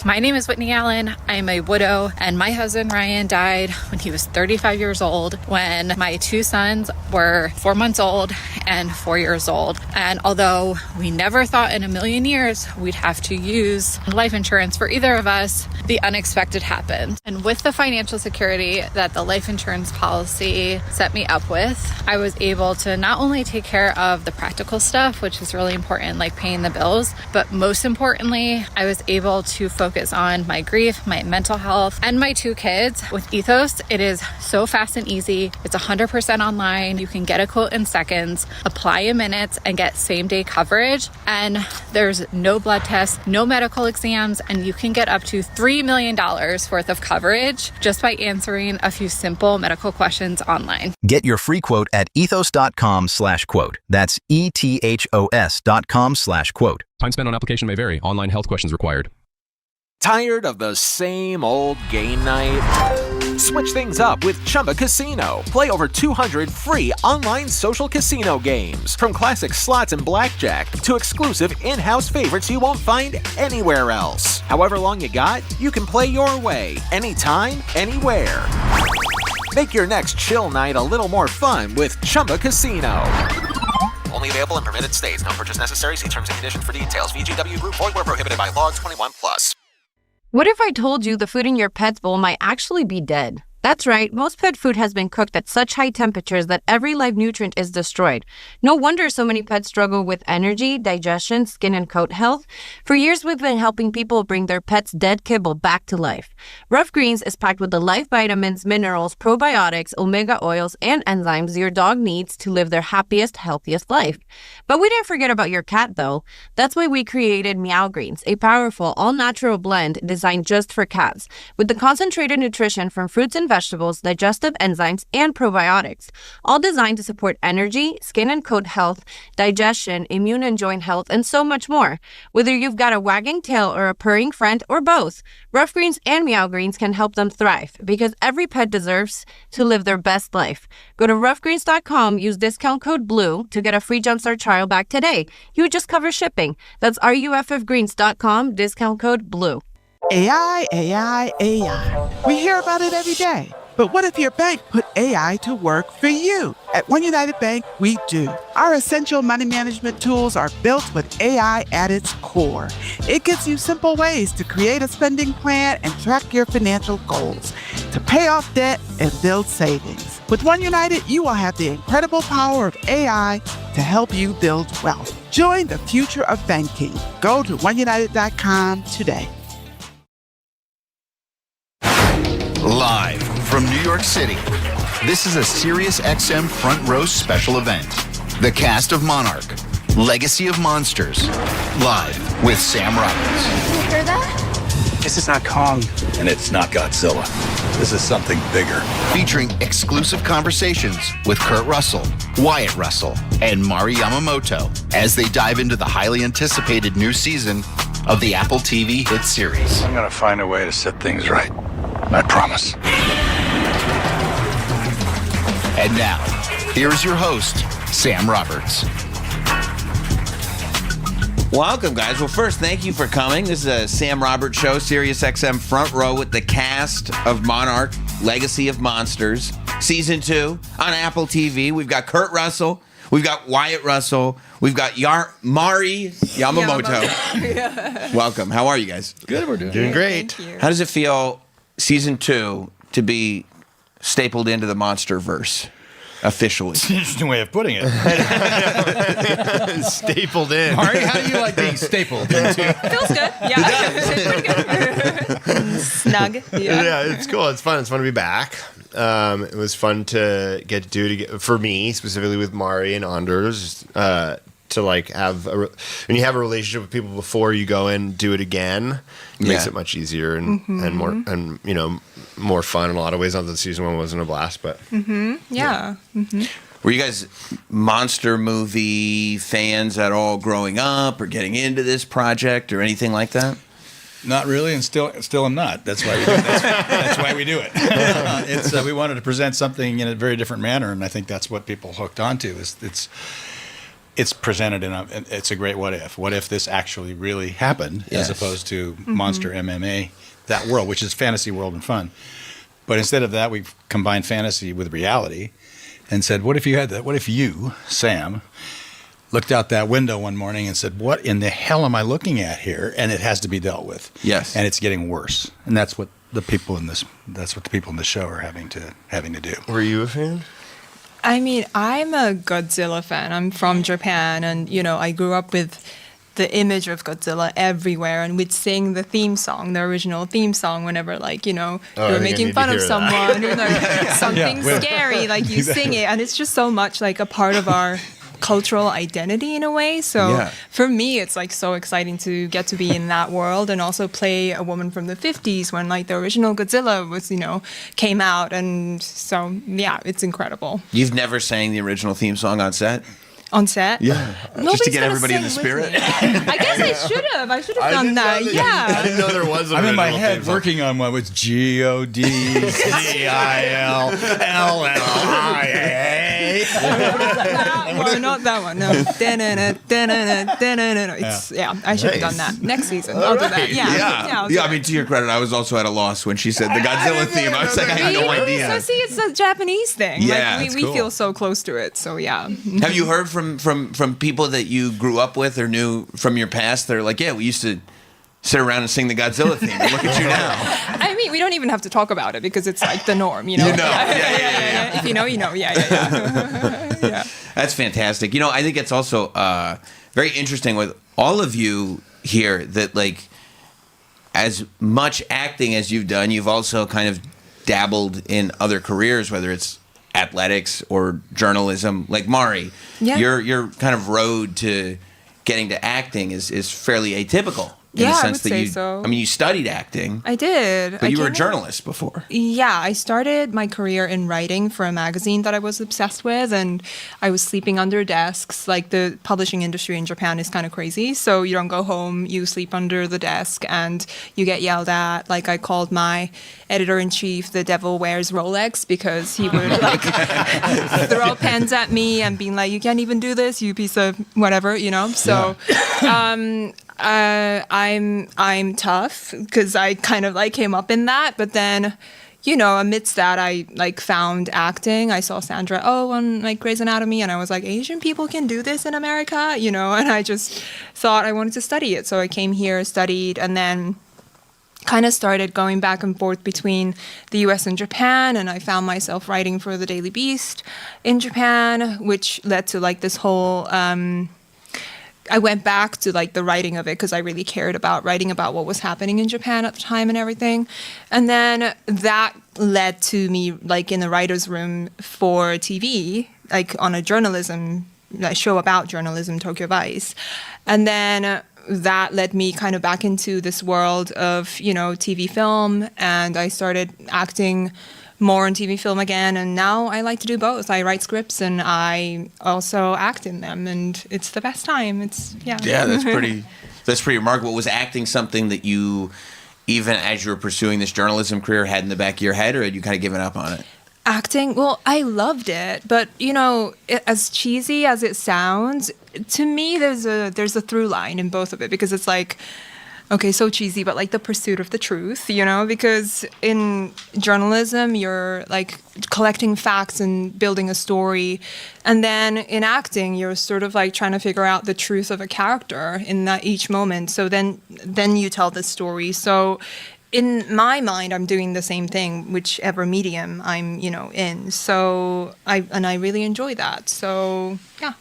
My name is Whitney Allen. I'm a widow, and my husband Ryan died when he was 35 years old, when my two sons were 4 months old and 4 years old. And although we never thought in a million years we'd have to use life insurance for either of us, the unexpected happened. And with the financial security that the life insurance policy set me up with, I was able to not only take care of the practical stuff, which is really important, like paying the bills, but most importantly, I was able to focus focus on my grief, my mental health, and my 2 kids. With Ethos, it is so fast and easy. It's 100% online. You can get a quote in seconds, apply in minutes, and get same-day coverage. And there's no blood tests, no medical exams, and you can get up to $3 million worth of coverage just by answering a few simple medical questions online. Get your free quote at ethos.com/quote. That's ETHOS.com/quote. Time spent on application may vary. Online health questions required. Tired of the same old game night? Switch things up with Chumba Casino. Play over 200 free online social casino games. From classic slots and blackjack to exclusive in-house favorites you won't find anywhere else. However long you got, you can play your way, anytime, anywhere. Make your next chill night a little more fun with Chumba Casino. Only available in permitted states. No purchase necessary. See terms and conditions for details. VGW Group. Void where prohibited by law. 21+. What if I told you the food in your pet's bowl might actually be dead? That's right, most pet food has been cooked at such high temperatures that every live nutrient is destroyed. No wonder so many pets struggle with energy, digestion, skin, and coat health. For years, we've been helping people bring their pets' dead kibble back to life. Rough Greens is packed with the life vitamins, minerals, probiotics, omega oils, and enzymes your dog needs to live their happiest, healthiest life. But we didn't forget about your cat, though. That's why we created Meow Greens, a powerful, all-natural blend designed just for cats, with the concentrated nutrition from fruits and vegetables, digestive enzymes, and probiotics, all designed to support energy, skin and coat health, digestion, immune and joint health, and so much more. Whether you've got a wagging tail or a purring friend or both, Rough Greens and Meow Greens can help them thrive because every pet deserves to live their best life. Go to roughgreens.com, use discount code BLUE to get a free Jumpstart trial back today. You just cover shipping. That's ruffgreens.com, discount code BLUE. AI, AI, AI. We hear about it every day. But what if your bank put AI to work for you? At One United Bank, we do. Our essential money management tools are built with AI at its core. It gives you simple ways to create a spending plan and track your financial goals, to pay off debt and build savings. With One United, you will have the incredible power of AI to help you build wealth. Join the future of banking. Go to oneunited.com today. Live from New York City, this is a SiriusXM Front Row special event. The cast of Monarch, Legacy of Monsters, live with Sam Roberts. You hear that? This is not Kong. And it's not Godzilla. This is something bigger. Featuring exclusive conversations with Kurt Russell, Wyatt Russell, and Mari Yamamoto as they dive into the highly anticipated new season of the Apple TV hit series. I'm going to find a way to set things right. I promise. And now, here's your host, Sam Roberts. Welcome, guys. Well, first, thank you for coming. This is a Sam Roberts Show, SiriusXM Front Row with the cast of Monarch, Legacy of Monsters, Season 2 on Apple TV. We've got Kurt Russell. We've got Wyatt Russell. We've got Mari Yamamoto. Yeah. Welcome. How are you guys? Good. We're doing great. How does it feel, Season 2, to be stapled into the Monsterverse officially? It's an interesting way of putting it. Stapled in. Mari, how do you like being stapled into? Feels good. Yeah. Pretty good. Snug. Yeah, it's cool. It's fun. It's fun to be back. It was fun to get to do it for me, specifically with Mari and Anders, to like have when you have a relationship with people before you go and do it again, it makes it much easier and more and more fun in a lot of ways. Not that season 1 wasn't a blast, but yeah. Were you guys monster movie fans at all growing up or getting into this project or anything like that? Not really, and still am not. That's why we do it. That's why we do it. We wanted to present something in a very different manner, and I think that's what people hooked onto. It's presented it's a great what if. What if this actually really happened, as opposed to monster MMA, that world, which is fantasy world and fun. But instead of that, we've combined fantasy with reality, and said, what if you had that? What if you, Sam, looked out that window one morning and said, what in the hell am I looking at here? And it has to be dealt with. Yes. And it's getting worse. And that's what the people in this show are having to do. Were you a fan? I mean, I'm a Godzilla fan. I'm from Japan, and I grew up with the image of Godzilla everywhere, and we'd sing the theme song, the original theme song, whenever you were making fun of someone or something scary, you sing it, and it's just so much a part of our cultural identity in a way. So for me, it's so exciting to get to be in that world and also play a woman from the 50s when the original Godzilla was, came out. And so, yeah, it's incredible. You've never sang the original theme song on set? On set? Yeah. Just to get everybody in the spirit? I guess I should have. I should have done that. Yeah. I didn't know there was an I'm in my original head theme song. working on one with GODCILLLIA. Not that one. No. It's, I should have done that. Next season, I'll do that. Yeah, I mean, to your credit, I was also at a loss when she said the Godzilla theme. I was like, I had no idea. So see, it's a Japanese thing. Yeah, we feel so close to it. So yeah. Have you heard from people that you grew up with or knew from your past? They're like, yeah, we used to sit around and sing the Godzilla theme. Look at you now. I mean, we don't even have to talk about it because it's the norm, you know? Yeah. If you know, you know. Yeah. That's fantastic. I think it's also very interesting with all of you here that, as much acting as you've done, you've also kind of dabbled in other careers, whether it's athletics or journalism. Like Mari, your kind of road to getting to acting is fairly atypical. In the sense that you studied acting. I did. But you were a journalist before. Yeah, I started my career in writing for a magazine that I was obsessed with, and I was sleeping under desks. The publishing industry in Japan is kind of crazy. So you don't go home, you sleep under the desk, and you get yelled at. I called my editor-in-chief the devil wears Rolex because he would throw pens at me and being like, you can't even do this, you piece of whatever, So I'm tough because I kind of came up in that, but then, amidst that, I found acting. I saw Sandra on Grey's Anatomy, and I was like, Asian people can do this in America, and I just thought I wanted to study it. So I came here, studied, and then kind of started going back and forth between the US and Japan, and I found myself writing for the Daily Beast in Japan, which led to this whole I went back to the writing of it because I really cared about writing about what was happening in Japan at the time and everything. And then that led to me in the writer's room for TV, on a journalism show about journalism, Tokyo Vice. And then that led me kind of back into this world of, TV film, and I started acting more on TV film again, and now I like to do both. I write scripts and I also act in them, and it's the best time. Yeah, that's pretty remarkable. Was acting something that you, even as you were pursuing this journalism career, had in the back of your head, or had you kind of given up on it? Acting, well, I loved it, but as cheesy as it sounds, to me there's a through line in both of it, because it's okay, so cheesy, but the pursuit of the truth, because in journalism, you're collecting facts and building a story. And then in acting, you're sort of trying to figure out the truth of a character in that each moment. So then you tell the story. So in my mind, I'm doing the same thing, whichever medium I'm, in. So I really enjoy that. So, yeah.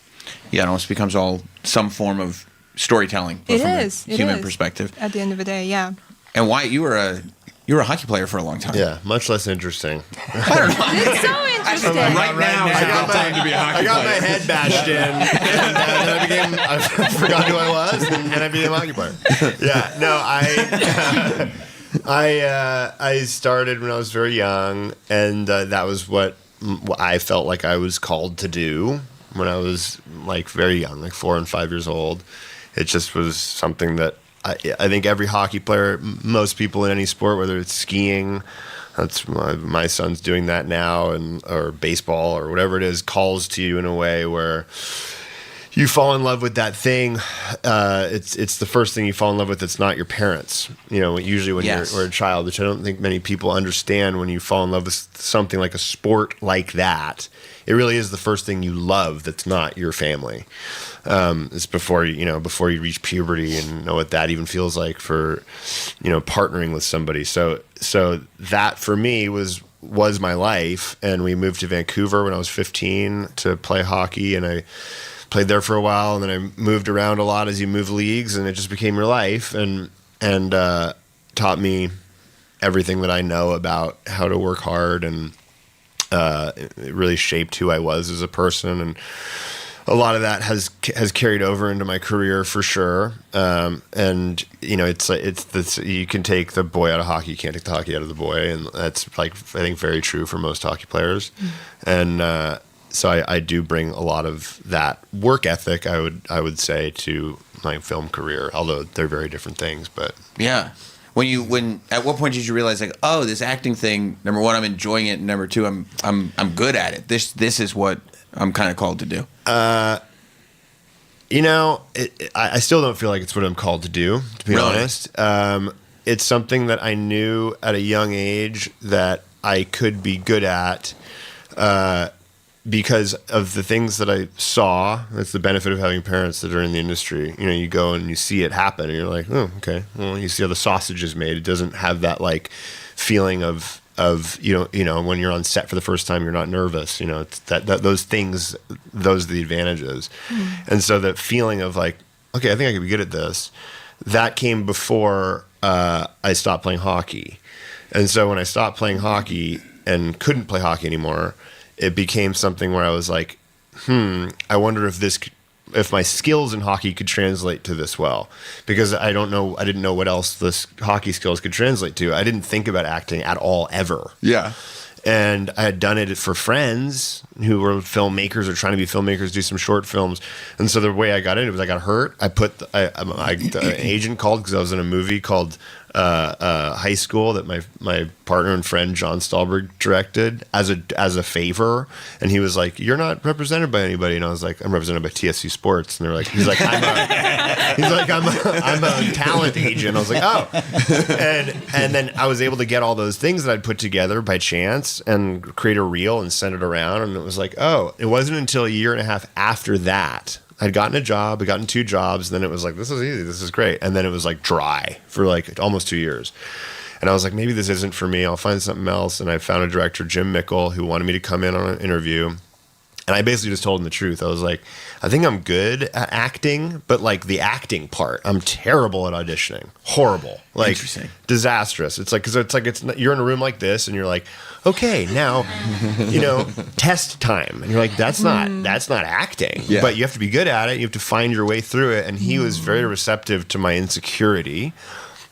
Yeah, it almost becomes all some form of storytelling, but from a human perspective. At the end of the day, yeah. And Wyatt, you were a hockey player for a long time. Yeah, much less interesting. It's so interesting. Right now, I got my head bashed in, and I forgot who I was, and I became a hockey player. Yeah, no, I started when I was very young, and that was what I felt like I was called to do when I was very young, 4 and 5 years old. It just was something that I think every hockey player, most people in any sport, whether it's skiing, that's my son's doing that now, or baseball or whatever it is, calls to you in a way where you fall in love with that thing. It's the first thing you fall in love with that's not your parents. Usually when you're a child, which I don't think many people understand, when you fall in love with something like a sport like that, it really is the first thing you love that's not your family. It's before you reach puberty and know what that even feels like for, partnering with somebody. So that for me was my life. And we moved to Vancouver when I was 15 to play hockey. And played there for a while, and then I moved around a lot as you move leagues, and it just became your life, and taught me everything that I know about how to work hard, and it really shaped who I was as a person, and a lot of that has carried over into my career for sure. And it's this, you can take the boy out of hockey, you can't take the hockey out of the boy, and that's like I think very true for most hockey players. And so I do bring a lot of that work ethic, I would say, to my film career, although they're very different things. But yeah. When at what point did you realize, like, oh, this acting thing, number one, I'm enjoying it, and number two, I'm good at it. This is what I'm kind of called to do. I still don't feel like it's what I'm called to do, to be honest. It's something that I knew at a young age that I could be good at, because of the things that I saw. That's the benefit of having parents that are in the industry. You go and you see it happen, and you're like, oh, okay. Well, you see how the sausage is made. It doesn't have that like feeling of when you're on set for the first time, you're not nervous. It's that those things, those are the advantages. And so that feeling of like, okay, I think I could be good at this, that came before I stopped playing hockey. And so when I stopped playing hockey and couldn't play hockey anymore, it became something where I was like, I wonder if my skills in hockey could translate to this well, because I didn't know what else this hockey skills could translate to. I didn't think about acting at all ever. Yeah. And I had done it for friends who were filmmakers or trying to be filmmakers, do some short films. And so the way I got into it was I got hurt. An agent called because I was in a movie called High School that my partner and friend John Stahlberg directed as a favor, and he was like, "You're not represented by anybody," and I was like, "I'm represented by TSC Sports," and they're like, "I'm a talent agent." I was like, "Oh," and then I was able to get all those things that I'd put together by chance and create a reel and send it around, and it was like, oh, it wasn't until a year and a half after that. I'd gotten a job, I'd gotten 2 jobs, and then it was like, this is easy, this is great. And then it was like dry for like almost 2 years. And I was like, maybe this isn't for me, I'll find something else. And I found a director, Jim Mickle, who wanted me to come in on an interview. And I basically just told him the truth. I was like, I think I'm good at acting, but like the acting part, I'm terrible at auditioning. Horrible. Like disastrous. It's like, because you're in a room like this and you're like, okay, now, test time. And you're like, that's not acting. Yeah. But you have to be good at it. You have to find your way through it. And he was very receptive to my insecurity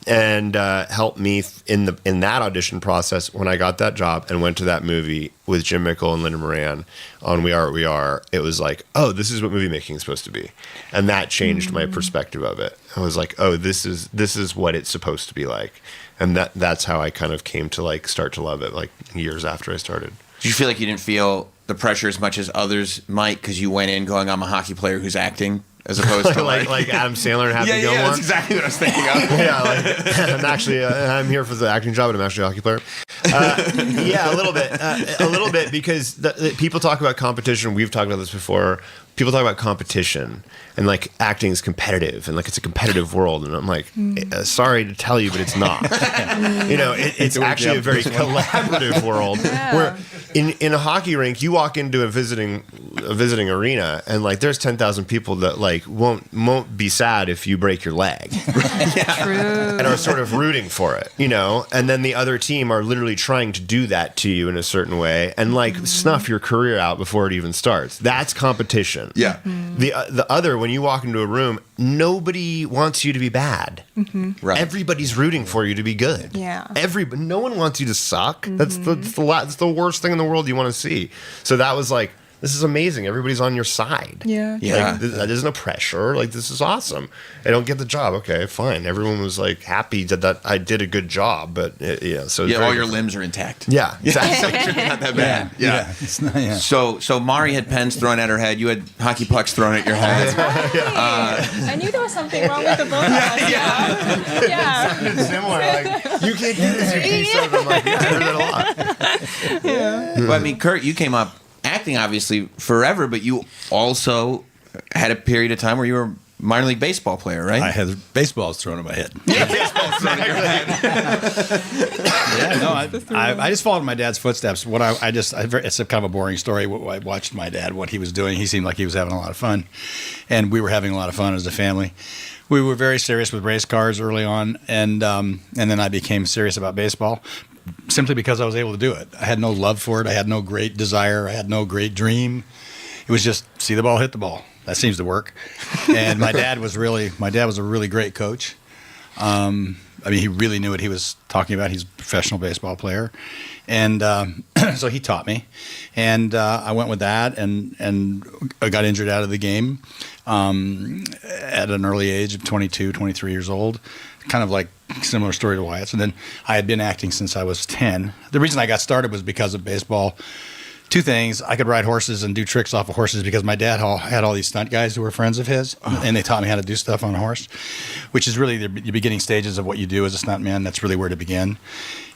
and helped me in that audition process when I got that job and went to that movie with Jim Mickle and Linda Moran on We Are What We Are. It was like, oh, this is what movie making is supposed to be. And that changed my perspective of it. I was like, oh, this is what it's supposed to be like. And that's how I kind of came to like start to love it, like years after I started. Did you feel like you didn't feel the pressure as much as others might because you went in going, I'm a hockey player who's acting? As opposed to like Adam Sandler and Happy Gilmore. Yeah, that's exactly what I was thinking of. I'm actually I'm here for the acting job, but I'm actually a hockey player. Yeah, a little bit, because the people talk about competition. We've talked about this before. People talk about competition and like acting is competitive and like it's a competitive world, and I'm like, sorry to tell you, but it's not. It's actually a very collaborative world where in a hockey rink you walk into a visiting arena and like there's 10,000 people that like won't be sad if you break your leg. True. And are sort of rooting for it, and then the other team are literally trying to do that to you in a certain way and like snuff your career out before it even starts. That's competition. Yeah. The other, when you walk into a room, nobody wants you to be bad. Right. Everybody's rooting for you to be good. Yeah. No one wants you to suck. That's the worst thing in the world you want to see. So that was like, this is amazing. Everybody's on your side. Yeah. Like, there's no pressure. Like, this is awesome. I don't get the job. Okay, fine. Everyone was like happy that I did a good job, but so all your limbs are intact. Yeah, exactly. Not that bad. Yeah. It's not, yeah. So Mari had pens thrown at her head. You had hockey pucks thrown at your head. I knew there was something wrong with the both of us. Yeah. It sounded similar. Like, you can't do this. You can't do something. I'm like, I heard that a lot. Yeah. Well, I mean, Kurt, you came up acting obviously forever, but you also had a period of time where you were a minor league baseball player, right? I had baseballs thrown at my head. Yeah, baseballs thrown at your head. I just followed my dad's footsteps. It's a kind of a boring story. I watched my dad, what he was doing. He seemed like he was having a lot of fun, and we were having a lot of fun as a family. We were very serious with race cars early on, and then I became serious about baseball simply because I was able to do it. I had no love for it. I had no great desire. I had no great dream. It was just see the ball, hit the ball. That seems to work. And my dad was a really great coach. He really knew what he was talking about. He's a professional baseball player. And so he taught me. And I went with that and I got injured out of the game at an early age of 22, 23 years old. Kind of like similar story to Wyatt's. And then I had been acting since I was 10. The reason I got started was because of baseball. Two things. I could ride horses and do tricks off of horses because my dad had all these stunt guys who were friends of his, and they taught me how to do stuff on a horse, which is really the beginning stages of what you do as a stunt man. That's really where to begin.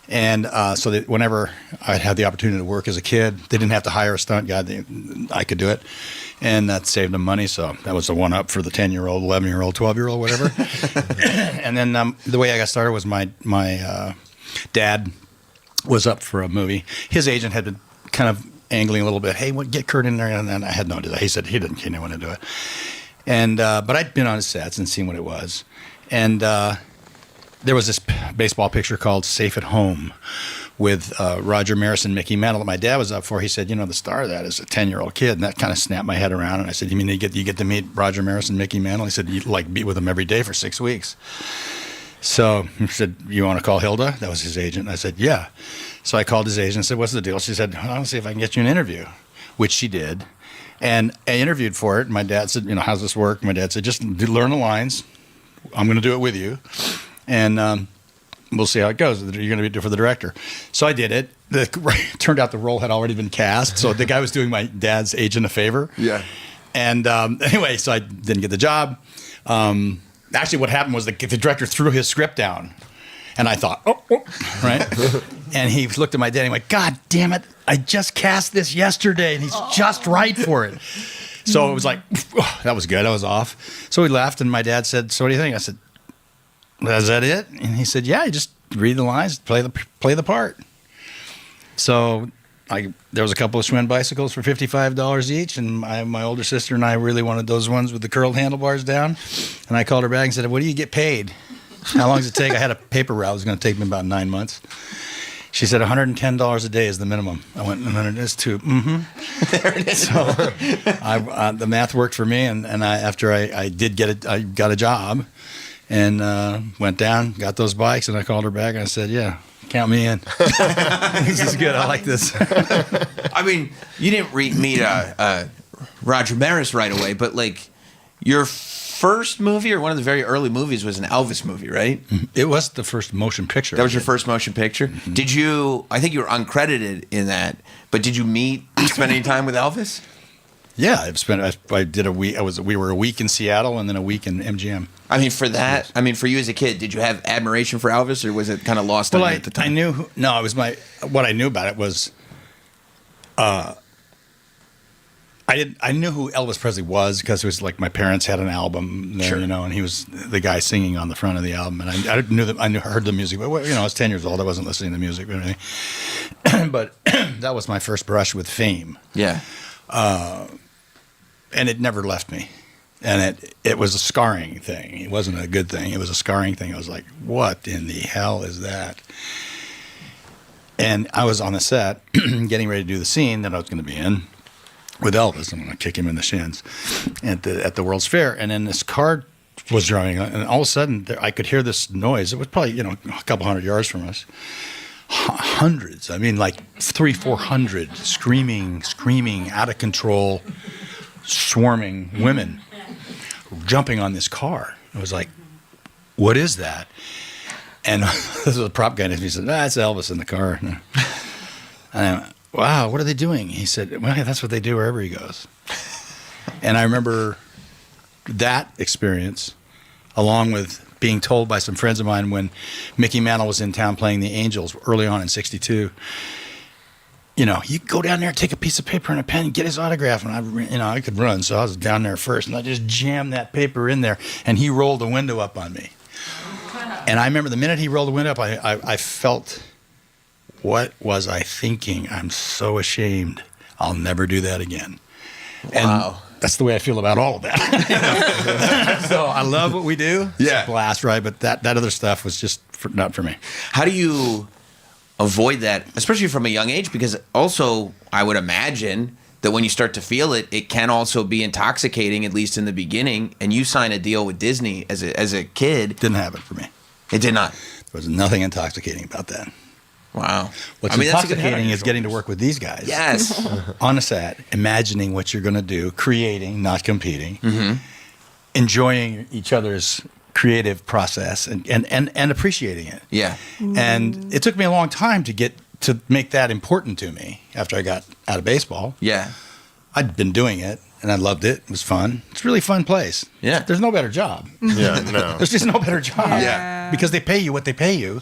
And so that whenever I had the opportunity to work as a kid, they didn't have to hire a stunt guy. I could do it, and that saved them money. So that was a one-up for the 10-year-old, 11-year-old, 12-year-old, whatever. And then the way I got started was my dad was up for a movie. His agent had been kind of angling a little bit. Hey, get Kurt in there, and then I had no desire. He said he didn't want to do it. And but I'd been on his sets and seen what it was, and there was this baseball picture called Safe at Home with Roger Maris and Mickey Mantle that my dad was up for. He said, the star of that is a 10-year-old kid, and that kind of snapped my head around. And I said, you mean you get to meet Roger Maris and Mickey Mantle? He said, you be with them every day for 6 weeks. So he said, you want to call Hilda? That was his agent. I said, yeah. So I called his agent and said, what's the deal? She said, I'll see if I can get you an interview, which she did. And I interviewed for it. And my dad said, how's this work? My dad said, just learn the lines. I'm going to do it with you. And we'll see how it goes. You're going to be for the director. So I did it. Turned out the role had already been cast. So the guy was doing my dad's agent a favor. Yeah. And anyway, so I didn't get the job. Actually, what happened was the director threw his script down. And I thought, right? And he looked at my dad and he went, God damn it, I just cast this yesterday and he's just right for it. So it was like, that was good. I was off. So we left and my dad said, so what do you think? I said, is that it? And he said, yeah, you just read the lines, play the part. So there was a couple of Schwinn bicycles for $55 each, and my older sister and I really wanted those ones with the curled handlebars down. And I called her back and said, what do you get paid? How long does it take? I had a paper route. It was going to take me about 9 months. She said $110 a day is the minimum. I went, and it is too. Mm-hmm. There it is. So the math worked for me, and after I did get it, I got a job, and went down, got those bikes, and I called her back and I said, yeah, count me in. This is good. I like this. I mean, you didn't meet Roger Maris right away, but like your first movie or one of the very early movies was an Elvis movie, right? It was the first motion picture. That was your first motion picture? Mm-hmm. Did you, I think you were uncredited in that, but did you spend any time with Elvis? Yeah, I did a week. We were a week in Seattle and then a week in MGM. I mean, for you as a kid, did you have admiration for Elvis, or was it kind of lost on you at the time? What I knew about it was, I knew who Elvis Presley was because it was like my parents had an album there, sure. And he was the guy singing on the front of the album, and I heard the music, but I was 10 years old, I wasn't listening to music or anything, but that was my first brush with fame. Yeah, and it never left me, and it was a scarring thing. It wasn't a good thing. It was a scarring thing. I was like, what in the hell is that? And I was on the set getting ready to do the scene that I was going to be in with Elvis. I'm going to kick him in the shins at the World's Fair. And then this car was driving, and all of a sudden I could hear this noise. It was probably, a couple hundred yards from us. Hundreds, like 300-400 screaming, out of control, swarming women jumping on this car. I was like, what is that? And this was a prop guy, and he said, it's Elvis in the car. And I went, wow, what are they doing? He said, well, that's what they do wherever he goes. And I remember that experience, along with being told by some friends of mine when Mickey Mantle was in town playing the Angels early on in '62, you go down there, take a piece of paper and a pen and get his autograph. And I could run, so I was down there first, and I just jammed that paper in there, and he rolled the window up on me. And I remember the minute he rolled the window up, I felt what was I thinking? I'm so ashamed. I'll never do that again. Wow. And that's the way I feel about all of that. So I love what we do. It's a blast, right? But that other stuff was just not for me. How do you avoid that, especially from a young age? Because also, I would imagine that when you start to feel it, it can also be intoxicating, at least in the beginning. And you sign a deal with Disney as a kid. Didn't happen for me. It did not. There was nothing intoxicating about that. Wow. What's intoxicating is getting to work with these guys. Yes. On a set, imagining what you're going to do, creating, not competing, enjoying each other's creative process and appreciating it. Yeah. And it took me a long time to make that important to me after I got out of baseball. Yeah. I'd been doing it and I loved it. It was fun. It's a really fun place. Yeah. There's no better job. Yeah, no. There's just no better job. Yeah. Because they pay you what they pay you.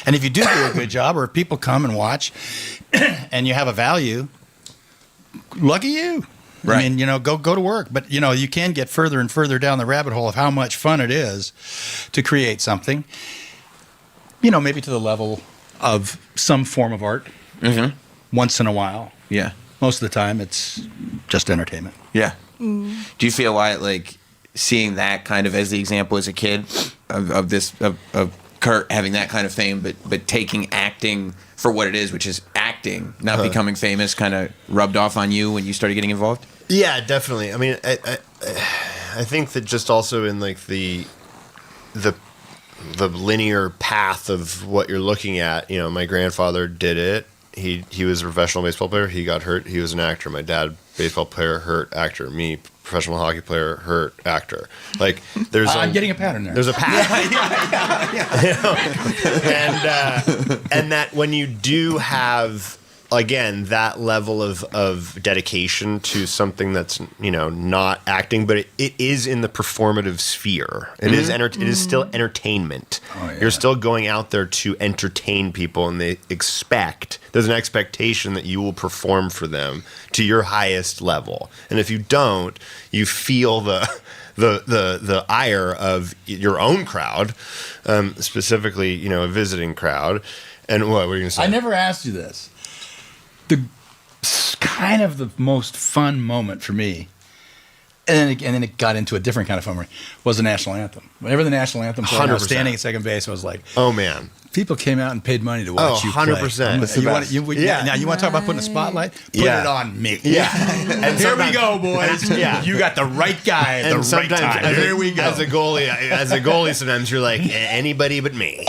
And if you do a good job, or if people come and watch and you have a value, lucky you. Right. I mean, go to work. But, you can get further and further down the rabbit hole of how much fun it is to create something, maybe to the level of some form of art once in a while. Yeah. Most of the time, it's just entertainment. Yeah. Do you feel seeing that kind of as the example as a kid of Kurt having that kind of fame, but taking acting for what it is, which is acting, not becoming famous, kind of rubbed off on you when you started getting involved? Yeah, definitely. I mean, I think that just also in like the linear path of what you're looking at. My grandfather did it. He was a professional baseball player. He got hurt. He was an actor. My dad, baseball player, hurt, actor. Me, professional hockey player, hurt, actor. Like there's I'm getting a pattern there. There's a pattern. And that when you do have, again, that level of dedication to something that's not acting, but it is in the performative sphere. It is it is still entertainment. Oh, yeah. You're still going out there to entertain people, and there's an expectation that you will perform for them to your highest level. And if you don't, you feel the ire of your own crowd, specifically a visiting crowd. And what were you going to say? I never asked you this. The kind of the most fun moment for me, and then it got into a different kind of fun moment, was the national anthem. Whenever the national anthem played, I was standing at second base, I was like, oh man. People came out and paid money to watch you play. 100%. Now, you want to talk about putting a spotlight? Put it on me. Yeah. And here we go, boys. Yeah. You got the right guy at the right time. Here we go. As a goalie, sometimes you're like, anybody but me.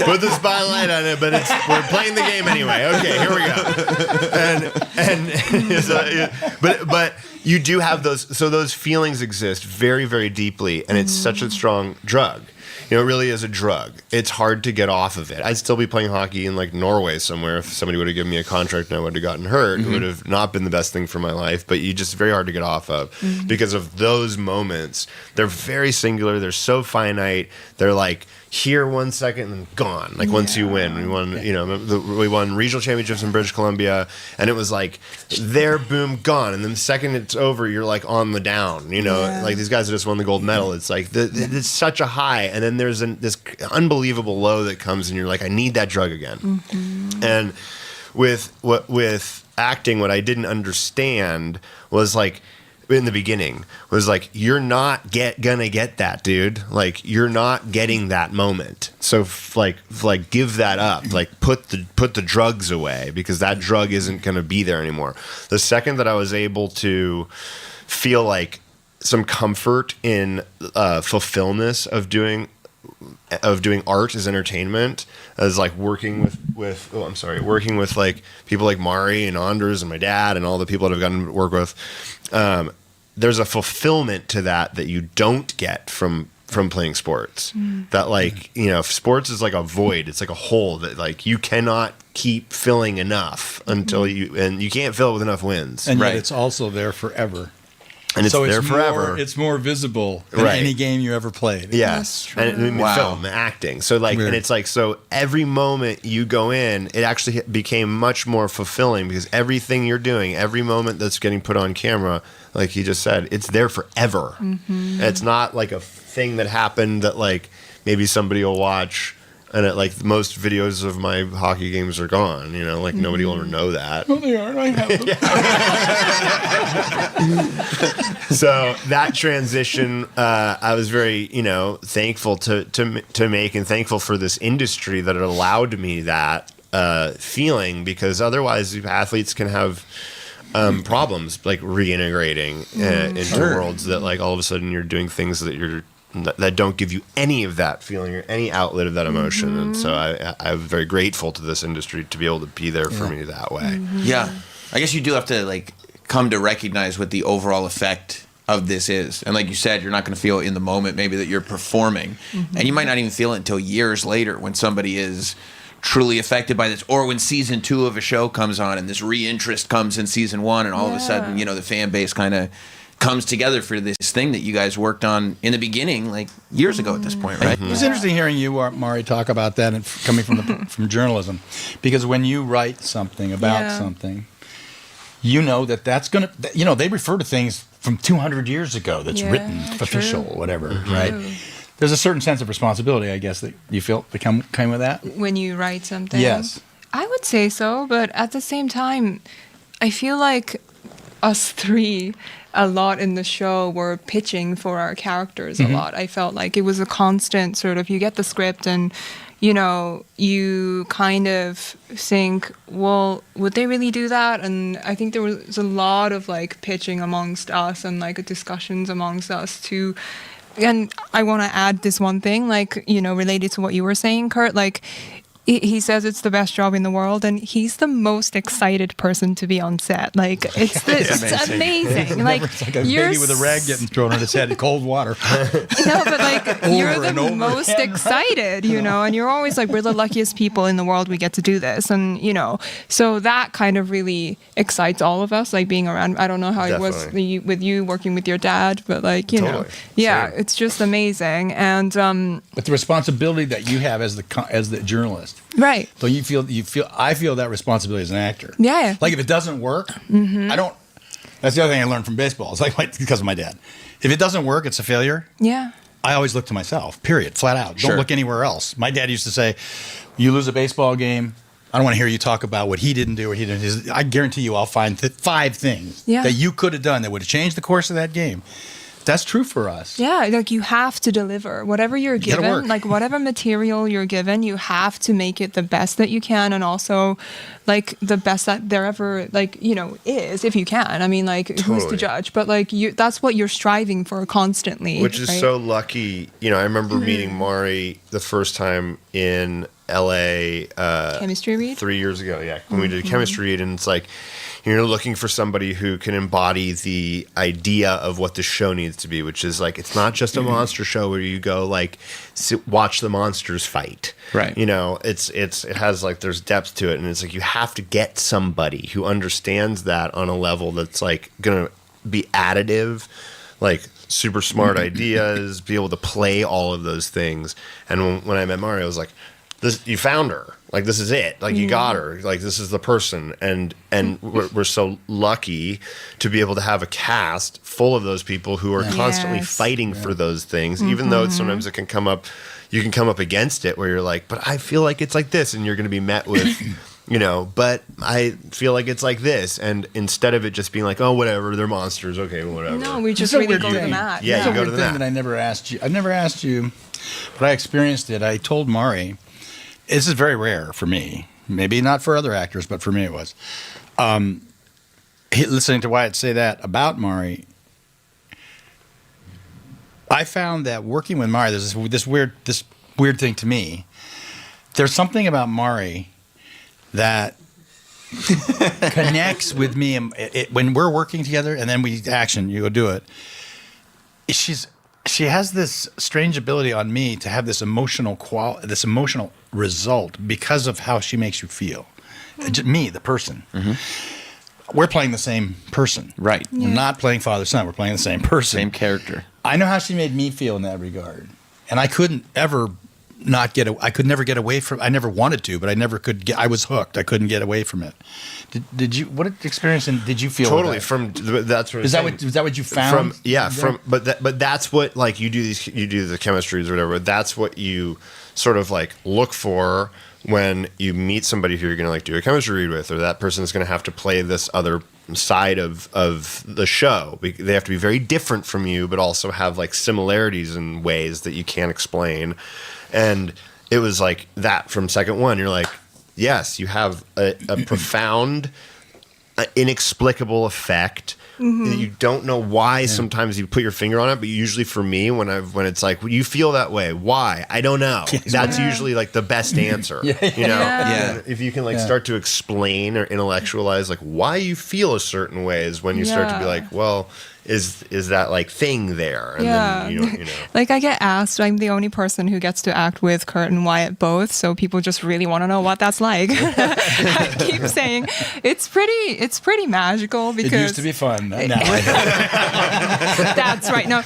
Put the spotlight on it, but we're playing the game anyway. Okay, here we go. But you do have those. So those feelings exist very, very deeply, and it's such a strong drug. It really is a drug. It's hard to get off of it. I'd still be playing hockey in like Norway somewhere if somebody would have given me a contract and I would have gotten hurt. It would have not been the best thing for my life, but it's very hard to get off of because of those moments. They're very singular. They're so finite. They're like here 1 second and gone. Like once you win, we won. We won regional championships in British Columbia, and it was like there, boom, gone. And then the second it's over, you're like on the down. Like these guys that just won the gold medal. It's like it's such a high, and then there's this unbelievable low that comes, and you're like, I need that drug again. And with acting, what I didn't understand was like, in the beginning was like, you're not gonna get that, dude. Like you're not getting that moment. So like give that up. Like put the drugs away, because that drug isn't gonna be there anymore. The second that I was able to feel like some comfort in fulfillment of doing art as entertainment, as like working with like people like Mari and Anders and my dad and all the people that I've gotten to work with, there's a fulfillment to that you don't get from playing sports. That like, sports is like a void. It's like a hole that like you cannot keep filling enough until you can't fill it with enough wins. And yet it's also there forever. And it's there forever. It's more visible than any game you ever played. Yes. And film, acting. So like, and it's like, so every moment you go in, it actually became much more fulfilling, because everything you're doing, every moment that's getting put on camera, like you just said, it's there forever. It's not like a thing that happened that like maybe somebody will watch And like most videos of my hockey games are gone, you know, like nobody will ever know that. Oh, they are. I have them. So that transition, I was very, you know, thankful to make, and thankful for this industry that allowed me that feeling, because otherwise athletes can have problems like reintegrating into worlds that like all of a sudden you're doing things that don't give you any of that feeling or any outlet of that emotion. And so I'm very grateful to this industry to be able to be there for me that way. Yeah. I guess you do have to like come to recognize what the overall effect of this is. And like you said, you're not going to feel it in the moment maybe that you're performing. And you might not even feel it until years later when somebody is truly affected by this, or when season 2 of a show comes on and this reinterest comes in season 1 and all of a sudden, you know, the fan base kind of comes together for this thing that you guys worked on in the beginning, like years ago at this point, right? It was interesting hearing you, Mari, talk about that and coming from from journalism, because when you write something about something, you know that's going to, you know, they refer to things from 200 years ago that's written, official, whatever, right? There's a certain sense of responsibility, I guess, that you feel came with that. When you write something? Yes. I would say so, but at the same time, I feel like us three, a lot in the show, were pitching for our characters a lot. I felt like it was a constant sort of, you get the script and, you know, you kind of think, well, would they really do that? And I think there was a lot of like pitching amongst us and like discussions amongst us too. And I want to add this one thing, like, you know, related to what you were saying, Kurt, like, he says it's the best job in the world, and he's the most excited person to be on set. Like, it's amazing. Like, it's like a baby with a rag getting thrown on his head in cold water. No, but like, you're the most excited, you know, and you're always like, we're the luckiest people in the world, we get to do this. And, you know, so that kind of really excites all of us, like being around. I don't know how it was with you working with your dad, but like, you know, it's just amazing. And but the responsibility that you have as the journalist. Right. So I feel that responsibility as an actor. Yeah. Like if it doesn't work, I don't. That's the other thing I learned from baseball. It's like because of my dad. If it doesn't work, it's a failure. Yeah. I always look to myself. Period. Flat out. Don't look anywhere else. My dad used to say, "You lose a baseball game, I don't want to hear you talk about what he didn't do or he didn't." I guarantee you, I'll find 5 things that you could have done that would have changed the course of that game. That's true for us. Yeah, like you have to deliver whatever you're given, like whatever material you're given, you have to make it the best that you can, and also like the best that there ever, like, you know, is, if you can. I mean, like, who's to judge? But like, that's what you're striving for constantly. Which is so lucky. You know, I remember meeting Mari the first time in LA. Chemistry read? 3 years ago, when we did a chemistry read, and it's like, you're looking for somebody who can embody the idea of what the show needs to be, which is like, it's not just a monster show where you go like watch the monsters fight. Right. You know, it has like, there's depth to it, and it's like you have to get somebody who understands that on a level that's like going to be additive, like super smart ideas, be able to play all of those things. And when I met Mari, I was like, you found her. Like, this is it. Like, you got her. Like, this is the person. And we're so lucky to be able to have a cast full of those people who are constantly fighting for those things, even though sometimes you can come up against it where you're like, but I feel like it's like this, and you're going to be met with, you know, but I feel like it's like this. And instead of it just being like, oh, whatever, they're monsters, okay, whatever. No, we just really go to the mat. Yeah, you go to the mat. That I never asked you. I've never asked you, but I experienced it. I told Mari, this is very rare for me. Maybe not for other actors, but for me it was. Listening to Wyatt say that about Mari, I found that working with Mari, there's this weird thing to me. There's something about Mari that connects with me when we're working together, and then you go do it. She has this strange ability on me to have this emotional result because of how she makes you feel. Me, the person. We're playing the same person. Right. We're not playing father-son. We're playing the same person. Same character. I know how she made me feel in that regard. And I couldn't ever I could never get away from. I never wanted to, but I never could get. I was hooked. I couldn't get away from it. Did you? What experience did you feel? Totally. That? From that's what is that what you found? But that's what like you do the chemistries or whatever. But that's what you sort of like look for when you meet somebody who you're going to like do a chemistry read with, or that person is going to have to play this other side of the show. They have to be very different from you, but also have like similarities in ways that you can't explain. And it was like that from second one. You're like, yes, you have a profound, inexplicable effect. Mm-hmm. You don't know why. Sometimes you put your finger on it, but usually for me, when it's like you feel that way, why? I don't know. That's usually like the best answer. You know, if you can like start to explain or intellectualize like why you feel a certain way is when you start to be like, well, is that like thing there? And then you know. Like I get asked, I'm the only person who gets to act with Kurt and Wyatt both, so people just really want to know what that's like. I keep saying it's pretty magical because it used to be fun. No. That's right. No,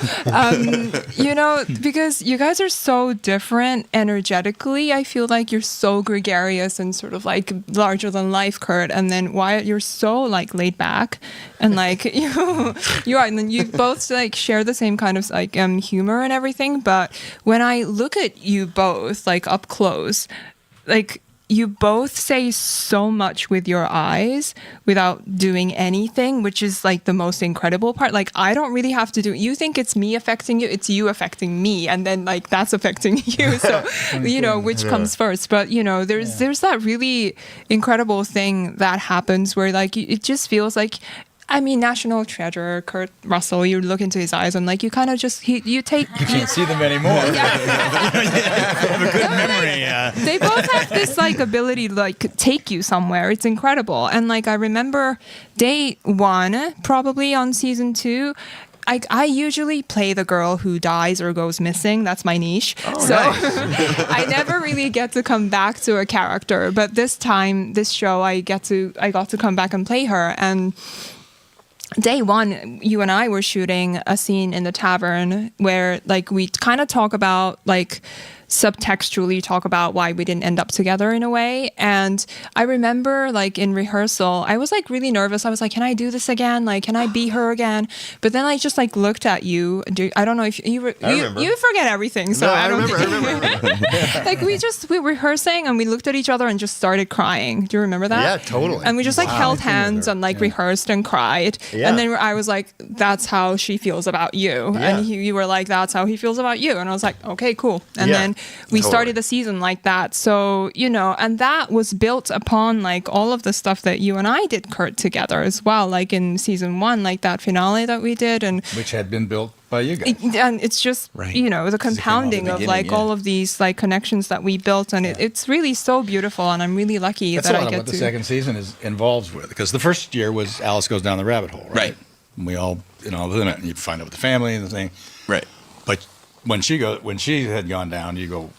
you know, because you guys are so different energetically. I feel like you're so gregarious and sort of like larger than life, Kurt, and then Wyatt, you're so like laid back and like you are. And then you both like share the same kind of like humor and everything. But when I look at you both like up close, like you both say so much with your eyes without doing anything, which is like the most incredible part. Like I don't really have to do it. You think it's me affecting you, it's you affecting me, and then like that's affecting you. So you know which comes first. But you know there's that really incredible thing that happens where like it just feels like, I mean, national treasure, Kurt Russell, you look into his eyes and like you kind of just, you take... You can't see them anymore. You have a good memory. They both have this like ability to like take you somewhere. It's incredible. And like I remember day one, probably on season 2, I usually play the girl who dies or goes missing. That's my niche. Oh, so nice. I never really get to come back to a character. But this time, this show, I got to come back and play her. And day one, you and I were shooting a scene in the tavern where like we kind of talk about like subtextually talk about why we didn't end up together in a way. And I remember like in rehearsal, I was like really nervous. I was like, can I do this again? Like, can I be her again? But then I just like looked at you. I don't know if you forget everything. So I remember. Like we were rehearsing and we looked at each other and just started crying. Do you remember that? Yeah, totally. And we just like held hands and like rehearsed and cried. Yeah. And then I was like, that's how she feels about you. Yeah. And you were like, that's how he feels about you. And I was like, okay, cool. And then we started the season like that. So, you know, and that was built upon like all of the stuff that you and I did, Kurt, together as well. Like in season 1, like that finale that we did. And which had been built by you guys. And it's just, you know, the compounding of like all of these like connections that we built. And it's really so beautiful. And I'm really lucky that I get to. That's a lot of what the second season involves with. Because the first year was Alice Goes Down the Rabbit Hole, right? And we all, you know, within it, and you find out with the family and the thing. Right. But when she had gone down, you go,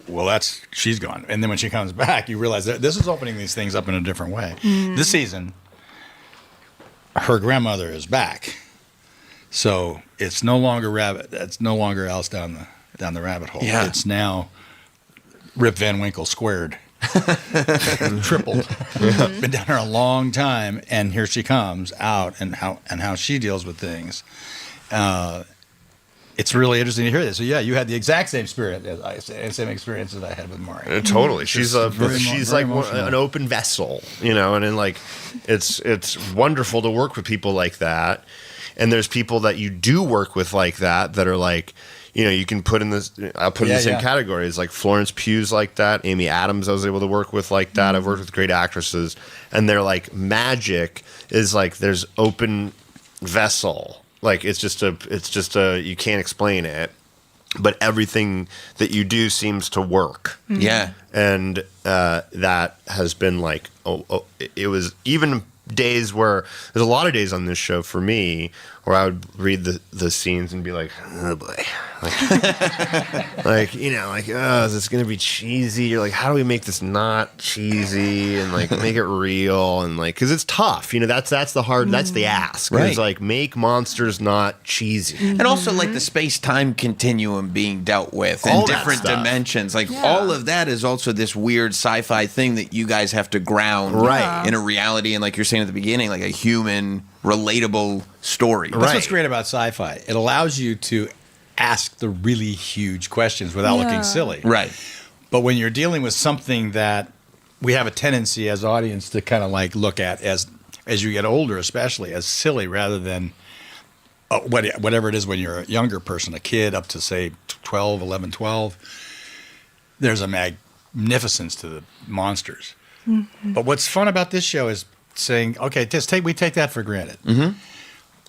well, she's gone. And then when she comes back, you realize that this is opening these things up in a different way. Mm. This season, her grandmother is back. So it's no longer It's no longer Alice down the rabbit hole. Yeah. It's now Rip Van Winkle squared. Tripled. Mm-hmm. Been down there a long time, and here she comes out, and how she deals with things. It's really interesting to hear this. So yeah, you had the exact same experience as I had with Mari. Totally, she's like an open vessel, you know, and then like it's wonderful to work with people like that. And there's people that you do work with like that are like, you know, you can put in this. I'll put in the same categories like Florence Pugh's like that. Amy Adams I was able to work with like that. Mm-hmm. I've worked with great actresses, and they're like magic is like there's open vessel. Like it's just a you can't explain it, but everything that you do seems to work. Mm-hmm. Yeah, and that has been like it was even days where there's a lot of days on this show for me where I would read the scenes and be like, oh boy, like oh, is this gonna be cheesy? You're like, how do we make this not cheesy and like make it real and like, because it's tough, that's the hard, that's the ask. Right. It's like make monsters not cheesy, and also like the space-time continuum being dealt with All in that different stuff. dimensions. Like all of that is also this weird sci-fi thing that you guys have to ground in a reality, and like you're saying at the beginning, like a human, relatable story. That's what's great about sci-fi. It allows you to ask the really huge questions without looking silly. Right. But when you're dealing with something that we have a tendency as audience to kind of like look at as you get older, especially as silly, rather than whatever it is when you're a younger person, a kid up to say 11, 12, there's a magnificence to the monsters. Mm-hmm. But what's fun about this show is saying, okay, we take that for granted. Mm-hmm.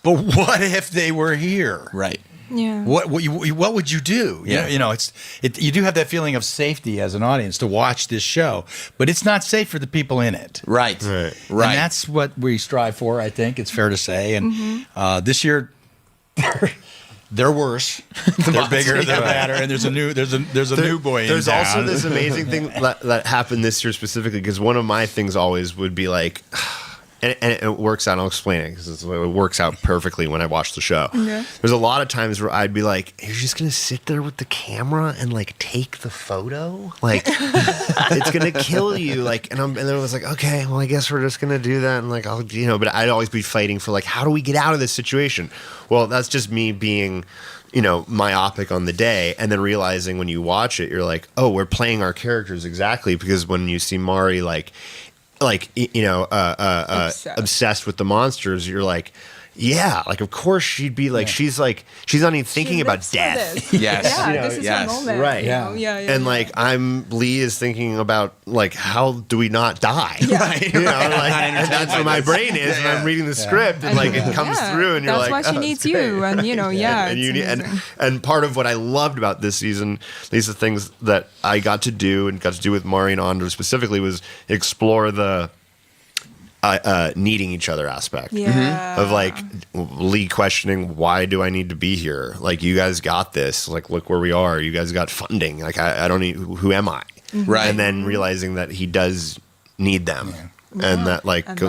But what if they were here? Right. Yeah. What would you do? Yeah. You do have that feeling of safety as an audience to watch this show, but it's not safe for the people in it. Right. And that's what we strive for, I think it's fair to say. And this year, they're worse. They're bigger. They're badder. And there's a new boy. There's in also town. this amazing thing that happened this year specifically, because one of my things always would be like, and it works out. I'll explain it because it works out perfectly when I watch the show. Okay. There's a lot of times where I'd be like, "You're just gonna sit there with the camera and like take the photo, like it's gonna kill you." Like, and then I was like, "Okay, well, I guess we're just gonna do that." And like, but I'd always be fighting for like, how do we get out of this situation? Well, that's just me being, myopic on the day, and then realizing when you watch it, you're like, oh, we're playing our characters exactly, because when you see Mari obsessed with the monsters, you're like, yeah, like of course she'd be like, she's not even thinking about death. Yes. This is her moment. Right. Yeah. And like Lee is thinking about like, how do we not die? Yeah. Right. And that's where my brain is when I'm reading the script, and like it comes through, and you're that's like, why she needs you, and and part of what I loved about this season, these are things that I got to do with Mari and Andre specifically, was explore the needing each other aspect of like Lee questioning, why do I need to be here? Like, you guys got this. Like, look where we are. You guys got funding. Like, I don't need. Who am I? Right. And then realizing that he does need them, and that like and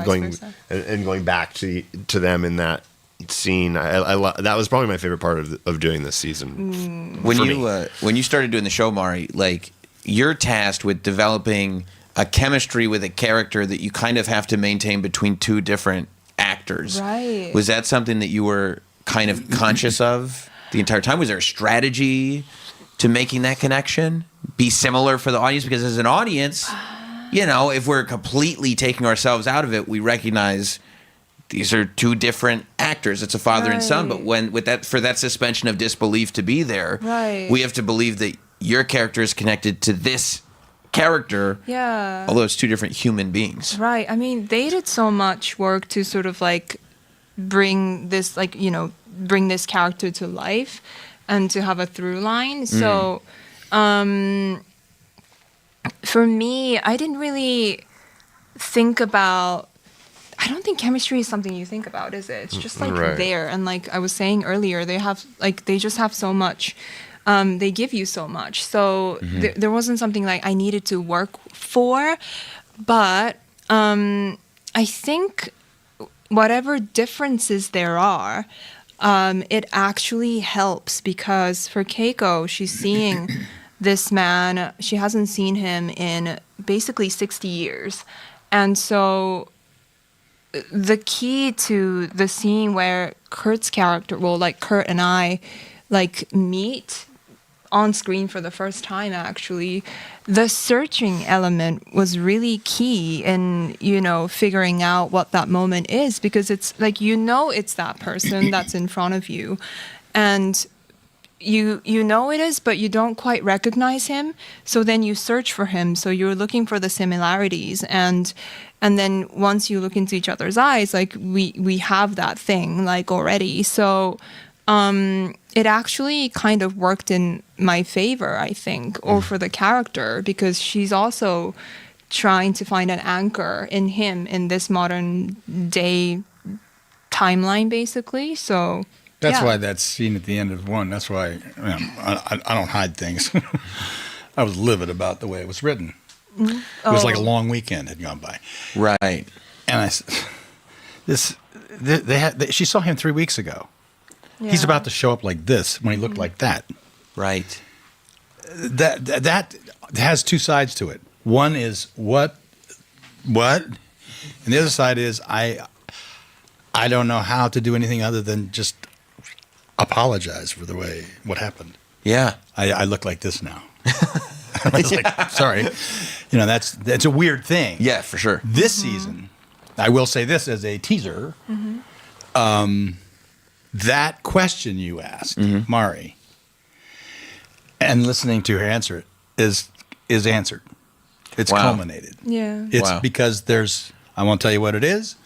going back to them in that scene. That was probably my favorite part of doing this season. When you started doing the show, Mari, like, you're tasked with developing a chemistry with a character that you kind of have to maintain between two different actors. Right. Was that something that you were kind of conscious of the entire time? Was there a strategy to making that connection be similar for the audience? Because as an audience, if we're completely taking ourselves out of it, we recognize these are two different actors. It's a father and son. But for that suspension of disbelief to be there, we have to believe that your character is connected to this character, although it's two different human beings. Right. I mean, they did so much work to sort of like bring this character to life and to have a through line. So for me, I didn't really think about, I don't think chemistry is something you think about, is it? It's just like there. And like I was saying earlier, they just have so much. They give you so much. So there wasn't something like I needed to work for. But I think whatever differences there are, it actually helps, because for Keiko, she's seeing this man. She hasn't seen him in basically 60 years. And so the key to the scene where Kurt's character, Kurt and I, meet on screen for the first time, actually, the searching element was really key in, figuring out what that moment is, because it's like, it's that person that's in front of you, and you it is, but you don't quite recognize him. So then you search for him. So you're looking for the similarities, and then once you look into each other's eyes, like we have that thing already. So it actually kind of worked in my favor, I think, or for the character, because she's also trying to find an anchor in him in this modern day timeline, basically. So that's why that scene at the end of one. That's why I don't hide things. I was livid about the way it was written. It was like a long weekend had gone by. Right. And she saw him 3 weeks ago. Yeah. He's about to show up like this when he looked like that. Right. That has two sides to it. One is what, and the other side is I don't know how to do anything other than just apologize for the way what happened. Yeah. I look like this now. I was like, sorry. That's a weird thing. Yeah, for sure. This season, I will say this as a teaser, that question you asked, Mari, and listening to her answer it is answered. It's culminated. Yeah. It's because I won't tell you what it is,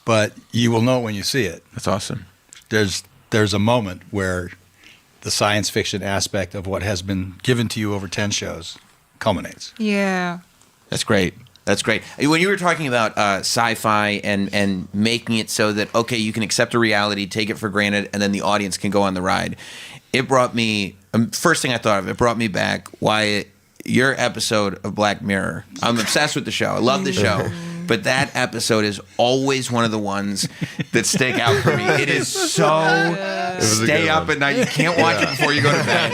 but you will know when you see it. That's awesome. There's a moment where the science fiction aspect of what has been given to you over 10 shows culminates. Yeah. That's great. That's great. When you were talking about sci-fi and making it so that, okay, you can accept a reality, take it for granted, and then the audience can go on the ride, it brought me, first thing I thought of, it brought me back, Wyatt, your episode of Black Mirror. I'm obsessed with the show. I love the show. But that episode is always one of the ones that stick out for me. It is so stay up at night. You can't watch it before you go to bed.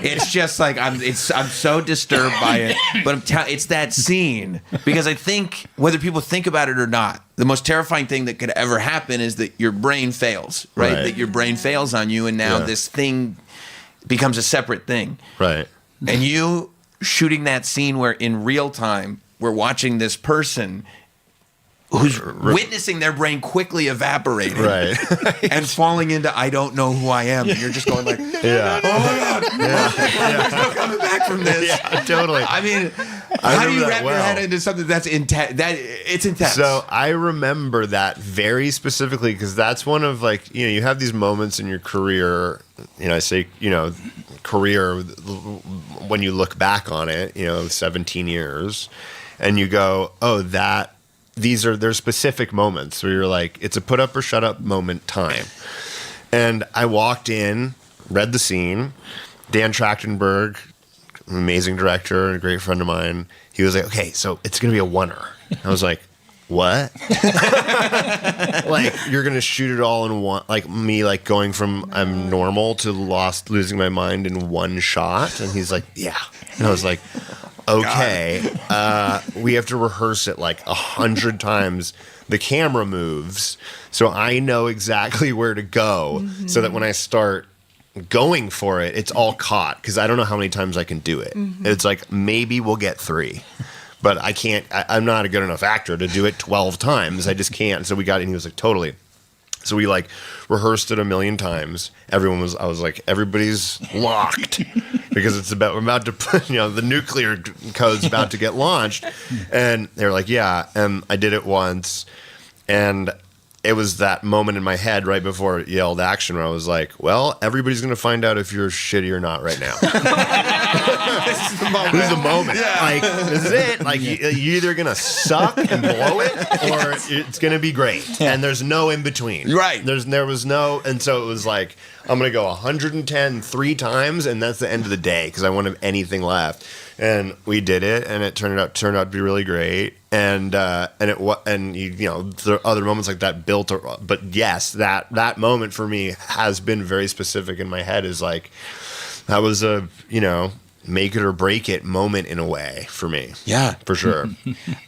It's just like I'm so disturbed by it. But it's that scene because I think whether people think about it or not, the most terrifying thing that could ever happen is that your brain fails, right? That your brain fails on you, and now this thing becomes a separate thing, right? And you shooting that scene where in real time we're watching this person who's witnessing their brain quickly evaporating and falling into I don't know who I am. And you're just going like, oh my God. There's no coming back from this. Yeah, totally. I mean, how do you wrap your head into something that's intense? It's intense. So I remember that very specifically because that's one of like, you have these moments in your career, I say, career when you look back on it, 17 years and you go, oh, there's specific moments where you're like, it's a put up or shut up moment time. And I walked in, read the scene. Dan Trachtenberg, amazing director and a great friend of mine, he was like, okay, so it's going to be a oneer. I was like, what? Like, you're going to shoot it all in one, like me, like going from I'm normal to losing my mind in one shot? And he's like, yeah. And I was like, okay, we have to rehearse it like 100 times. The camera moves, so I know exactly where to go so that when I start going for it, it's all caught because I don't know how many times I can do it. It's like maybe we'll get 3. But I can't, I'm not a good enough actor to do it 12 times. I just can't. So we got it, and he was like, totally. So we like rehearsed it a million times. I was like, everybody's locked because we're about to put, the nuclear code's about to get launched. And they were like, yeah. And I did it once. And it was that moment in my head right before it yelled action where I was like, well, everybody's going to find out if you're shitty or not right now. This is the moment. This is the moment. Yeah. Like, this is it. Like, you're either going to suck and blow it or it's going to be great. And there's no in between. Right. There was no, and so it was like, I'm going to go 110 3 times, and that's the end of the day because I won't have anything left. And we did it, and it turned out to be really great. And there are other moments like that built, but yes, that moment for me has been very specific in my head. Is like that was a make it or break it moment in a way for me. Yeah, for sure.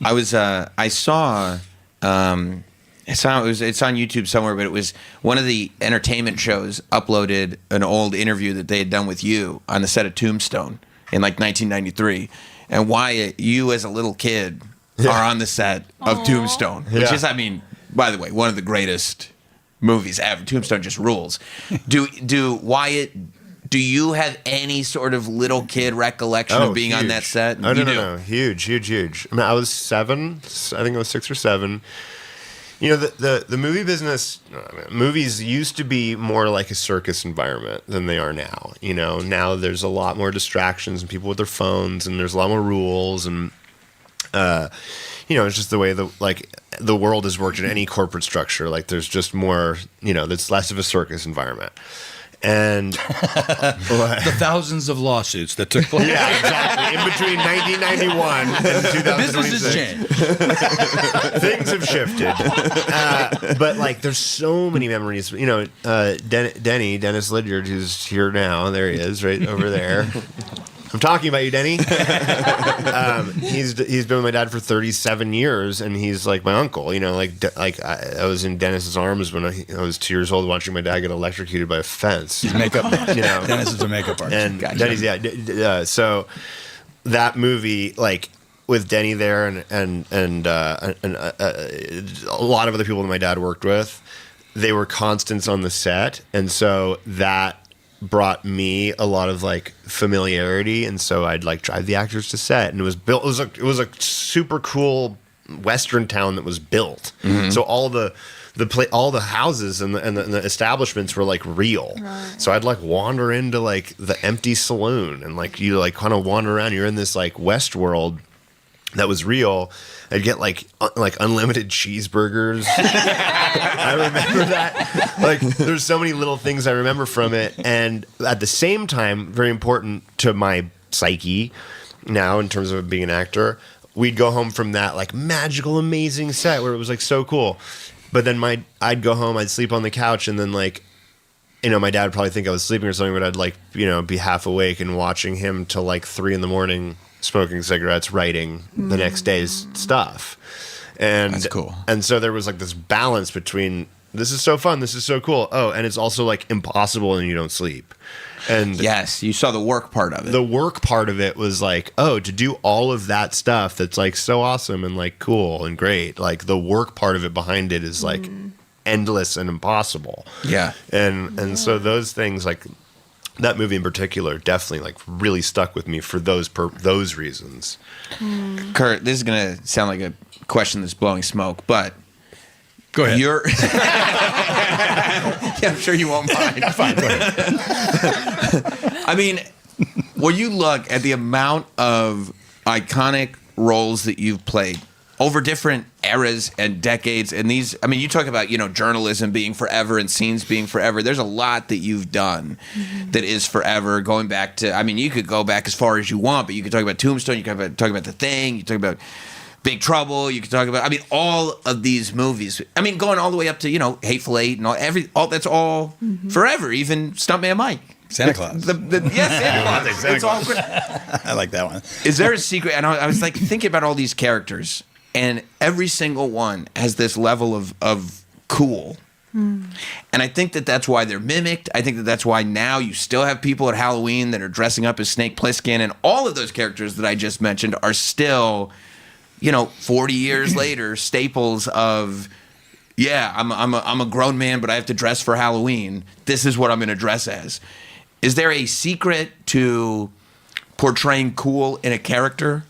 It's on YouTube somewhere, but it was one of the entertainment shows uploaded an old interview that they had done with you on the set of Tombstone in like 1993, and Wyatt, you as a little kid are on the set of Tombstone, which is, I mean, by the way, one of the greatest movies ever. Tombstone just rules. Wyatt, do you have any sort of little kid recollection of being on that set? Oh, no. Huge. I mean, I was 7. I think I was 6 or 7. The movie business, movies used to be more like a circus environment than they are now. Now there's a lot more distractions and people with their phones, and there's a lot more rules. And It's just the way the world has worked in any corporate structure. Like there's just more, it's less of a circus environment. And the thousands of lawsuits that took place. Yeah, exactly. In between 1991 and 2026. The business has changed. Things have shifted. But like, there's so many memories. Dennis Lydyard, who's here now. There he is, right over there. I'm talking about you, Denny. He's been with my dad for 37 years, and he's like my uncle. I was in Dennis's arms when I was 2 years old, watching my dad get electrocuted by a fence. He's makeup man. Dennis is a makeup artist. And Denny's, so that movie, like with Denny there, and a lot of other people that my dad worked with, they were constants on the set, and so that brought me a lot of like familiarity, and so I'd like drive the actors to set, and it was a super cool Western town that was built. Mm-hmm. So all the houses and the establishments were like real. Right. So I'd like wander into like the empty saloon, and like you like kind of wander around. You're in this like West world that was real. I'd get like unlimited cheeseburgers. I remember that. Like, there's so many little things I remember from it. And at the same time, very important to my psyche now in terms of being an actor, we'd go home from that like magical, amazing set where it was like so cool. But then I'd go home, I'd sleep on the couch, and then like, my dad would probably think I was sleeping or something, but I'd like, be half awake and watching him till like 3 a.m, smoking cigarettes, writing the next day's stuff. And that's cool. And so there was like this balance between this is so fun, this is so cool. Oh, and it's also like impossible and you don't sleep. And yes, you saw the work part of it. The work part of it was like, to do all of that stuff that's like so awesome and like cool and great. Like the work part of it behind it is like endless and impossible. Yeah. And so those things, like that movie in particular, definitely like really stuck with me for those reasons. Kurt, this is gonna sound like a question that's blowing smoke, but go ahead. I'm sure you won't mind. Fine, go ahead. I mean, when you look at the amount of iconic roles that you've played over different eras and decades, and these, I mean, you talk about, journalism being forever and scenes being forever. There's a lot that you've done that is forever, going back to, I mean, you could go back as far as you want, but you could talk about Tombstone, you could talk about The Thing, you could talk about Big Trouble, you could talk about, I mean, all of these movies. I mean, going all the way up to, Hateful Eight and all that's all forever, even Stuntman Mike. Santa Claus. Santa Claus. It's all great. I like that one. Is there a secret? And I was like thinking about all these characters, and every single one has this level of cool. And I think that that's why they're mimicked. I think that that's why now you still have people at Halloween that are dressing up as Snake Plissken, and all of those characters that I just mentioned are still, 40 years later, staples of, I'm a grown man, but I have to dress for Halloween. This is what I'm going to dress as. Is there a secret to portraying cool in a character?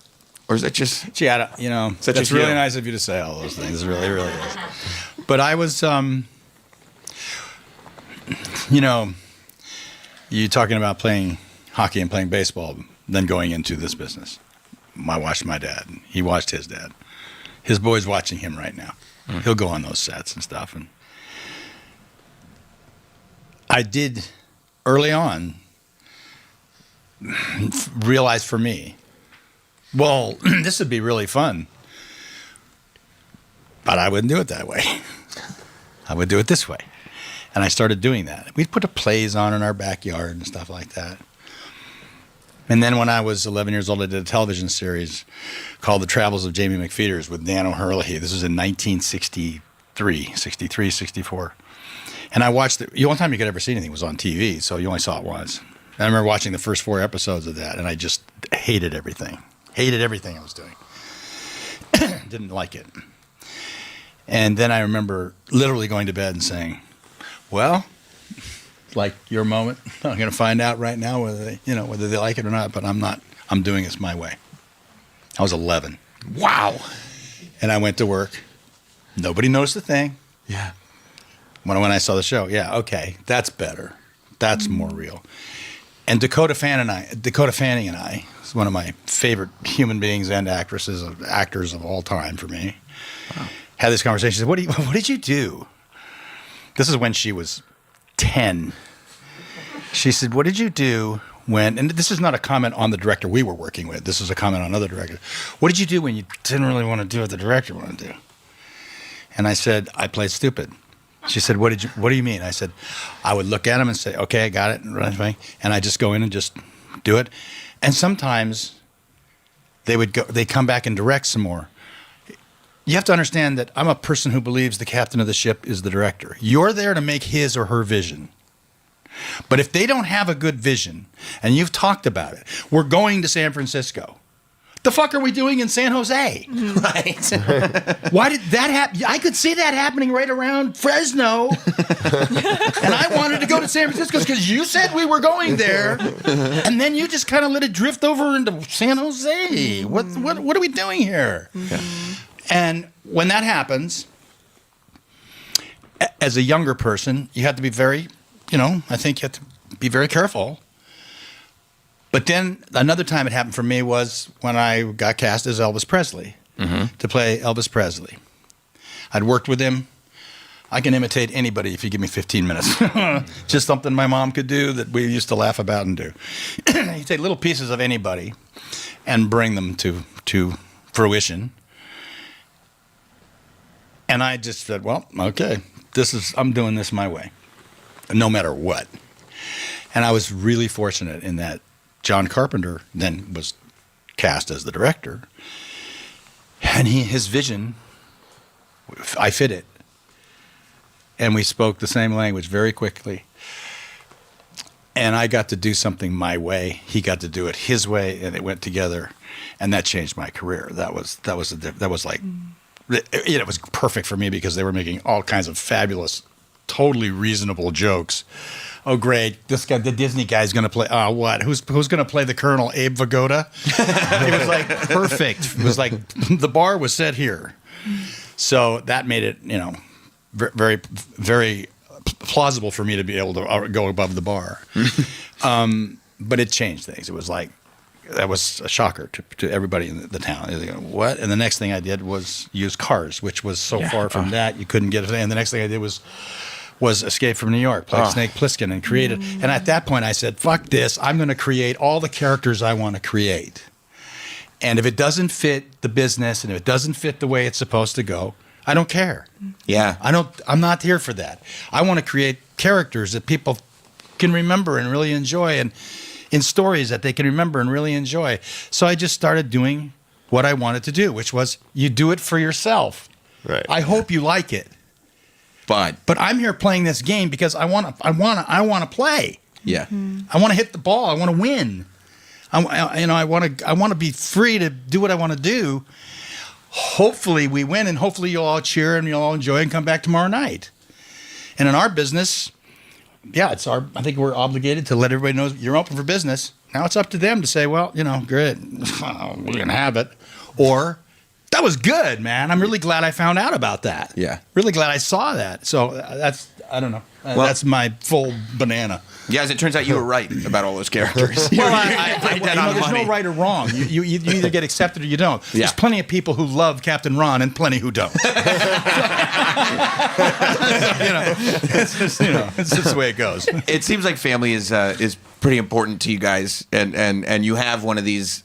Or is that just... Gee, that's really nice of you to say all those things. It really, really is. But I was, you talking about playing hockey and playing baseball, then going into this business. I watched my dad. He watched his dad. His boy's watching him right now. He'll go on those sets and stuff. And I did, early on, realize for me, well, this would be really fun, but I wouldn't do it that way. I would do it this way. And I started doing that. We'd put plays on in our backyard and stuff like that. And then when I was 11 years old, I did a television series called The Travels of Jamie McPheeters with Dan O'Herlihy. This was in 1963, 64. And I watched it. The only time you could ever see anything was on TV, so you only saw it once. And I remember watching the first 4 episodes of that, and I just hated everything. Hated everything I was doing. Didn't like it. And then I remember literally going to bed and saying, well, like your moment, I'm going to find out right now whether they like it or not, but I'm not. I'm doing this my way. I was 11. Wow. And I went to work. Nobody noticed a thing. Yeah. When I saw the show, okay, that's better. That's more real. And Dakota Fanning and I is one of my favorite human beings and actors of all time for me. Wow. Had this conversation. She said, what did you do? This is when she was 10. She said, what did you do when, and this is not a comment on the director we were working with. This is a comment on other directors. What did you do when you didn't really want to do what the director wanted to do? And I said, I played stupid. She said, what do you mean? I said, I would look at him and say, okay, I got it. And I just go in and just do it. And sometimes they'd come back and direct some more. You have to understand that I'm a person who believes the captain of the ship is the director. You're there to make his or her vision. But if they don't have a good vision, and you've talked about it, we're going to San Francisco. The fuck are we doing in San Jose? Right. Why did that happen? I could see that happening right around Fresno. And I wanted to go to San Francisco because you said we were going there. And then you just kind of let it drift over into San Jose. What are we doing here? And when that happens, as a younger person, you have to be very, I think you have to be very careful. But then another time it happened for me was when I got cast as Elvis Presley to play Elvis Presley. I'd worked with him. I can imitate anybody if you give me 15 minutes. Just something my mom could do that we used to laugh about and do. You take little pieces of anybody and bring them to fruition. And I just said, well, okay, I'm doing this my way, no matter what. And I was really fortunate in that John Carpenter then was cast as the director. And his vision, I fit it. And we spoke the same language very quickly. And I got to do something my way. He got to do it his way, and it went together. And that changed my career. That was like... It was perfect for me because they were making all kinds of fabulous, totally reasonable jokes. Oh, great! This guy, the Disney guy, is going to play. What? Who's going to play the Colonel? Abe Vigoda? It was like perfect. It was like the bar was set here, so that made it, very, very plausible for me to be able to go above the bar. But it changed things. It was like. That was a shocker to everybody in the town. They go, what? And the next thing I did was use Cars, which was so far from that you couldn't get it. And the next thing I did was Escape from New York, played Snake Plissken and created. And at that point I said, fuck this. I'm going to create all the characters I want to create. And if it doesn't fit the business and if it doesn't fit the way it's supposed to go, I don't care. Yeah. I'm not here for that. I want to create characters that people can remember and really enjoy, and in stories that they can remember and really enjoy. So I just started doing what I wanted to do, which was you do it for yourself. Right. I hope you like it. But I'm here playing this game because I want to play. Yeah. I want to hit the ball. I want to win. I want to be free to do what I want to do. Hopefully we win, and hopefully you'll all cheer and you'll all enjoy and come back tomorrow night. And in our business, I think we're obligated to let everybody know you're open for business. Now it's up to them to say, well, great, we're going to have it. Or, that was good, man. I'm really glad I found out about that. Yeah. Really glad I saw that. So I don't know. That's my full banana. Yeah, as it turns out, you were right about all those characters. There's no right or wrong. You either get accepted or you don't. Yeah. There's plenty of people who love Captain Ron and plenty who don't. It's just the way it goes. It seems like family is pretty important to you guys, and you have one of these,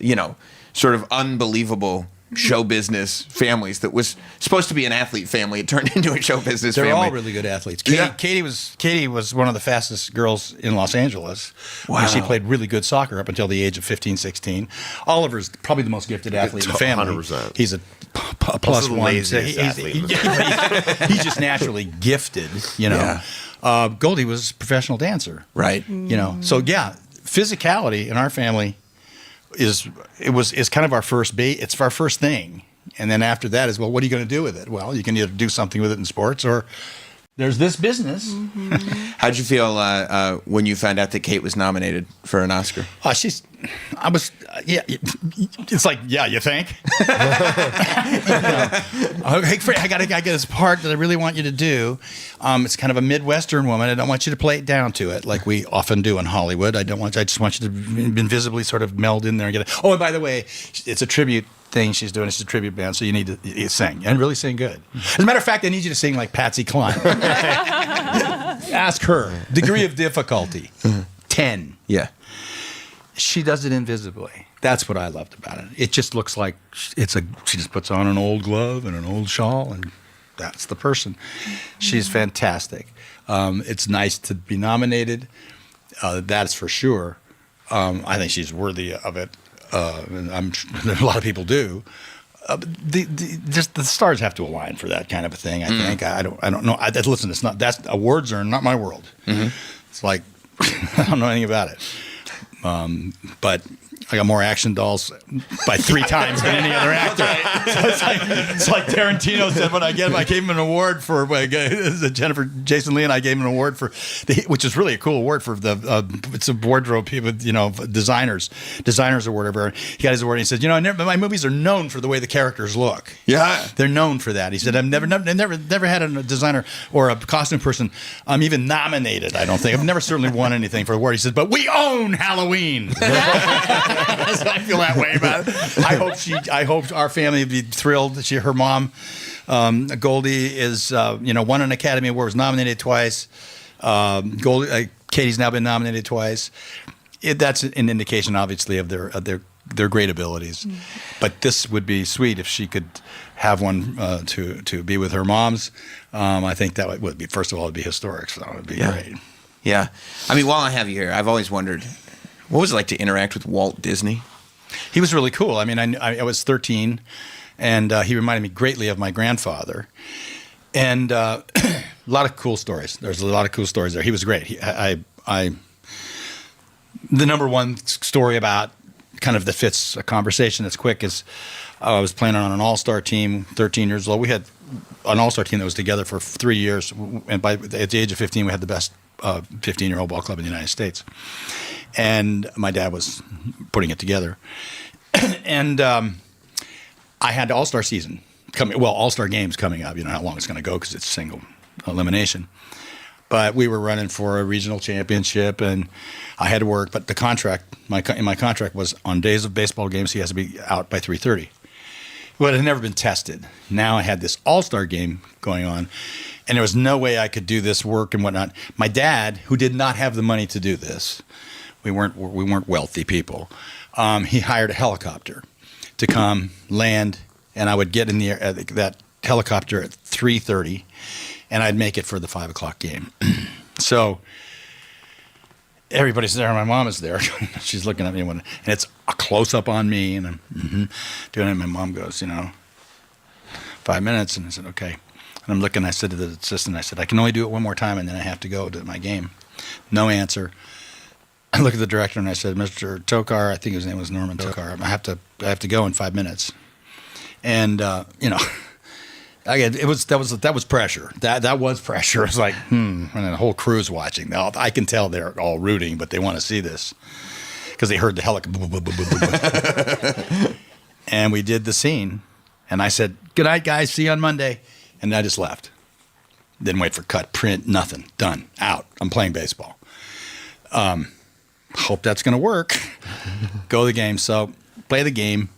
sort of unbelievable show business families that was supposed to be an athlete family. It turned into a show business family. They're all really good athletes. Katie was one of the fastest girls in Los Angeles. Wow. And she played really good soccer up until the age of 15, 16. Oliver's probably the most gifted athlete in the family. 100%. He's a plus one. He's just naturally gifted, Goldie was a professional dancer. Right. So physicality in our family is kind of our first it's our first thing. And then after that is, well, what are you going to do with it? Well, you can either do something with it in sports or there's this business. How'd you feel when you found out that Kate was nominated for an Oscar? It's like, yeah, you think? Hey, Fred, I got this part that I really want you to do. It's kind of a Midwestern woman. I don't want you to play it down to it like we often do in Hollywood. I just want you to invisibly sort of meld in there and get it. Oh, and by the way, it's a tribute thing she's doing. It's a tribute band, so you need to sing and really sing good. As a matter of fact, I need you to sing like Patsy Cline. Ask her. Degree of difficulty, 10. Yeah. She does it invisibly. That's what I loved about it. It just looks like she just puts on an old glove and an old shawl, and that's the person. She's fantastic. It's nice to be nominated. That's for sure. I think she's worthy of it. And a lot of people do. Just the stars have to align for that kind of a thing. I think. I don't know. Listen, it's not. Awards are not my world. It's like I don't know anything about it. But I got more action dolls by 3 times than any other actor. So it's like Tarantino said when I gave him an award for Jason Lee and I gave him an award for which is really a cool award for it's a wardrobe people, designers or whatever. He got his award and he said, my movies are known for the way the characters look. Yeah, they're known for that. He said, I've never had a designer or a costume person even nominated. I don't think I've never certainly won anything for the award. He said, but we own Halloween. So I feel that way about it. I hope our family would be thrilled. Her mom, Goldie, is won an Academy Award, was nominated twice. Katie's now been nominated twice. That's an indication, obviously, of their great abilities. But this would be sweet if she could have one to be with her moms. I think that would be, first of all, it'd be historic. So it would be great. Yeah. I mean, while I have you here, I've always wondered, what was it like to interact with Walt Disney? He was really cool. I mean, I was 13, and he reminded me greatly of my grandfather. And a lot of cool stories. There's a lot of cool stories there. He was great. The number one story about kind of that fits a conversation that's quick is I was playing on an all-star team, 13 years old. We had an all-star team that was together for 3 years. And at the age of 15, we had the best 15-year-old ball club in the United States. And my dad was putting it together. And I had All-Star season coming. Well, All-Star games coming up. You know how long it's going to go because it's single elimination. But we were running for a regional championship, and I had to work. But the contract, my contract was on days of baseball games, he has to be out by 3:30. Well, it had never been tested. Now I had this All-Star game going on, and there was no way I could do this work and whatnot. My dad, who did not have the money to do this, we weren't wealthy people. He hired a helicopter to come land, and I would get in the air, that helicopter at 3:30, and I'd make it for the 5 o'clock game. So everybody's there. My mom is there. She's looking at me, and it's a close up on me, and I'm doing it. And my mom goes, 5 minutes, and I said, okay. And I'm looking. I said to the assistant, I said, I can only do it one more time, and then I have to go to my game. No answer. I look at the director and I said, Mr. Tokar, I think his name was Norman Tokar, I have to go in 5 minutes. And again, that was pressure. That was pressure. It's like, and the whole crew's watching. Now I can tell they're all rooting, but they want to see this because they heard the helicopter. And we did the scene, and I said, good night, guys, see you on Monday. And I just left. Didn't wait for cut, print, nothing. Done. Out. I'm playing baseball. Hope that's going to work. Go to the game. So play the game,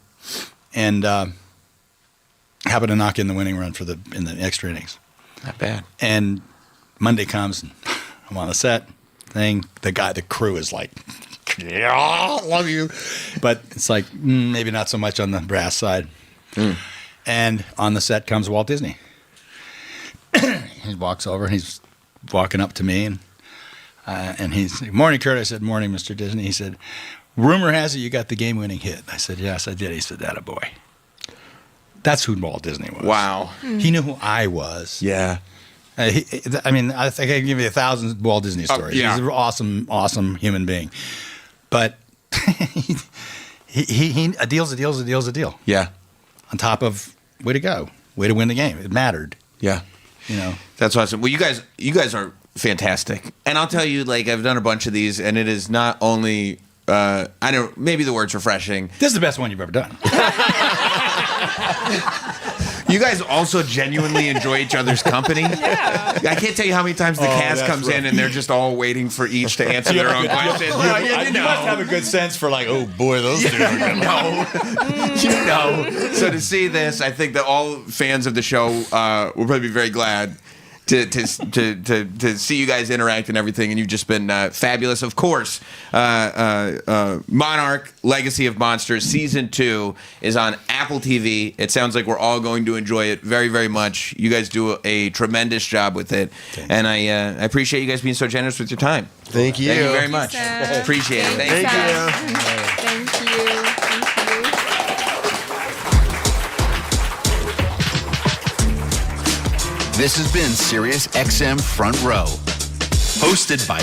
and happen to knock in the winning run in the extra innings. Not bad. And Monday comes, and I'm on the set thing. The crew is like, yeah, love you. But it's like, maybe not so much on the brass side. And on the set comes Walt Disney. He walks over, and he's walking up to me, and he's, morning, Kurt. I said, morning, Mr. Disney. He said, rumor has it you got the game-winning hit. I said, yes, I did. He said, attaboy. That's who Walt Disney was. Wow. He knew who I was. Yeah. I think I can give you 1,000 Walt Disney stories. Yeah. He's an awesome human being. But a deal's a deal. Yeah. On top of, way to go. Way to win the game. It mattered. Yeah. That's awesome. Well, you guys are fantastic. And I'll tell you, like, I've done a bunch of these, and it is not only, maybe the word's refreshing. This is the best one you've ever done. You guys also genuinely enjoy each other's company. Yeah. I can't tell you how many times the cast comes in and they're just all waiting for each to answer their own questions. You must have a good sense for like, oh boy, those two are going to So to see this, I think that all fans of the show will probably be very glad to see you guys interact and everything, and you've just been fabulous. Of course, Monarch, Legacy of Monsters, Season 2 is on Apple TV. It sounds like we're all going to enjoy it very, very much. You guys do a tremendous job with it, and I appreciate you guys being so generous with your time. Thank you. Thank you very much. Appreciate it. Thank you. Thank you. This has been SiriusXM Front Row, hosted by